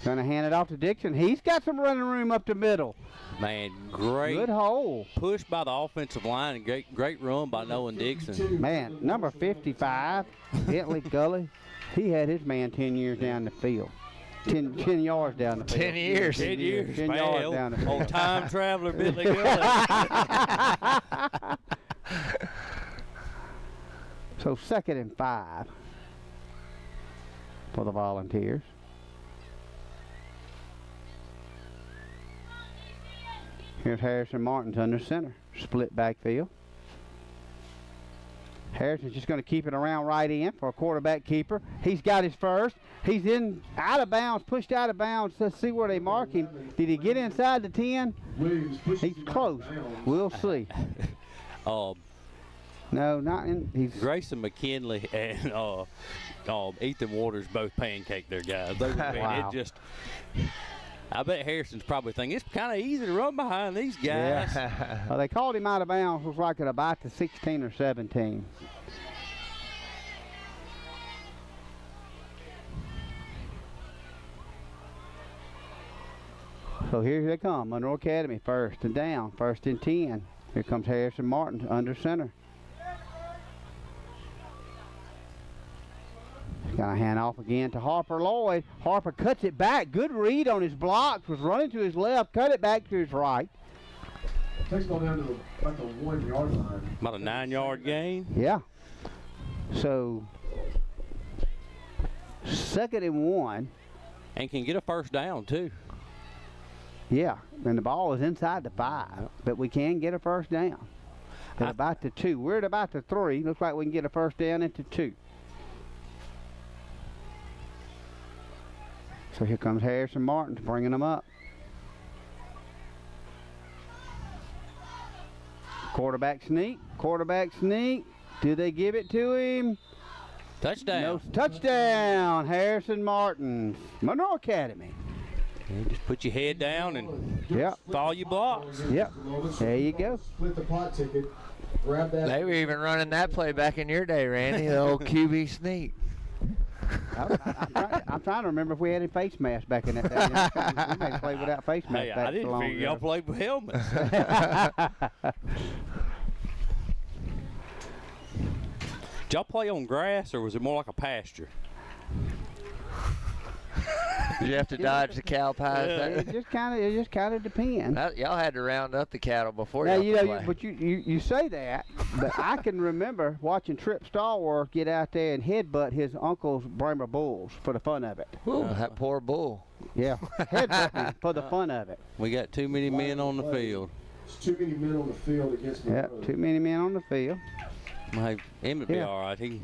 Going to hand it off to Dixon. He's got some running room up the middle. Man, great Good hole. push by the offensive line and great run by Nolan Dixon. Man, number 55, Bentley Gully, he had his man 10 years down the field. 10 yards down the field. 10 years. 10 years, 10 man. yards down the field. Old time traveler Bentley Gully. So 2nd and 5 for the Volunteers. Here's Harrison Martin's under center. Split backfield. Harrison's just going to keep it around right in for a quarterback keeper. He's got his first. He's out of bounds, pushed out of bounds. Let's see where they mark him. Did he get inside the 10? He's close. We'll see. No, not in. He's Grayson McKinley and Ethan Waters both pancaked their guys. Wow. I bet Harrison's probably thinking it's kind of easy to run behind these guys. Yeah. Well, they called him out of bounds. Looks like at about the 16 or 17. So here they come. Monroe Academy 1st and down. 1st and 10. Here comes Harrison Martin under center. Got a hand off again to Harper Lloyd. Harper cuts it back. Good read on his blocks. Was running to his left. Cut it back to his right. Takes ball down to about the 1 yard line. About a 9-yard gain. Yeah. So 2nd and 1. And can get a first down, too. Yeah, and the ball is inside the 5, but we can get a first down. At about the 2. We're at about the 3. Looks like we can get a first down into 2. So here comes Harrison Martin bringing them up. Quarterback sneak. Do they give it to him? Touchdown. No, touchdown, Harrison Martin, Monroe Academy. You just put your head down and follow your blocks. Yep, there you go. Split the pot ticket. Grab that. They were even running that play back in your day, Randy, the old QB sneak. I'm trying to remember if we had any face masks back in that day. We may have played without face masks. Hey, I didn't figure y'all played with helmets. Did y'all play on grass, or was it more like a pasture? Did you have to dodge the cow pies? It just kind of depends. Y'all had to round up the cattle before Now y'all you know, but you say that, but I can remember watching Trip Stallworth get out there and headbutt his uncle's Bremer bulls for the fun of it. Ooh, that poor bull. Yeah, headbutting for the fun of it. We got too many men on the field. There's too many men on the field against me. Yep, too many men on the field. Hey, Emmett be all right.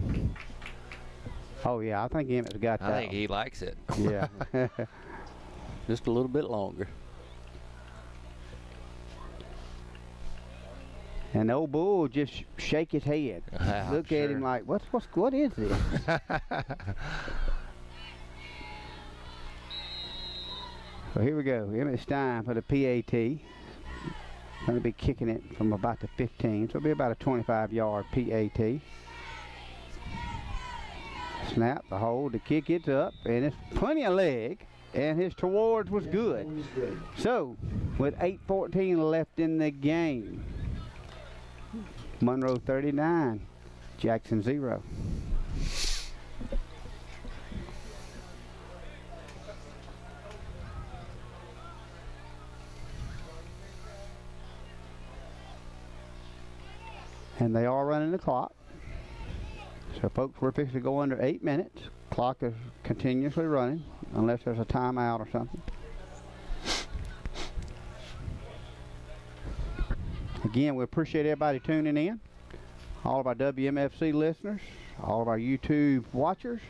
Oh yeah, I think Emmett's got that. I think he likes it. Yeah. Just a little bit longer. And the old bull just shake his head. Look at him like, what is this? So here we go. Emmett Stein for the PAT. Going to be kicking it from about the 15, so it'll be about a 25-yard PAT. Snap, the hold, the kick, it's up, and it's plenty of leg, and his towards was good. So, with 8:14 left in the game, Monroe 39, Jackson 0. And they are running the clock. So folks, we're fixing to go under 8 minutes. Clock is continuously running unless there's a timeout or something. Again, we appreciate everybody tuning in. All of our WMFC listeners, all of our YouTube watchers.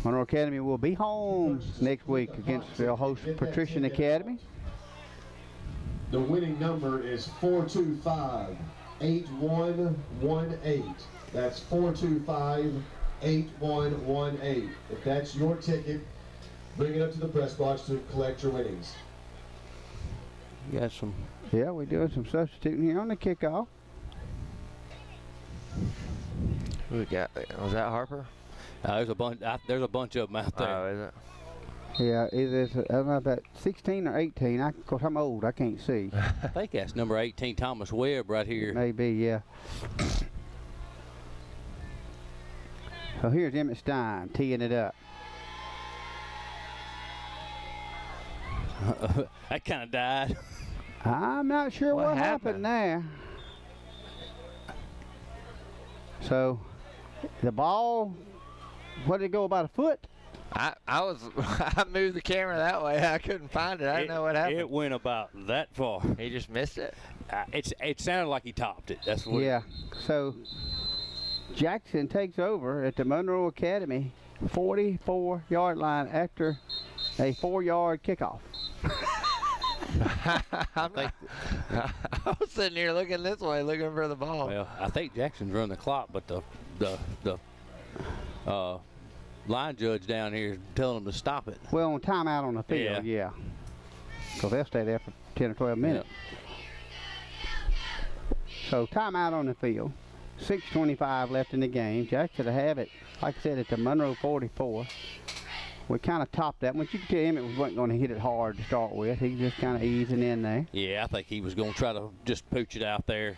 Monroe Academy will be home next week against their host Patrician Academy. The winning number is 425-8118. That's 425-8118. If that's your ticket, bring it up to the press box to collect your winnings. You got some. Yeah, we're doing some substituting here on the kickoff. Who we got? Was that Harper? There's a bunch. There's a bunch of them out there. Oh, is it? Yeah, I don't know about 16 or 18. Of course, I'm old. I can't see. I think that's number 18, Thomas Webb, right here. Maybe, yeah. So here's Emmett Stein teeing it up. That kind of died. I'm not sure what happened there. So the ball, what did it go, about a foot? I moved the camera that way. I couldn't find it. I didn't know what happened. It went about that far. He just missed it. It sounded like he topped it. That's what. Yeah. So Jackson takes over at the Monroe Academy 44-yard line after a 4-yard kickoff. I was sitting here looking this way, looking for the ball. Well, I think Jackson's running the clock, but the line judge down here is telling them to stop it. Well, on timeout on the field, yeah. So they'll stay there for 10 or 12 minutes. Yep. So timeout on the field. 6:25 left in the game. Jackson to have it, like I said, at the Monroe 44. We kind of topped that one. You could tell Emmett wasn't going to hit it hard to start with. He was just kind of easing in there. Yeah, I think he was going to try to just pooch it out there.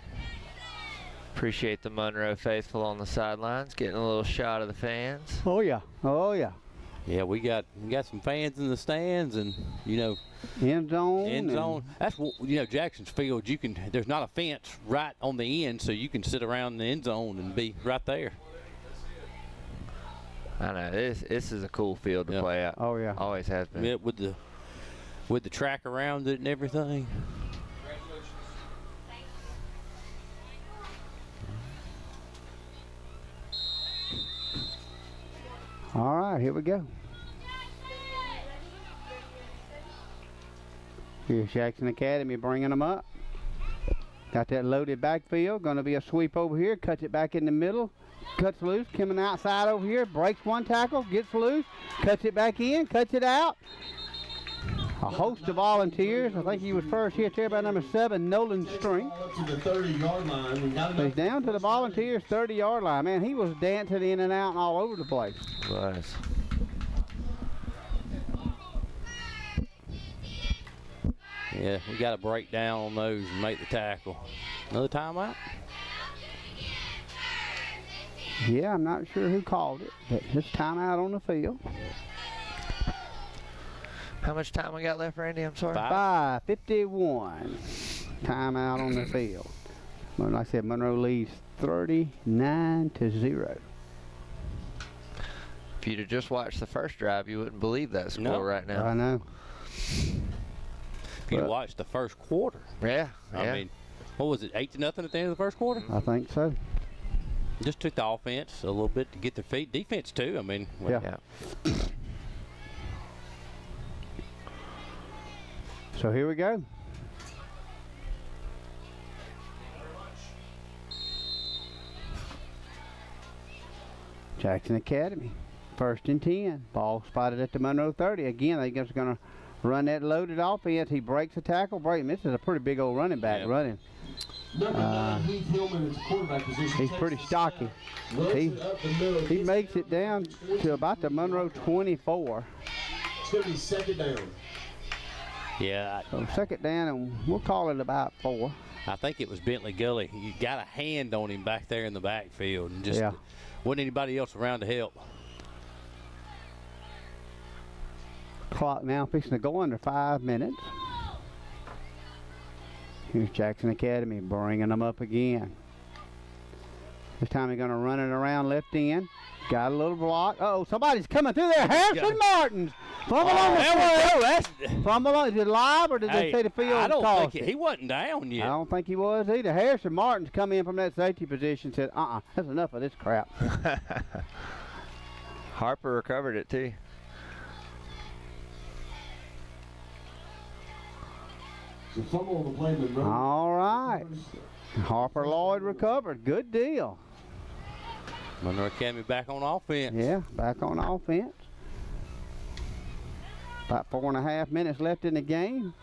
Appreciate the Monroe faithful on the sidelines, getting a little shot of the fans. Oh yeah, oh yeah. Yeah, we got some fans in the stands, and you know, End zone. end zone. That's what, you know, Jackson's Field. There's not a fence right on the end, so you can sit around the end zone and be right there. I know this is a cool field to play at. Oh yeah. Always has been. Yeah, with the track around it and everything. All right, here we go. Here's Jackson Academy bringing them up. Got that loaded backfield. Going to be a sweep over here. Cuts it back in the middle. Cuts loose. Coming outside over here. Breaks one tackle. Gets loose. Cuts it back in. Cuts it out. A host of volunteers. I think he was first hit there by number 7, Nolan String. To the 30-yard line. He's down to the Volunteers' 30-yard line. Man, he was dancing in and out and all over the place. Nice. Yeah, we got to break down on those and make the tackle. Another timeout? Yeah, I'm not sure who called it, but it's timeout on the field. How much time we got left, Randy? I'm sorry. 5:51. Timeout on the field. Well, like I said, Monroe leads 39-0. If you'd have just watched the first drive, you wouldn't believe that score No. right now. I know. If you watched the first quarter. Yeah. I mean, what was it, 8-0 at the end of the first quarter? I think so. Just took the offense a little bit to get their feet. Defense, too. I mean, Yeah. So here we go. Jackson Academy, 1st and 10. Ball spotted at the Monroe 30. Again, they're just going to run that loaded offense. He breaks a tackle. This is a pretty big old running back running. Number 9, Heath Hillman is quarterback position. He's pretty stocky. He makes it down to about the Monroe 24. It's going to be 2nd down. Yeah. So 2nd down, and we'll call it about 4. I think it was Bentley Gully. You got a hand on him back there in the backfield, and just Yeah. wasn't anybody else around to help. Clock now fixing to go under 5 minutes. Here's Jackson Academy bringing them up again. This time he's going to run it around left end. Got a little block. Uh-oh, somebody's coming through there. Harrison Martins. Fumble on the play. Fumble on. Is it live or did they say the field I don't tossed think it? he wasn't down yet. I don't think he was either. Harrison Martins come in from that safety position and said, that's enough of this crap. Harper recovered it too. The fumble on the play, Monroe. All right. Harper Lloyd recovered. Good deal. Monroe Academy back on offense. Yeah, back on offense. About 4.5 minutes left in the game.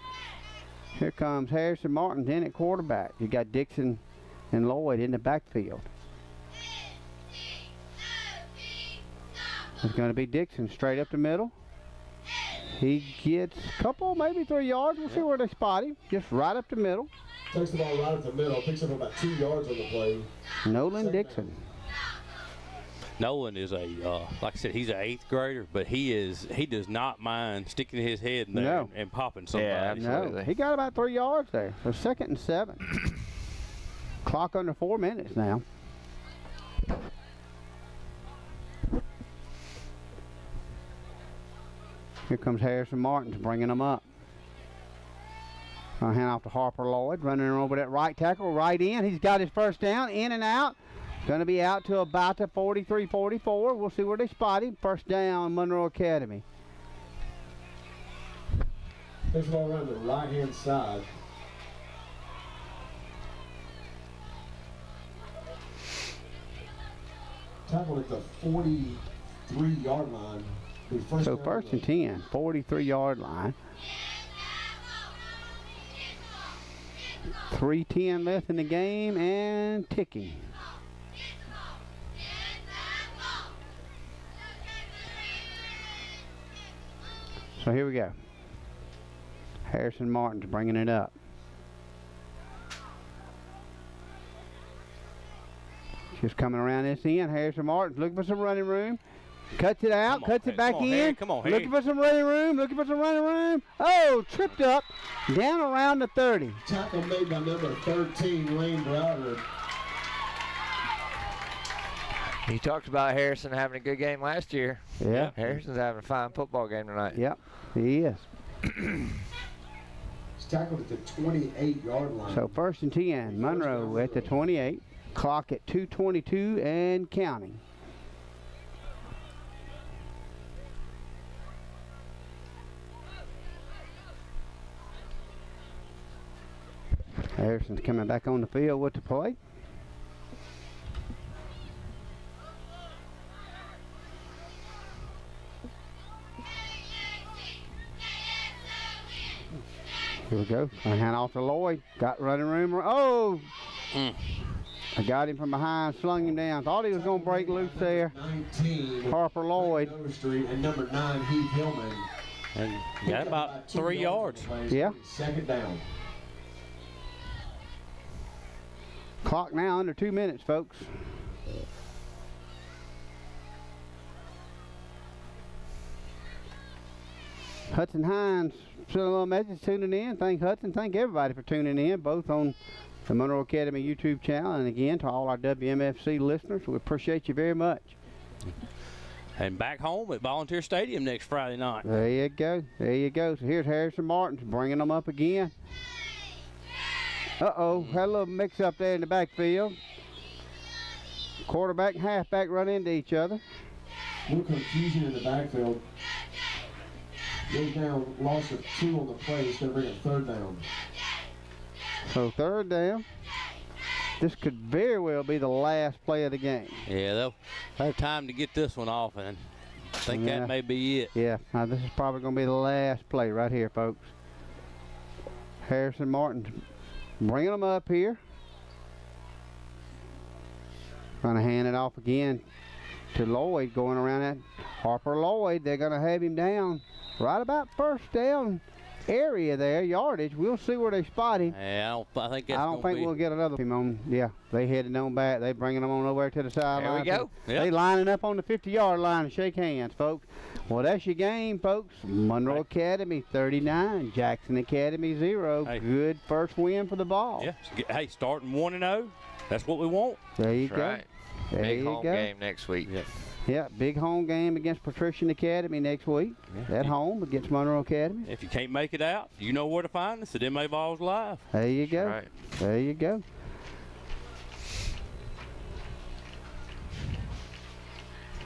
Here comes Harrison Martins in at quarterback. You got Dixon and Lloyd in the backfield. It's going to be Dixon straight up the middle. He gets a couple, maybe 3 yards. We'll see where they spot him. Just right up the middle. Takes the ball right up the middle. Picks up about 2 yards on the play. Nolan Dixon. Nolan is like I said, he's an 8th grader, but he does not mind sticking his head in there and popping somebody. Yeah, No, he got about 3 yards there. So 2nd and 7. Clock under 4 minutes now. Here comes Harrison Martins bringing them up. Gonna hand off to Harper Lloyd, running over that right tackle, right in. He's got his first down, in and out. Going to be out to about the 43-44. We'll see where they spot him. First down, Monroe Academy. Takes the ball around the right-hand side. Tackled at the 43-yard line. So 1st and 10, 43-yard line. 3:10 left in the game and ticking. So here we go. Harrison Martins bringing it up. Just coming around this end. Harrison Martin's looking for some running room. Cuts it out, cuts it back in. Come on, Harry. Looking for some running room, looking for some running room. Oh, tripped up. Down around the 30. Tackle made by number 13, Lane Browder. You talked about Harrison having a good game last year. Yeah. Harrison's having a fine football game tonight. Yep, he is. He's tackled at the 28-yard line. So 1st and 10, Monroe at the 28. Clock at 2:22 and counting. Harrison's coming back on the field with the play. Here we go. I hand off to Lloyd. Got running room. Oh! I got him from behind, slung him down. Thought he was going to break loose there. 19, Harper Lloyd. Overstreet, and number 9, Heath Hillman. And got about 3 yards. Yeah. 2nd down. Clock now under 2 minutes, folks. Hudson Hines sent a little message tuning in. Thank Hudson. Thank everybody for tuning in, both on the Monroe Academy YouTube channel and again to all our WMFC listeners. We appreciate you very much. And back home at Volunteer Stadium next Friday night. There you go. There you go. So here's Harrison Martin bringing them up again. Uh-oh. Had a little mix-up there in the backfield. Quarterback and halfback run into each other. A little confusion in the backfield. Goes down, loss of 2 on the play. It's going to bring a 3rd down. So 3rd down. This could very well be the last play of the game. Yeah, they'll have time to get this one off, and I think Yeah. that may be it. Yeah, now this is probably going to be the last play right here, folks. Harrison Martin bringing them up here. Going to hand it off again to Lloyd going around that. Harper Lloyd, they're going to have him down right about 1st down area there, yardage. We'll see where they spot him. Yeah, I think that's I don't think we'll get another team on. Yeah, they headed on back. They bringing them on over to the sideline. There we go. Yep. They lining up on the 50-yard line to shake hands, folks. Well, that's your game, folks. Monroe Academy 39, Jackson Academy 0. Hey. Good first win for the ball. Yeah. Hey, starting 1-0. That's what we want. There you That's go. right. There Big you home go. game next week. Yeah. Yeah, big home game against Patrician Academy next week. Yeah. At home against Monroe Academy. If you can't make it out, you know where to find us at MA Vols Live. There you go. Right. There you go.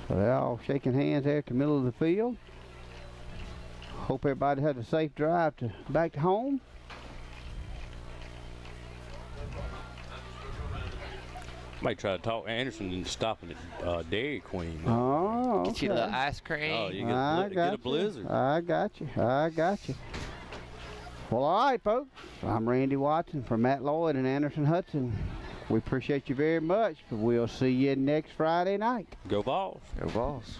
So they're all shaking hands there at the middle of the field. Hope everybody has a safe drive back to home. Might try to talk Anderson into stopping at Dairy Queen. Oh, Get you a okay. little ice cream. Oh, you I get a got blizzard. you. I got you. I got you. Well, all right, folks. I'm Randy Watson for Matt Lloyd and Anderson Hudson. We appreciate you very much. We'll see you next Friday night. Go Vols. Go Vols.